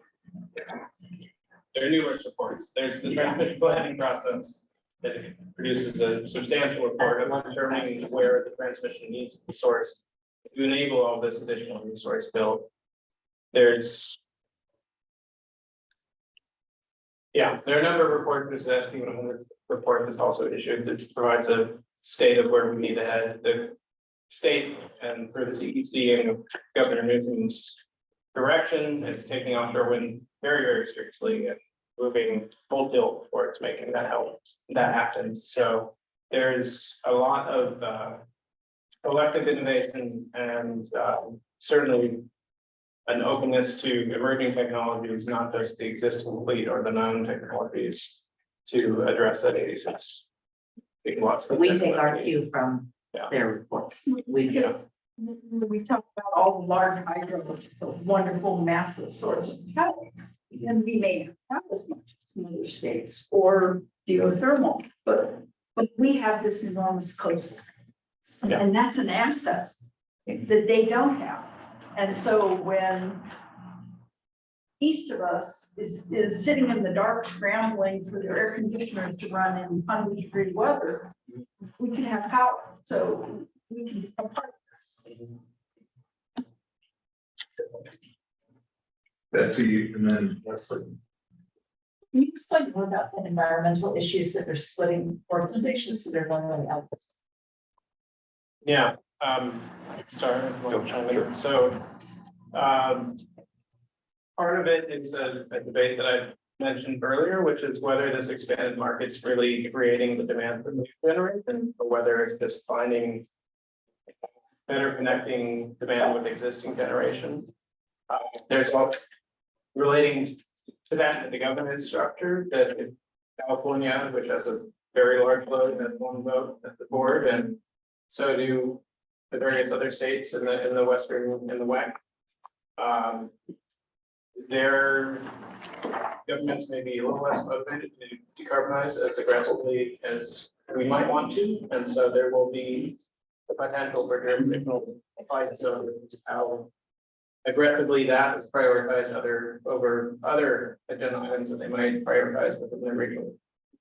there are numerous reports. There's the transmission planning process that produces a substantial report of determining where the transmission needs to be sourced to enable all this additional resource build. There's, yeah, there are a number of reports asking when the report is also issued that provides a state of where we need to head. The state and through the CEC and Governor Newsom's direction is taking offshore wind very, very seriously and moving full tilt towards making that happen. So there's a lot of collective innovation and certainly an openness to emerging technologies, not just the existing fleet or the known technologies to address that 86 gigawatts. We take our cue from Yeah. their reports. We talk about all the large hydro, which is a wonderful, massive source of power. And we may not have as much as some other states or geothermal, but we have this enormous coast. Yeah. And that's an asset that they don't have. And so when east of us is sitting in the dark scrambling for their air conditioners to run in 100-degree weather, we can have power. So we can become part of this. Betsy, and then Leslie. Can you explain more about the environmental issues that are splitting organizations that are running out? Yeah, start. So, part of it is a debate that I mentioned earlier, which is whether this expanded market's really creating the demand for new generation, or whether it's just finding better connecting demand with existing generation. There's all relating to that in the governance structure that in California, which has a very large load, has one vote at the board, and so do the various other states in the western, in the WEC. Their governments may be a little less motivated to decarbonize as aggressively as we might want to, and so there will be the potential for jurisdictional fights over how aggressively that is prioritized over other agenda items that they might prioritize within their regional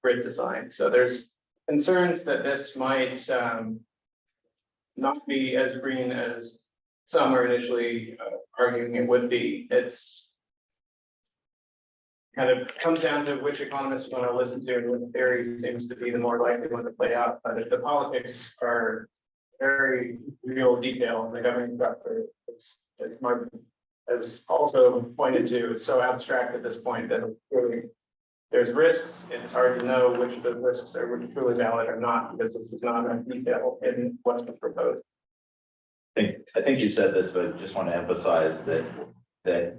grid design. So there's concerns that this might not be as green as some are initially arguing it would be. It's kind of comes down to which economists you want to listen to and what theory seems to be the more likely one to play out. But if the politics are very real detail in the governing structure, it's as also pointed to, is so abstract at this point that really there's risks. It's hard to know which of the risks are truly valid or not, because this is not in detail in what's been proposed. I think you said this, but just want to emphasize that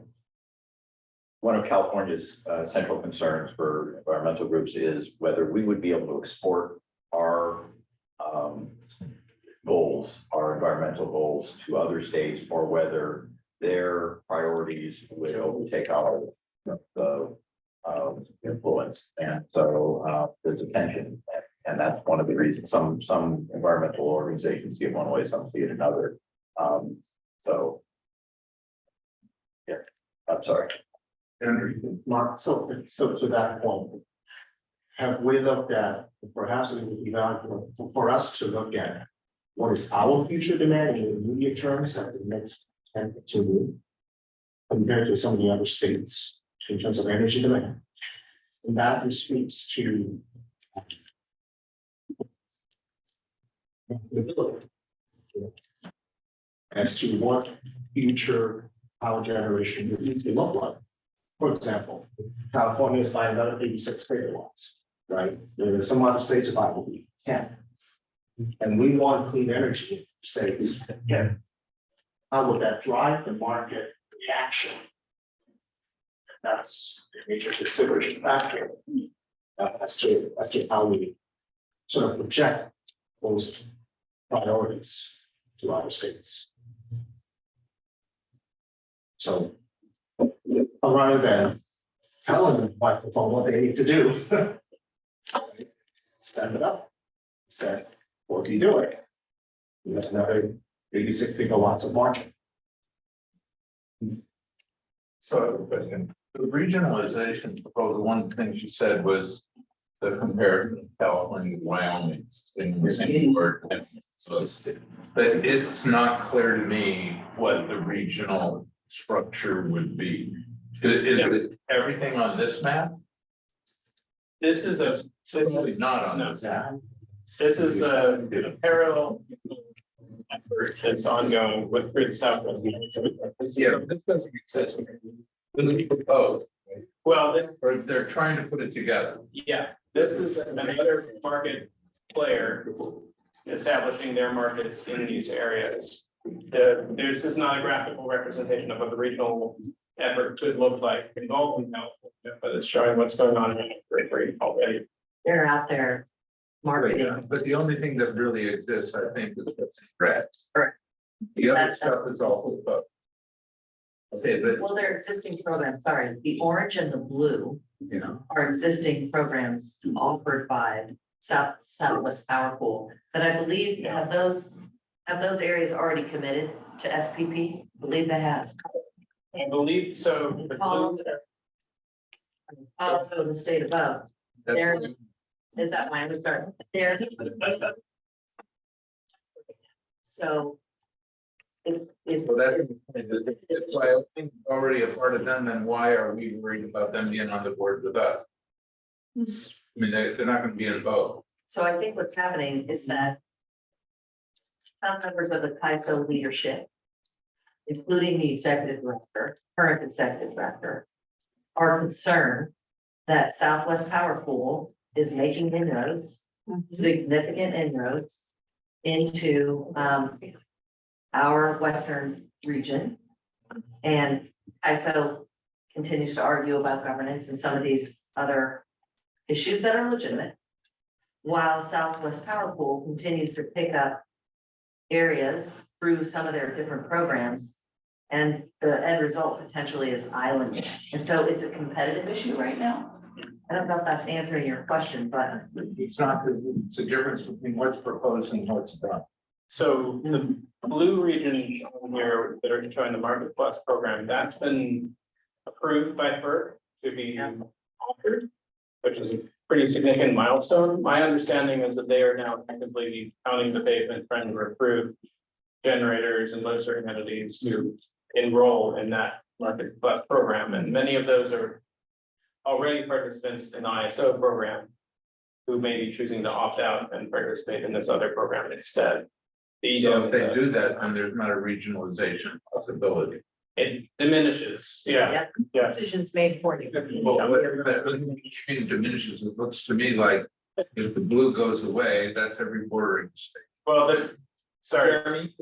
one of California's central concerns for environmental groups is whether we would be able to export our goals, our environmental goals to other states, or whether their priorities would overtake our influence. And so there's a tension, and that's one of the reasons some environmental organizations see it one way, some see it another. So yeah, I'm sorry. Mark, so to that point, have we looked at, perhaps it would be valuable for us to look at what is our future demand in the immediate terms at the next 10 to 2 years compared to some of the other states in terms of energy demand. And that speaks to as to what future power generation would need to look like. For example, California is buying another 86 gigawatts, right? There are some other states are buying 10. And we want clean energy states. Yeah. How would that drive the market reaction? That's a major consideration factor as to how we sort of project those priorities to other states. So rather than telling them what they need to do, stand it up, say, what are you doing? You have another 86 gigawatts of market. So, but the regionalization proposal, one of the things you said was the comparison of California, Wyoming, in the same word. But it's not clear to me what the regional structure would be. Is it everything on this map? This is Probably not on this map. This is a parallel effort that's ongoing with Grid Southwest. Yeah, this doesn't exist. This is proposed. Well, or they're trying to put it together. yeah, this is another market player establishing their markets in these areas. This is not a graphical representation of what the regional effort could look like involving California, but it's showing what's going on in the periphery already. They're out there marketing. Yeah, but the only thing that really exists, I think, is what's in red. Correct. The other stuff is all about. Okay, but Well, they're existing programs, sorry, the orange and the blue are existing programs offered by Southwest Power Pool. But I believe, have those areas already committed to SPP? I believe they have. I believe so. The state above. There, is that my sorry, there. So. It's. So that's, if Wyoming's already a part of them, then why are we worried about them being on the board with us? I mean, they're not gonna be involved. So I think what's happening is that some members of the CAISO leadership, including the executive director, current executive director, are concerned that Southwest Power Pool is making inroads, significant inroads into our western region. And CAISO continues to argue about governance and some of these other issues that are legitimate, while Southwest Power Pool continues to pick up areas through some of their different programs. And the end result potentially is island. And so it's a competitive issue right now. I don't know if that's answering your question, but It's not, it's a difference between what's proposed and what's done. So the blue region here that are showing the Market Plus program, that's been approved by FERC to be offered, which is a pretty significant milestone. My understanding is that they are now actively counting the pavement, trying to recruit generators and load serving entities to enroll in that Market Plus program. And many of those are already participants in the ISO program who may be choosing to opt out and participate in this other program instead. So if they do that, then there's not a regionalization possibility. It diminishes, yeah, yes. Decisions made for you. Well, whatever that really diminishes, it looks to me like if the blue goes away, that's every bordering state. Well, sorry.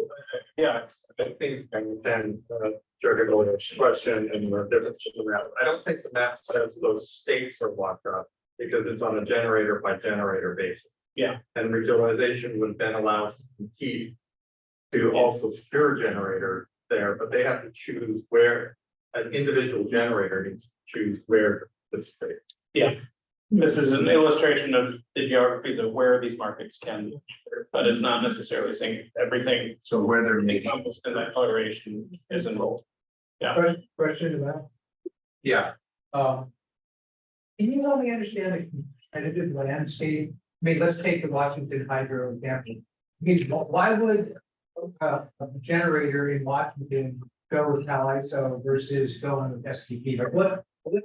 Yeah, I think, and then, Jordan Miller's question and the difference in the map, I don't think the map says those states are blocked up because it's on a generator by generator basis. Yeah. And regionalization would then allow us to compete to also secure a generator there, but they have to choose where an individual generator needs to choose where to participate. Yeah. This is an illustration of the geography of where these markets can be, but it's not necessarily saying everything. So where they're making. Encompassed in that declaration is enrolled. Yeah. Question about? Yeah. Can you help me understand the competitive landscape? I mean, let's take the Washington Hydro example. Why would a generator in Washington go with CAISO versus going with SPP? Like what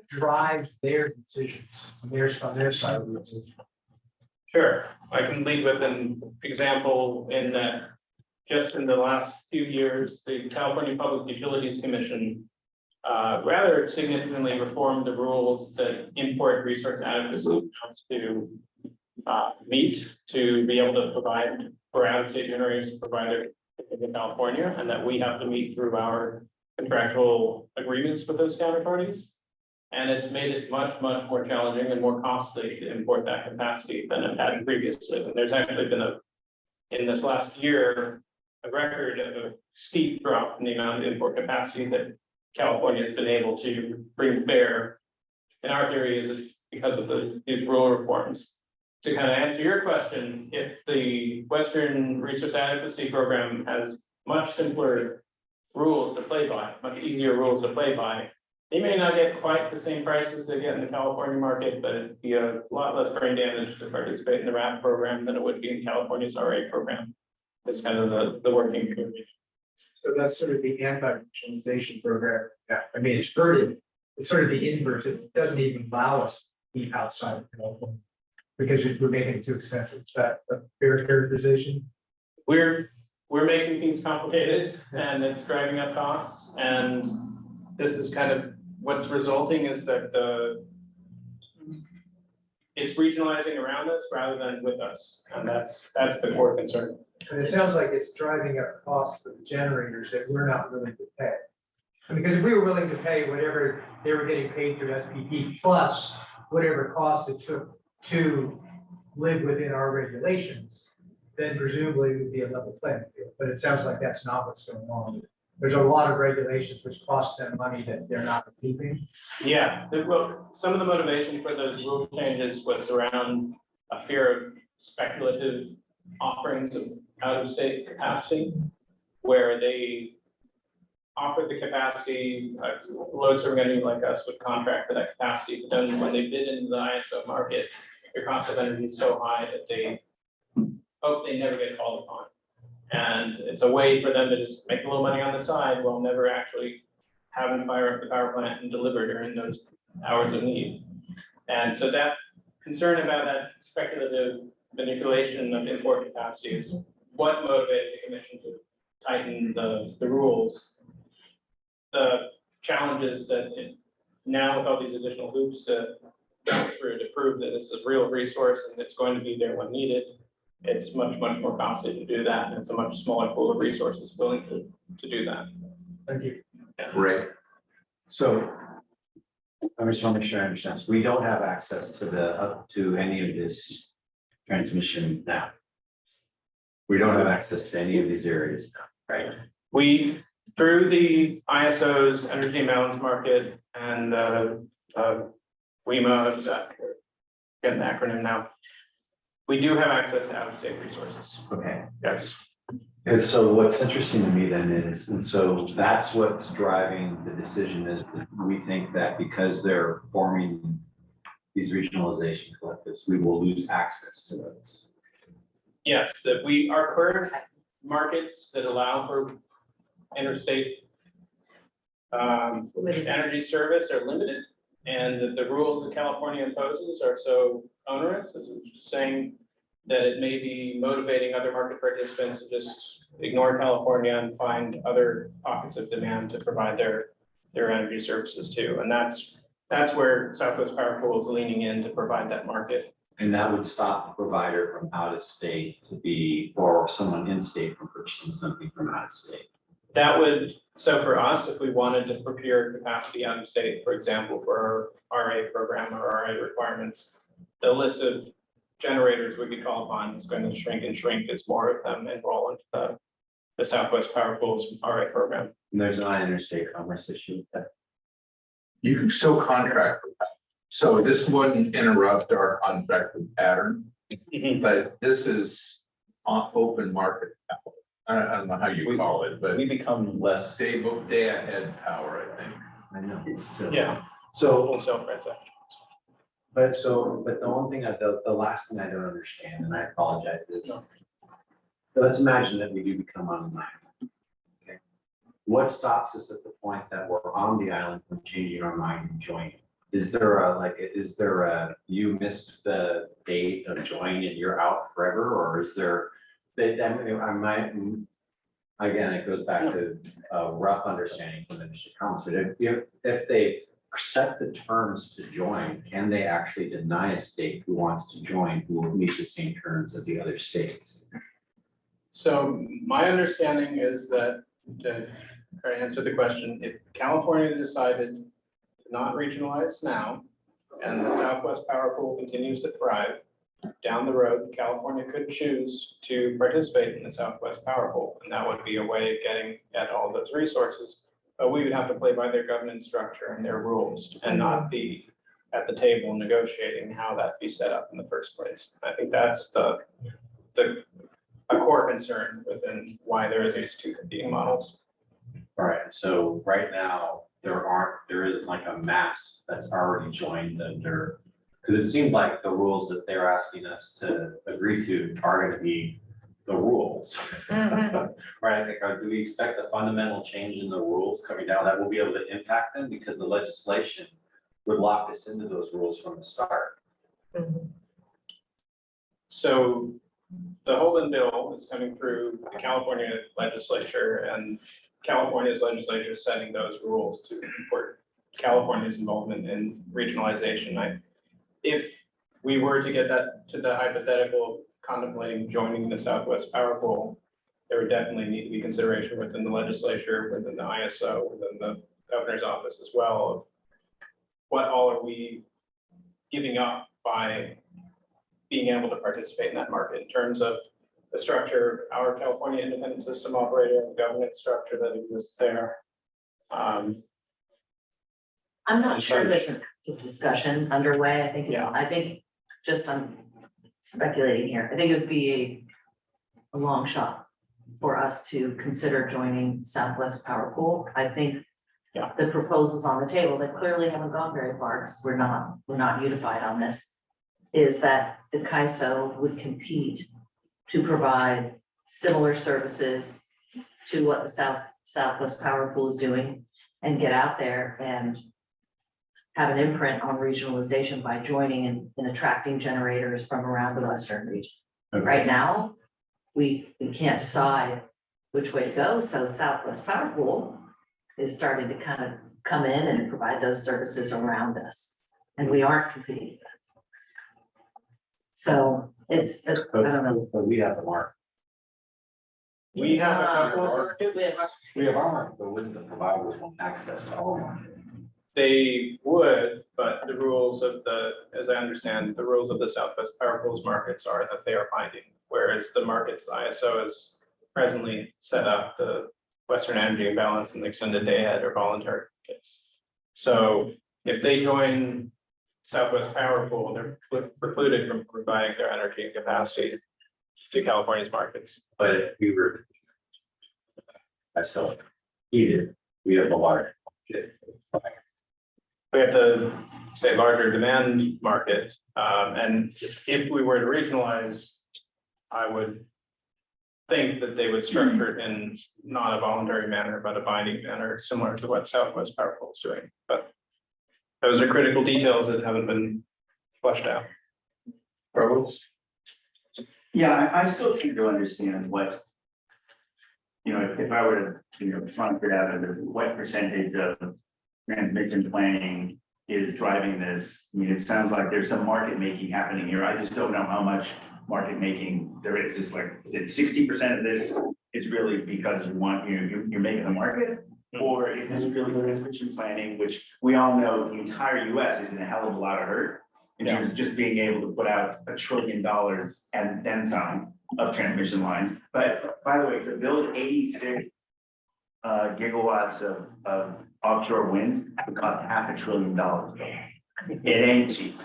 drives their decisions on their side of the decision? Sure, I can lead with an example in that just in the last few years, the California Public Utilities Commission rather significantly reformed the rules that import resource adequacy has to meet to be able to provide for out-of-state generators to provide their in California, and that we have to meet through our contractual agreements with those counterparties. And it's made it much more challenging and more costly to import that capacity than it had previously. And there's actually been in this last year, a record of a steep drop in the amount of import capacity that California has been able to bring to bear. And our theory is it's because of these rule reforms. To kind of answer your question, if the Western Resource Adequacy Program has much simpler rules to play by, much easier rules to play by, they may not get quite the same prices they get in the California market, but it'd be a lot less brain damage to participate in the RAP program than it would be in California's RA program. It's kind of the working theory. So that's sort of the anti-regionalization program. Yeah, I mean, it's hurted. It's sort of the inverse. It doesn't even allow us to be outside of California because we're making it too expensive. Is that a fair characterization? We're making things complicated and it's driving up costs. And this is kind of what's resulting is that it's regionalizing around us rather than with us. And that's the core concern. And it sounds like it's driving up costs for the generators that we're not willing to pay. I mean, because if we were willing to pay whatever they were getting paid through SPP plus whatever costs it took to live within our regulations, then presumably it would be a level playing field. But it sounds like that's not what's going on. There's a lot of regulations which cost them money that they're not keeping. Yeah, some of the motivation for those rule changes was around a fear of speculative offerings of out-of-state capacity, where they offered the capacity, load serving entity like us would contract for that capacity, but then when they bid into the ISO market, their cost of energy is so high that they hope they never get called upon. And it's a way for them to just make a little money on the side while never actually having to fire up the power plant and deliver during those hours of need. And so that concern about that speculative manipulation of import capacity is what motivated the commission to tighten the rules. The challenge is that now with all these additional hoops to go through to prove that this is a real resource and it's going to be there when needed, it's much more costly to do that. And it's a much smaller pool of resources willing to do that. Thank you. Right. So I just want to make sure I understand. So we don't have access to any of this transmission now. We don't have access to any of these areas now, right? We, through the ISO's energy imbalance market and WEMA, getting the acronym now, we do have access to out-of-state resources. Okay. Yes. And so what's interesting to me then is, and so that's what's driving the decision is that we think that because they're forming these regionalization collectives, we will lose access to those. Yes, that our current markets that allow for interstate energy service are limited, and that the rules that California imposes are so onerous, as we were just saying, that it may be motivating other market participants to just ignore California and find other pockets of demand to provide their energy services to. And that's where Southwest Power Pool is leaning in to provide that market. And that would stop the provider from out of state to be, or someone in state from purchasing something from out of state. That would, so for us, if we wanted to procure capacity out of state, for example, for our RA program or RA requirements, the list of generators we could call upon is going to shrink and shrink as more of them enroll into the Southwest Power Pool's RA program. And there's not an interstate commerce issue with that. You can still contract with that. So this wouldn't interrupt our contract with Pattern, but this is on open market. I don't know how you call it, but We become less, day ahead power, I think. I know, it's still. Yeah. So, Wholesale transactions. but the one thing, the last thing I don't understand, and I apologize, is let's imagine that we do become online. Okay. What stops us at the point that we're on the island from changing our mind and joining? Is there you missed the date of joining and you're out forever, or is there, I might, again, it goes back to a rough understanding from the district council. If they set the terms to join, can they actually deny a state who wants to join, who will meet the same terms of the other states? So my understanding is that, to try to answer the question, if California decided to not regionalize now, and the Southwest Power Pool continues to thrive, down the road, California could choose to participate in the Southwest Power Pool, and that would be a way of getting at all those resources. But we would have to play by their governance structure and their rules, and not be at the table negotiating how that be set up in the first place. I think that's a core concern within why there is these two competing models. All right, so right now, there isn't like a mass that's already joined under, because it seemed like the rules that they're asking us to agree to are gonna be the rules. Right, I think, do we expect a fundamental change in the rules coming down that will be able to impact them, because the legislation would lock us into those rules from the start? So the Holden bill is coming through the California legislature, and California's legislature is setting those rules to support California's involvement in regionalization. If we were to get that to the hypothetical contemplating joining the Southwest Power Pool, there would definitely need to be consideration within the legislature, within the ISO, within the governor's office as well, of what all are we giving up by being able to participate in that market in terms of the structure, our California Independent System Operator, the governance structure that exists there. I'm not sure there's a discussion underway. I think just I'm speculating here. I think it would be a long shot for us to consider joining Southwest Power Pool. I think the proposals on the table that clearly haven't gone very far, because we're not unified on this, is that the CAISO would compete to provide similar services to what the Southwest Power Pool is doing, and get out there and have an imprint on regionalization by joining and attracting generators from around the Western region. Okay. Right now, we can't decide which way to go, so Southwest Power Pool is starting to kind of come in and provide those services around us, and we aren't competing. So it's, I don't know. But we have the market. We have a couple of markets. We have our market, but wouldn't the providers want access to all market? They would, but the rules of as I understand, the rules of the Southwest Power Pool's markets are that they are binding, whereas the markets, the ISO is presently set up, the Western Energy Imbalance and the Extended Day Ahead are voluntary markets. So if they join Southwest Power Pool, they're precluded from providing their energy and capacity to California's markets. But if we were, I saw heated, we have a large market. We have the, say, larger demand market, and if we were to regionalize, I would think that they would structure it in not a voluntary manner, but a binding manner, similar to what Southwest Power Pool is doing. But those are critical details that haven't been fleshed out. Rebels? Yeah, I still think to understand what. You know, if I were to, try to figure out what percentage of transmission planning is driving this. I mean, it sounds like there's some market making happening here. I just don't know how much market making there is. Is it 60% of this is really because you're making a market? Or if this is really transmission planning, which we all know the entire US is in a hell of a lot of hurt. In terms of just being able to put out $1 trillion and then some of transmission lines. But by the way, to build 86 gigawatts of offshore wind would cost $500 billion. It ain't cheap.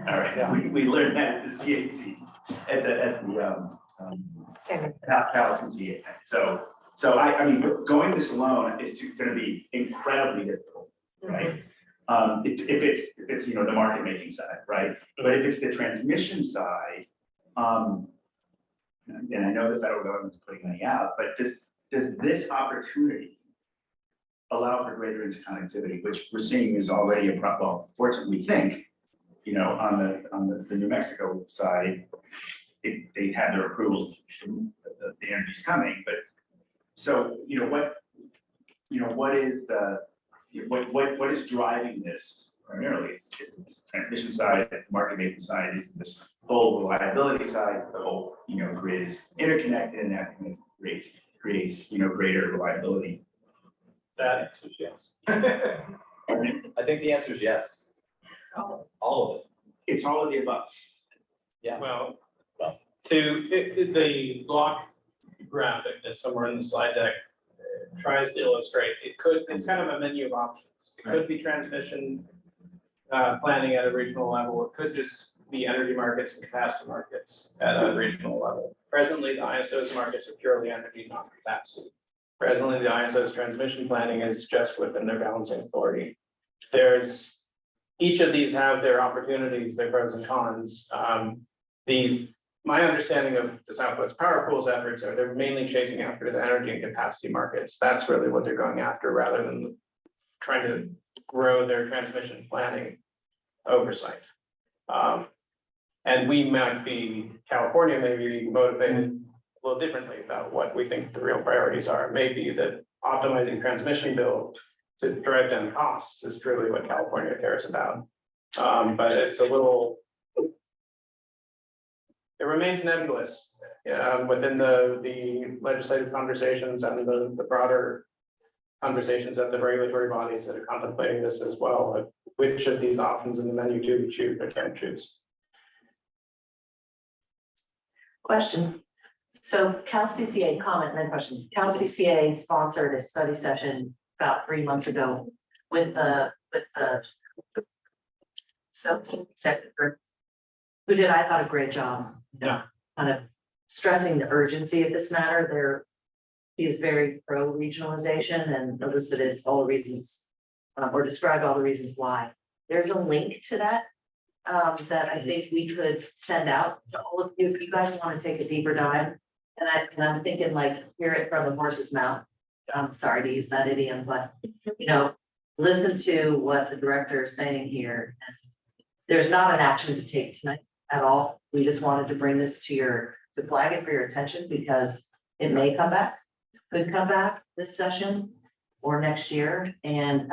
All right, we learned that at the CAC, at the CAC. So I mean, going this alone is gonna be incredibly difficult, right? If it's the market making side, right? But if it's the transmission side, and I know the federal government's putting money out, but does this opportunity allow for greater interconnectivity, which we're seeing is already a problem? Well, fortunately, we think, on the New Mexico side, they had their approvals, the energy's coming, but so, what is driving this primarily? Is the transmission side, the market making side, is this whole reliability side, the whole, grid is interconnected and that creates, greater reliability. That answers yes. I think the answer is yes. All of it. It's all of the above. Yeah. Well, the block graphic that's somewhere in the slide deck tries to illustrate, it's kind of a menu of options. It could be transmission planning at a regional level. It could just be energy markets and capacity markets at a regional level. Presently, the ISO's markets are purely energy, not capacity. Presently, the ISO's transmission planning is just within their balancing authority. Each of these have their opportunities, their pros and cons. My understanding of the Southwest Power Pool's efforts are they're mainly chasing after the energy and capacity markets. That's really what they're going after, rather than trying to grow their transmission planning oversight. And California may be motivated a little differently about what we think the real priorities are. It may be that optimizing transmission bill to drive down costs is truly what California cares about. But it's it remains nebulous within the legislative conversations and the broader conversations at the regulatory bodies that are contemplating this as well. Like which of these options in the menu do we choose or don't choose? Question. So Cal CCA comment and then question. Cal CCA sponsored a study session about 3 months ago with the executive group, who did, I thought, a great job. Yeah. Kind of stressing the urgency of this matter. He is very pro regionalization and elicited all the reasons or described all the reasons why. There's a link to that that I think we could send out to all of you if you guys want to take a deeper dive. And I'm thinking like hear it from the horse's mouth. I'm sorry to use that idiom, but listen to what the director is saying here. There's not an action to take tonight at all. We just wanted to bring this to flag it for your attention because it may come back, could come back this session or next year. And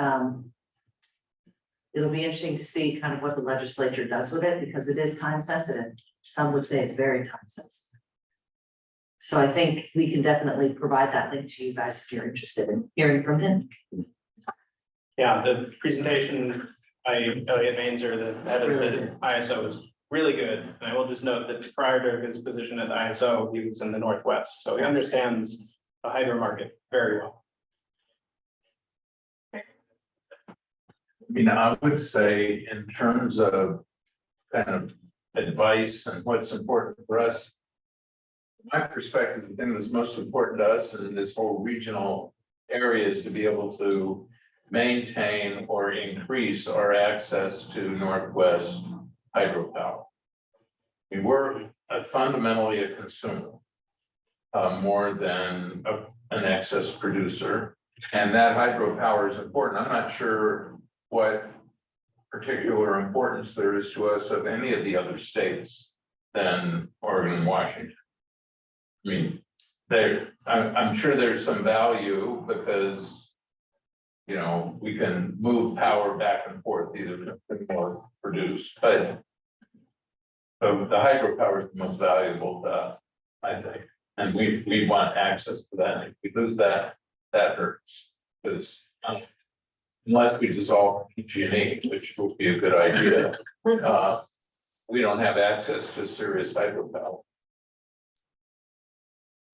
it'll be interesting to see kind of what the legislature does with it because it is time sensitive. Some would say it's very time sensitive. So I think we can definitely provide that link to you guys if you're interested in hearing from him. Yeah, the presentation by Elliot Mainzer, the head of the ISO, was really good. And I will just note that prior to his position at the ISO, he was in the Northwest, so he understands the hydro market very well. I would say in terms of kind of advice and what's important for us, my perspective, the thing that's most important to us in this whole regional area is to be able to maintain or increase our access to Northwest hydropower. We're fundamentally a consumer more than an excess producer, and that hydropower is important. I'm not sure what particular importance there is to us of any of the other states than Oregon and Washington. I mean, I'm sure there's some value because, you know, we can move power back and forth, either or produce, but the hydropower is the most valuable to us, I think, and we want access to that. If we lose that, that hurts, because unless we dissolve PG&E, which would be a good idea, we don't have access to serious hydropower.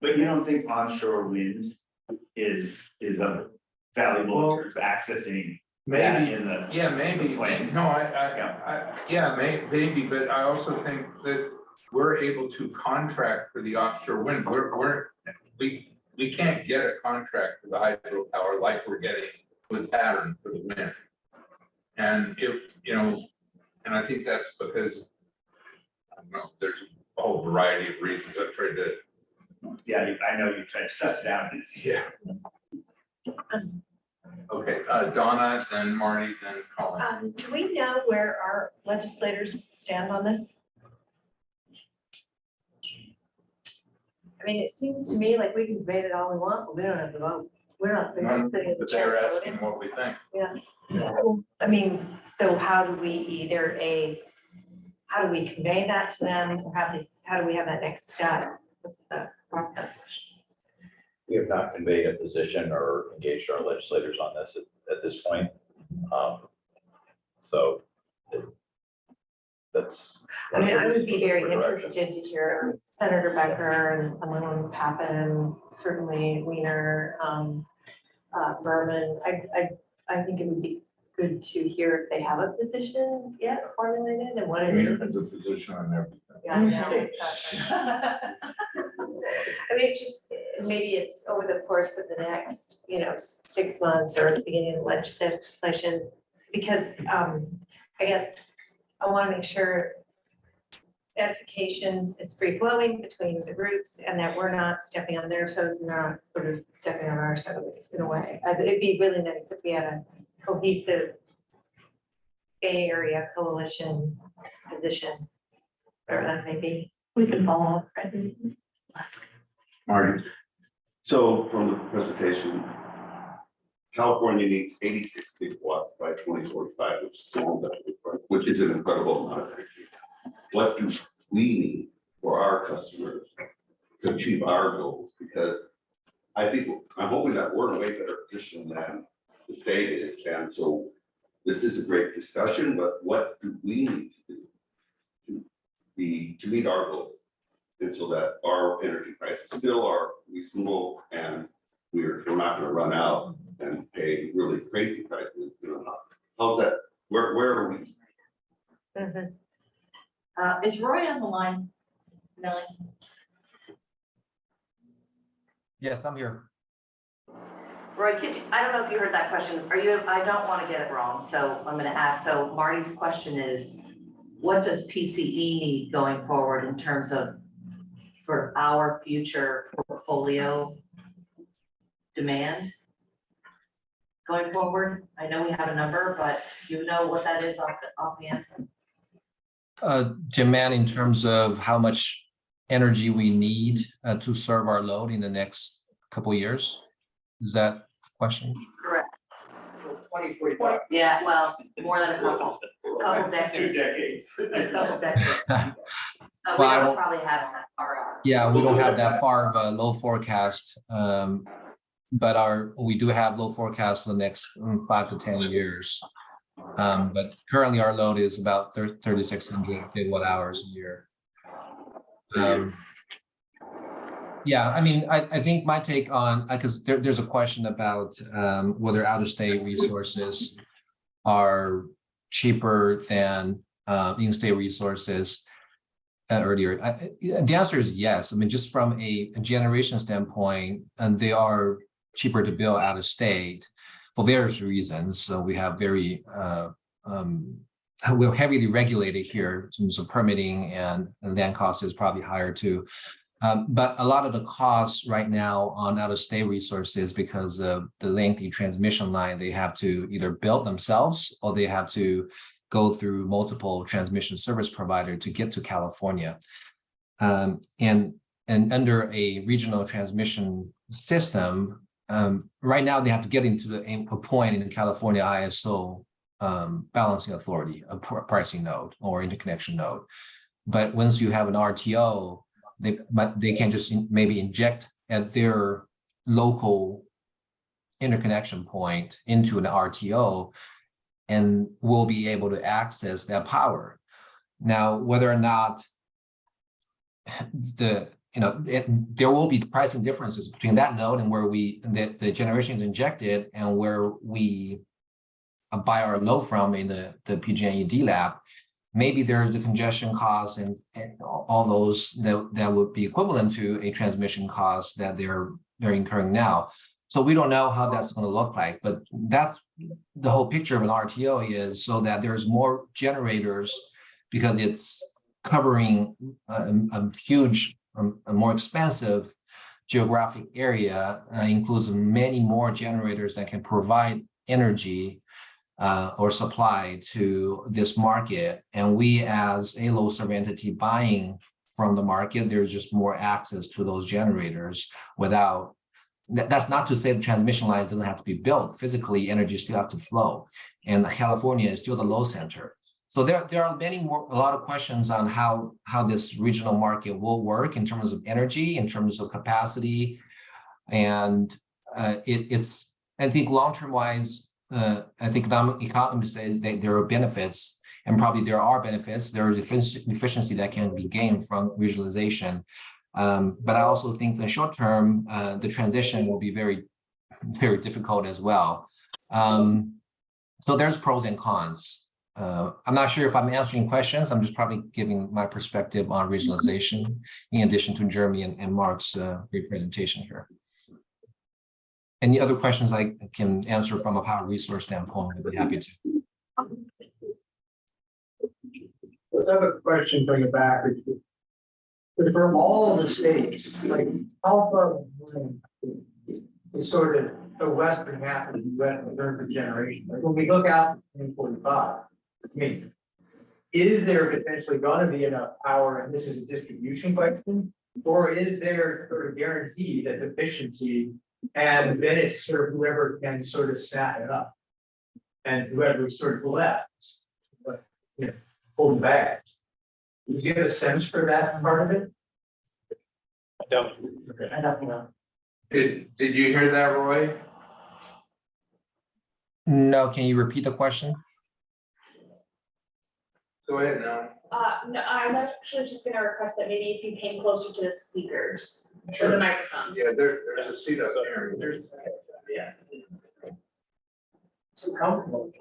But you don't think onshore wind is a valuable in terms of accessing that Maybe, in the. yeah, maybe, plan? no, yeah, maybe, but I also think that we're able to contract for the offshore wind, we can't get a contract for the hydropower like we're getting with Pattern for the wind. And if, you know, and I think that's because, I don't know, there's a whole variety of reasons I've tried to. Yeah, I know you try to suss it out. Yeah. Okay, Donna, then Marty, then Colin. Do we know where our legislators stand on this? I mean, it seems to me like we can debate it all we want, but we don't have to vote. We're not sitting in the But chair they're voting. asking what we think. Yeah. I mean, so how do we how do we convey that to them? How do we have that next step? What's the process? We have not conveyed a position or engaged our legislators on this at this point. So that's. I mean, I would be very interested to hear Senator Becker and someone Pappen, certainly Weiner, Berman. I think it would be good to hear if they have a position yet formulated and what I it mean, is. there's a position on everything. Yeah, I know. I mean, just, maybe it's over the course of the next, 6 months or at the beginning of the legislation. Because, I guess I want to make sure edification is free flowing between the groups and that we're not stepping on their toes and they're not sort of stepping on our toes in a way. It'd be really nice if we had a cohesive Bay Area coalition position, whatever that may be. We can follow up. Marty. So from the presentation, California needs 86 gigawatts by 2045, which is an incredible amount of energy. What do we need for our customers to achieve our goals? Because I'm hoping that we're in a way better position than the state is. And so this is a great discussion, but what do we need to do to meet our goals? And so that our energy prices still are reasonable and we're not gonna run out and pay really crazy prices, how's that, where are we? Is Roy on the line, Nelly? Yes, I'm here. Roy, I don't know if you heard that question. I don't want to get it wrong, so I'm gonna ask. So Marty's question is, what does PCE need going forward in terms of sort of our future portfolio demand going forward? I know we have a number, but do you know what that is offhand? Demand in terms of how much energy we need to serve our load in the next couple of years? Is that the question? Correct. 2045. Yeah, well, more than a couple decades. 2 decades. A couple decades. We Well, I don't don't- probably have that far out. Yeah, we don't have that far of a low forecast. But we do have low forecast for the next 5 to 10 years. But currently our load is about 3,600 gigawatt hours a year. Yeah, I mean, I think my take on, because there's a question about whether out-of-state resources are cheaper than in-state resources earlier. The answer is yes. I mean, just from a generation standpoint, and they are cheaper to build out of state for various reasons. So we have we're heavily regulated here in terms of permitting, and land cost is probably higher too. But a lot of the costs right now on out-of-state resources, because of the lengthy transmission line, they have to either build themselves or they have to go through multiple transmission service provider to get to California. And under a regional transmission system, right now they have to get into a point in the California ISO balancing authority, a pricing node or interconnection node. But once you have an RTO, they can just maybe inject at their local interconnection point into an RTO and will be able to access that power. Now, whether or not there will be pricing differences between that node and where the generation is injected and where we buy our load from in the PG&E lab. Maybe there's a congestion cost and all those that would be equivalent to a transmission cost that they're incurring now. So we don't know how that's going to look like, but that's the whole picture of an RTO is so that there's more generators because it's covering a huge, a more expansive geographic area, includes many more generators that can provide energy or supply to this market. And we as a load serve entity buying from the market, there's just more access to those generators without, that's not to say the transmission lines doesn't have to be built. Physically, energy still have to flow. And California is still the load center. So there are a lot of questions on how this regional market will work in terms of energy, in terms of capacity. And it's, I think long-term wise, I think economists say that there are benefits, and probably there are benefits. There is efficiency that can be gained from regionalization. But I also think in the short term, the transition will be very, very difficult as well. So there's pros and cons. I'm not sure if I'm answering questions. I'm just probably giving my perspective on regionalization in addition to Jeremy and Mark's great presentation here. Any other questions I can answer from a power resource standpoint, I'd be happy to. Let's have a question, bring it back. From all the states, like how far is sort of the western half of the US in terms of generation? Like when we look out to 2045, I mean, is there potentially going to be enough power, and this is a distribution question, or is there sort of guarantee that efficiency, and then it's sort of whoever can sort of snap it up, and whoever sort of left, but pull back. Do you get a sense for that part of it? I don't. Okay. I don't know. Did you hear that, Roy? No, can you repeat the question? Go ahead now. No, I was actually just gonna request that maybe if you came closer to the speakers or the microphones. Yeah, there's a seat up there. Yeah. So comfortable.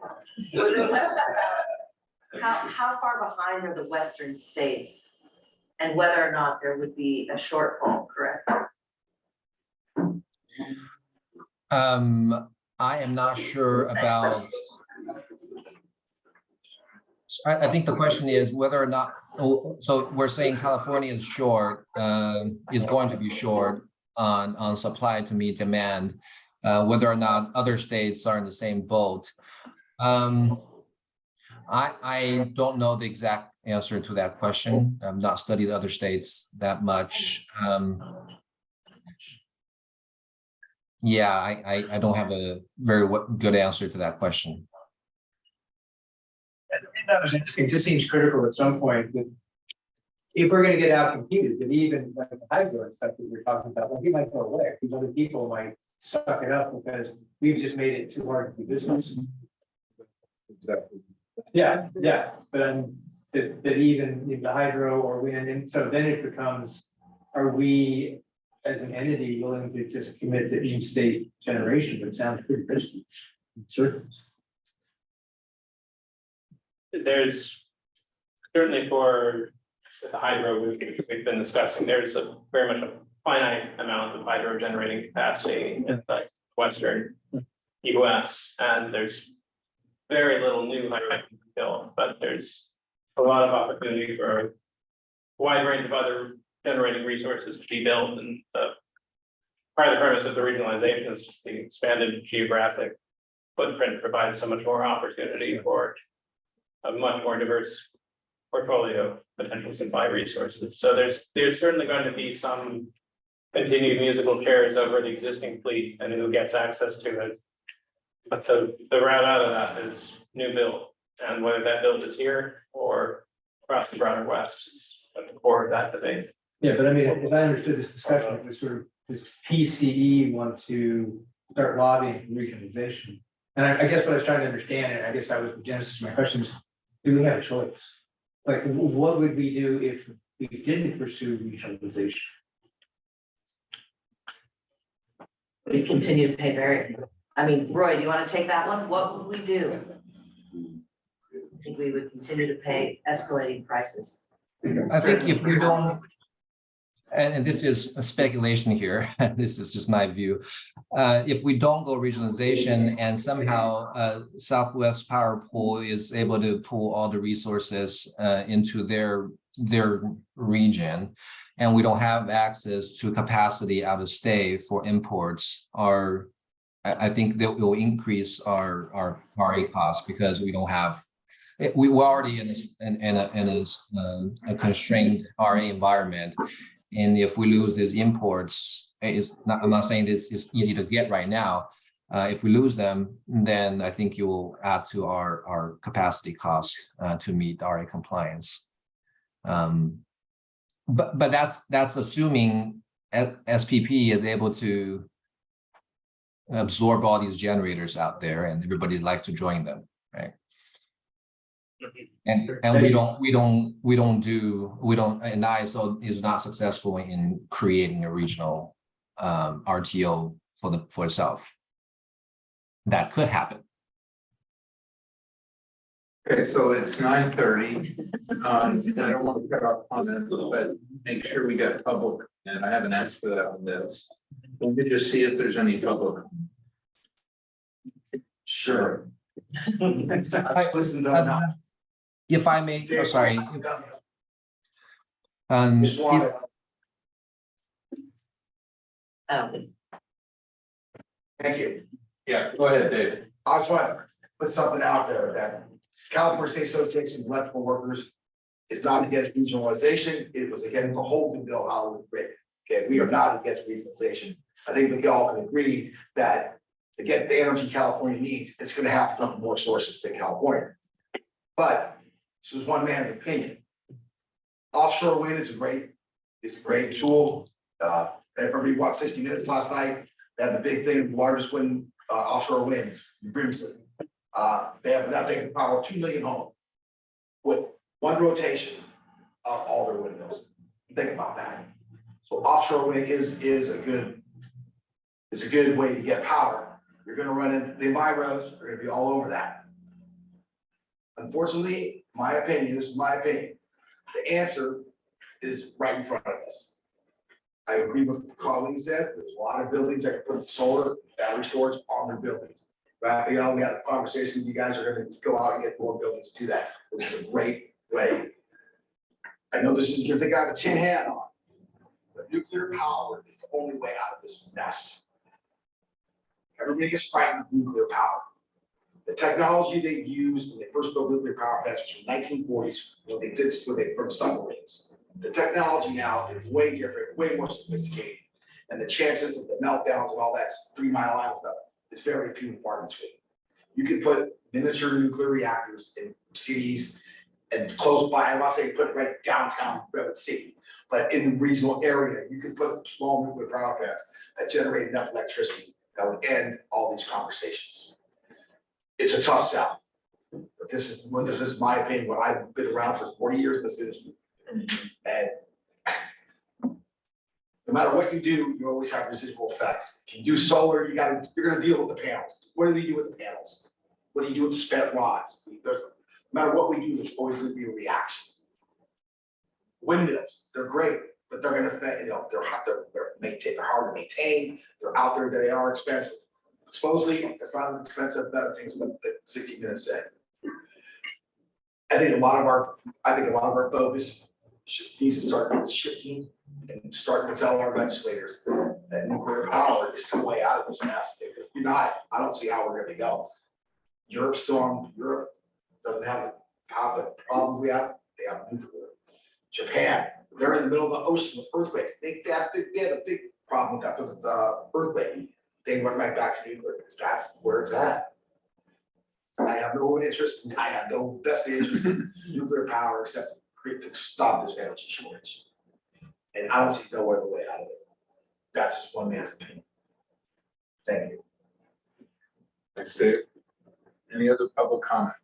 How far behind are the western states? And whether or not there would be a shortfall, correct? I am not sure about. I think the question is whether or not, so we're saying California is short, is going to be short on supply to meet demand, whether or not other states are in the same boat. I don't know the exact answer to that question. I've not studied other states that much. Yeah, I don't have a very good answer to that question. That was interesting. It just seems critical at some point that if we're going to get out competed, that even like the hydro and stuff that we're talking about, like, we might go away. These other people might suck it up because we've just made it too hard to do business. Exactly. Yeah, but that even the hydro or wind, and so then it becomes, are we as an entity willing to just commit to in-state generation? But it sounds pretty risky. Certainly. There's certainly for the hydro we've been discussing, there's a very much a finite amount of hydro generating capacity in the western US, and there's very little new hydro built, but there's a lot of opportunity for a wide range of other generating resources to be built. And part of the premise of the regionalization is just the expanded geographic footprint provides so much more opportunity for a much more diverse portfolio of potential supply resources. So there's certainly going to be some continued musical chairs over the existing fleet and who gets access to it. But the route out of that is new build, and whether that build is here or across the broader west is at the core of that debate. Yeah, but I mean, if I understood this discussion, it was sort of, does PCE want to start lobbying for regionalization? And I guess what I was trying to understand, and I guess that was the genesis of my question is, do we have a choice? Like, what would we do if we didn't pursue regionalization? We continue to pay variable. I mean, Roy, do you want to take that one? What would we do? I think we would continue to pay escalating prices. I think if we don't, and this is a speculation here, this is just my view. If we don't go regionalization and somehow Southwest Power Pool is able to pool all the resources into their region, and we don't have access to capacity out of state for imports, I think that will increase our RA costs because we don't have. We were already in a constrained RA environment, and if we lose these imports, I'm not saying this is easy to get right now. If we lose them, then I think you will add to our capacity cost to meet RA compliance. But that's assuming SPP is able to absorb all these generators out there, and everybody's like to join them, right? And ISO is not successful in creating a regional RTO for itself. That could happen. Okay, so it's 9:30. I don't want to cut off on that, but make sure we got public, and I haven't asked for that on this. Let me just see if there's any public. Sure. Listen, now. If I may, oh, sorry. Just want Oh, Thank you. Yeah, go ahead, David. I just want to put something out there that California State Association of Electrical Workers is not against regionalization. It was against the whole new bill how it was written. Okay, we are not against regionalization. I think we all can agree that to get the energy California needs, it's going to have to come from more sources than California. But this is one man's opinion. Offshore wind is a great tool. Everybody watched 60 Minutes last night. They had the big thing, the largest wind, offshore wind in Brimson. They have that thing can power 2 million homes with one rotation of all their windmills. Think about that. So offshore wind is a good way to get power. You're going to run into the enviros, they're going to be all over that. Unfortunately, this is my opinion, the answer is right in front of us. I agree with what the colleague said, there's a lot of buildings that can put solar battery storage on their buildings. Raphael, we had a conversation, you guys are gonna go out and get more buildings to do that, which is a great way. I know this is, you're thinking I have a tin hat on, but nuclear power is the only way out of this mess. Everybody gets frightened of nuclear power. The technology they used when they first built nuclear power plants was from 1940s, when they did from submarines. The technology now is way different, way more sophisticated, and the chances of the meltdowns and all that 3 Mile Island stuff is very few and far between. You can put miniature nuclear reactors in cities and close by. I'm not saying put it right downtown Redwood City, but in the regional area, you can put small nuclear power plants that generate enough electricity that would end all these conversations. It's a tough sell, but this is my opinion. What I've been around for 40 years in this industry, and no matter what you do, you always have residual effects. If you do solar, you're going to deal with the panels. What do we do with the panels? What do you do with the spent rods? No matter what we do, there's always going to be a reaction. Windmills, they're great, but they're going to, they're hard to maintain. They're out there, they are expensive. Supposedly, it's not as expensive as things that 60 Minutes said. I think a lot of our focus needs to start shifting and starting to tell our legislators that nuclear power is the way out of this mess. If you're not, I don't see how we're going to go. Europe doesn't have the have the problem we have, they have nuclear. Japan, they're in the middle of the ocean with earthquakes. They had a big problem with that, with the earthquake. They went right back to nuclear, because that's where it's at. I have no interest, I have no vested interest in nuclear power except to stop this energy shortage. And I don't see no other way out of it. That's just one man's opinion. Thank you. Thanks, Dave. Any other public comment?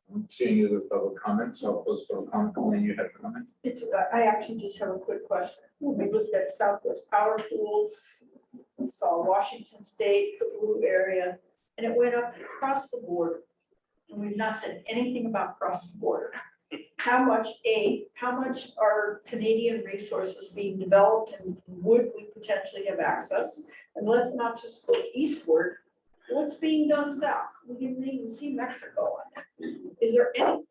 I don't see any other public comments, so I'll close public comment. Colleen, you had a comment? It's, I actually just have a quick question. When we looked at Southwest Power Pool, we saw Washington State, the blue area, and it went up across the border. And we've not said anything about cross the border. How much are Canadian resources being developed and would we potentially have access? And let's not just go eastward. What's being done south? We didn't even see Mexico on that. Is there any?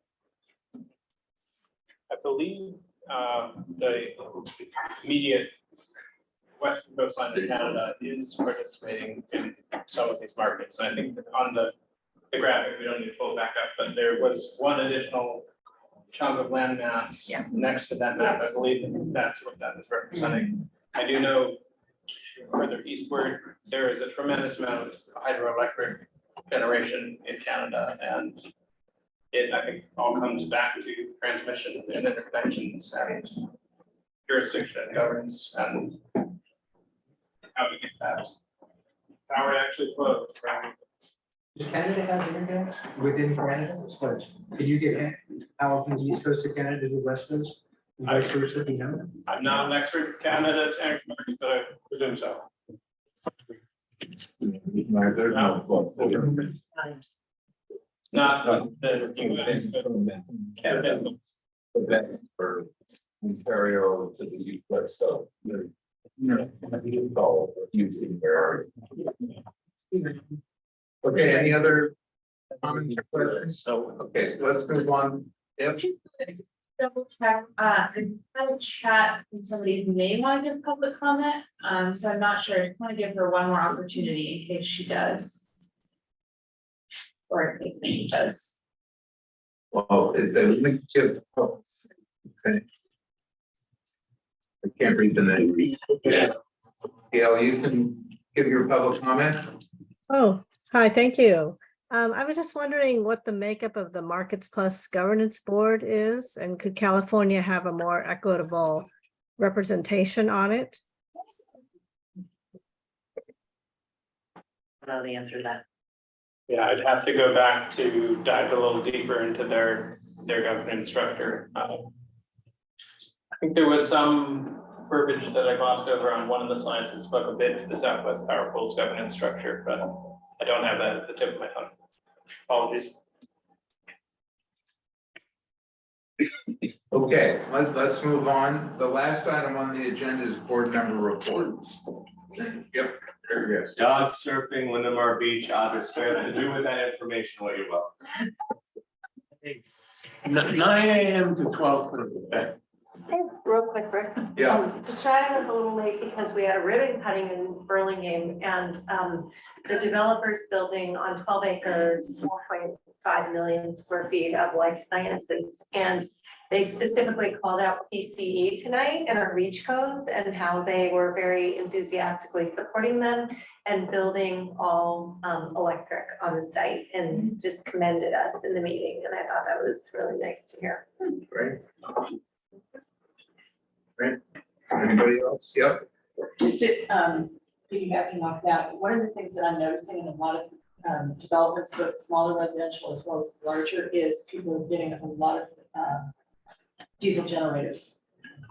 I believe the immediate western coastline of Canada is participating in some of these markets. And I think that on the graphic, we don't need to pull it back up, but there was one additional chunk of land mass next to that map. I believe that's what that is representing. I do know further eastward, there is a tremendous amount of hydroelectric generation in Canada, and it, I think, all comes back to transmission and interconnections and jurisdiction and governance and how we get that power to actually flow. Does Canada have internet within Canada? But can you get power from the east coast of Canada to the west coast? And vice versa, you know? I'm not an expert in Canada's energy market, but I presume so. Not the Canada. For Ontario to the east, so using their. Okay, any other comments or questions? So, okay, let's move on. Yep. Double check, I had a chat from somebody who may want to give public comment, so I'm not sure, I just want to give her one more opportunity in case she does. Or in case maybe does. Well, the link to, okay. I can't read the name. Yeah. Gail, you can give your public comment. Oh, hi, thank you. I was just wondering what the makeup of the Markets Plus Governance Board is, and could California have a more equitable representation on it? I know the answer to that. Yeah, I'd have to go back to dive a little deeper into their governance structure. I think there was some verbiage that I glossed over on one of the slides that spoke a bit to the Southwest Power Pool's governance structure, but I don't have that at the tip of my tongue. Apologies. Okay, let's move on. The last item on the agenda is board member reports. Yep, there it is. Dog surfing, Lindemar Beach, August Fair, to do with that information what you will. 9 a.m. to 12. Real quick, Rick. Yeah. So Chad was a little late because we had a ribbon cutting in Burlingame and the developer's building on 12 acres, 1.5 million square feet of life sciences. And they specifically called out PCE tonight and our REACH codes and how they were very enthusiastically supporting them and building all electric on the site and just commended us in the meeting. And I thought that was really nice to hear. Great. Great. Anybody else? Yep. Just to, piggybacking off that, one of the things that I'm noticing in a lot of developments, both smaller residential as well as larger, is people are getting a lot of diesel generators.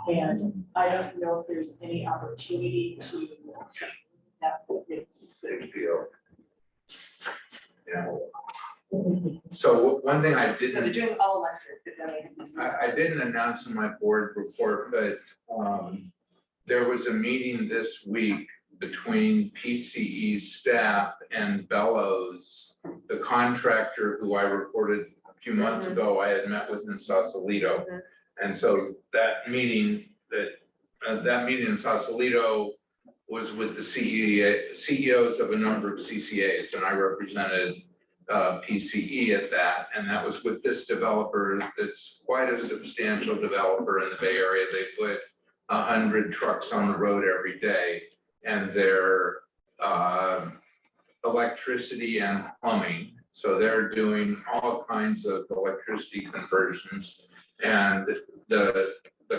And I don't know if there's any opportunity to that it's Big deal. Yeah. So one thing I So they're didn't, doing all electric. but then I didn't announce in my board report, but there was a meeting this week between PCE's staff and Bellows, the contractor who I reported a few months ago I had met with in Sausalito. And so that meeting in Sausalito was with the CEOs of a number of CCAs, and I represented PCE at that, and that was with this developer that's quite a substantial developer in the Bay Area. They put 100 trucks on the road every day, and their electricity and plumbing. So they're doing all kinds of electricity conversions. And the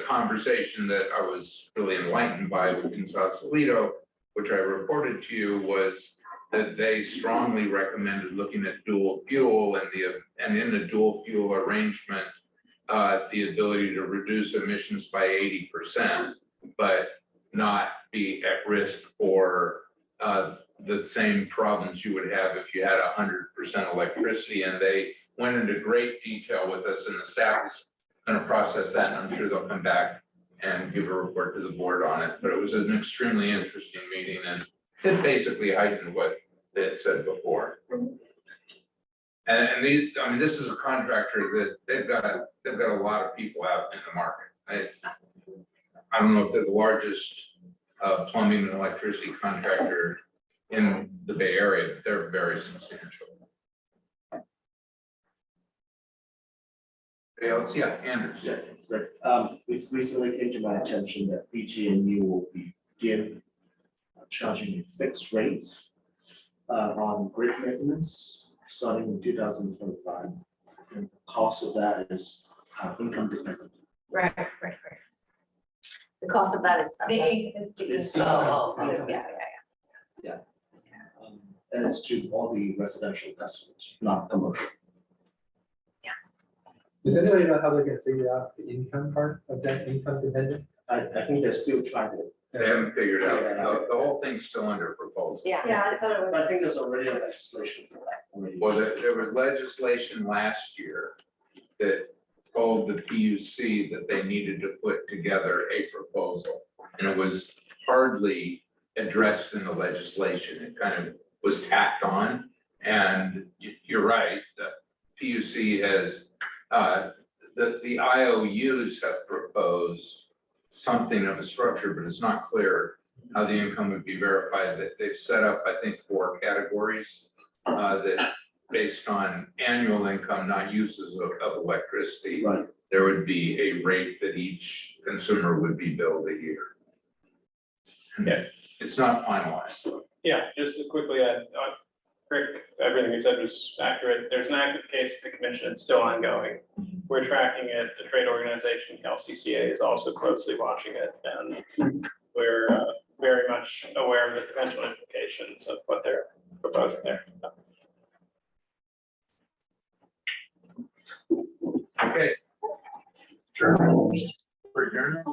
conversation that I was really enlightened by with Sausalito, which I reported to you, was that they strongly recommended looking at dual fuel and in the dual fuel arrangement, the ability to reduce emissions by 80%, but not be at risk for the same problems you would have if you had 100% electricity. And they went into great detail with us, and the staff is going to process that, and I'm sure they'll come back and give a report to the board on it. But it was an extremely interesting meeting, and it basically heightened what they had said before. And these, I mean, this is a contractor that they've got a lot of people out in the market. I don't know if they're the largest plumbing and electricity contractor in the Bay Area, but they're very substantial. Anybody else? Yeah, Anders. Yeah, right. It recently came to my attention that PG&E will begin charging a fixed rate on grid maintenance starting in 2025. And the cost of that is income dependent. Right. The cost of that is. It's, Yeah. And it's to all the residential customers, not commercial. Does anybody know how they're gonna figure out the income part of that income dependent? I think they're still trying to. They haven't figured out, the whole thing's still under proposal. Yeah, I thought it was. But I think there's already a legislation for that already. Well, there was legislation last year that told the PUC that they needed to put together a proposal. And it was hardly addressed in the legislation. It kind of was tacked on. And you're right, the PUC has, the IOUs have proposed something of a structure, but it's not clear how the income would be verified. That they've set up, I think, 4 categories that based on annual income, not uses of electricity. Right. There would be a rate that each consumer would be billed a year. Yeah, it's not finalized. Yeah, just to quickly add, Rick, everything you said was accurate. There's an active case at the commission. It's still ongoing. We're tracking it. The trade organization, LCCA, is also closely watching it. And we're very much aware of the potential implications of what they're proposing there. Okay. Sure. For adjournment?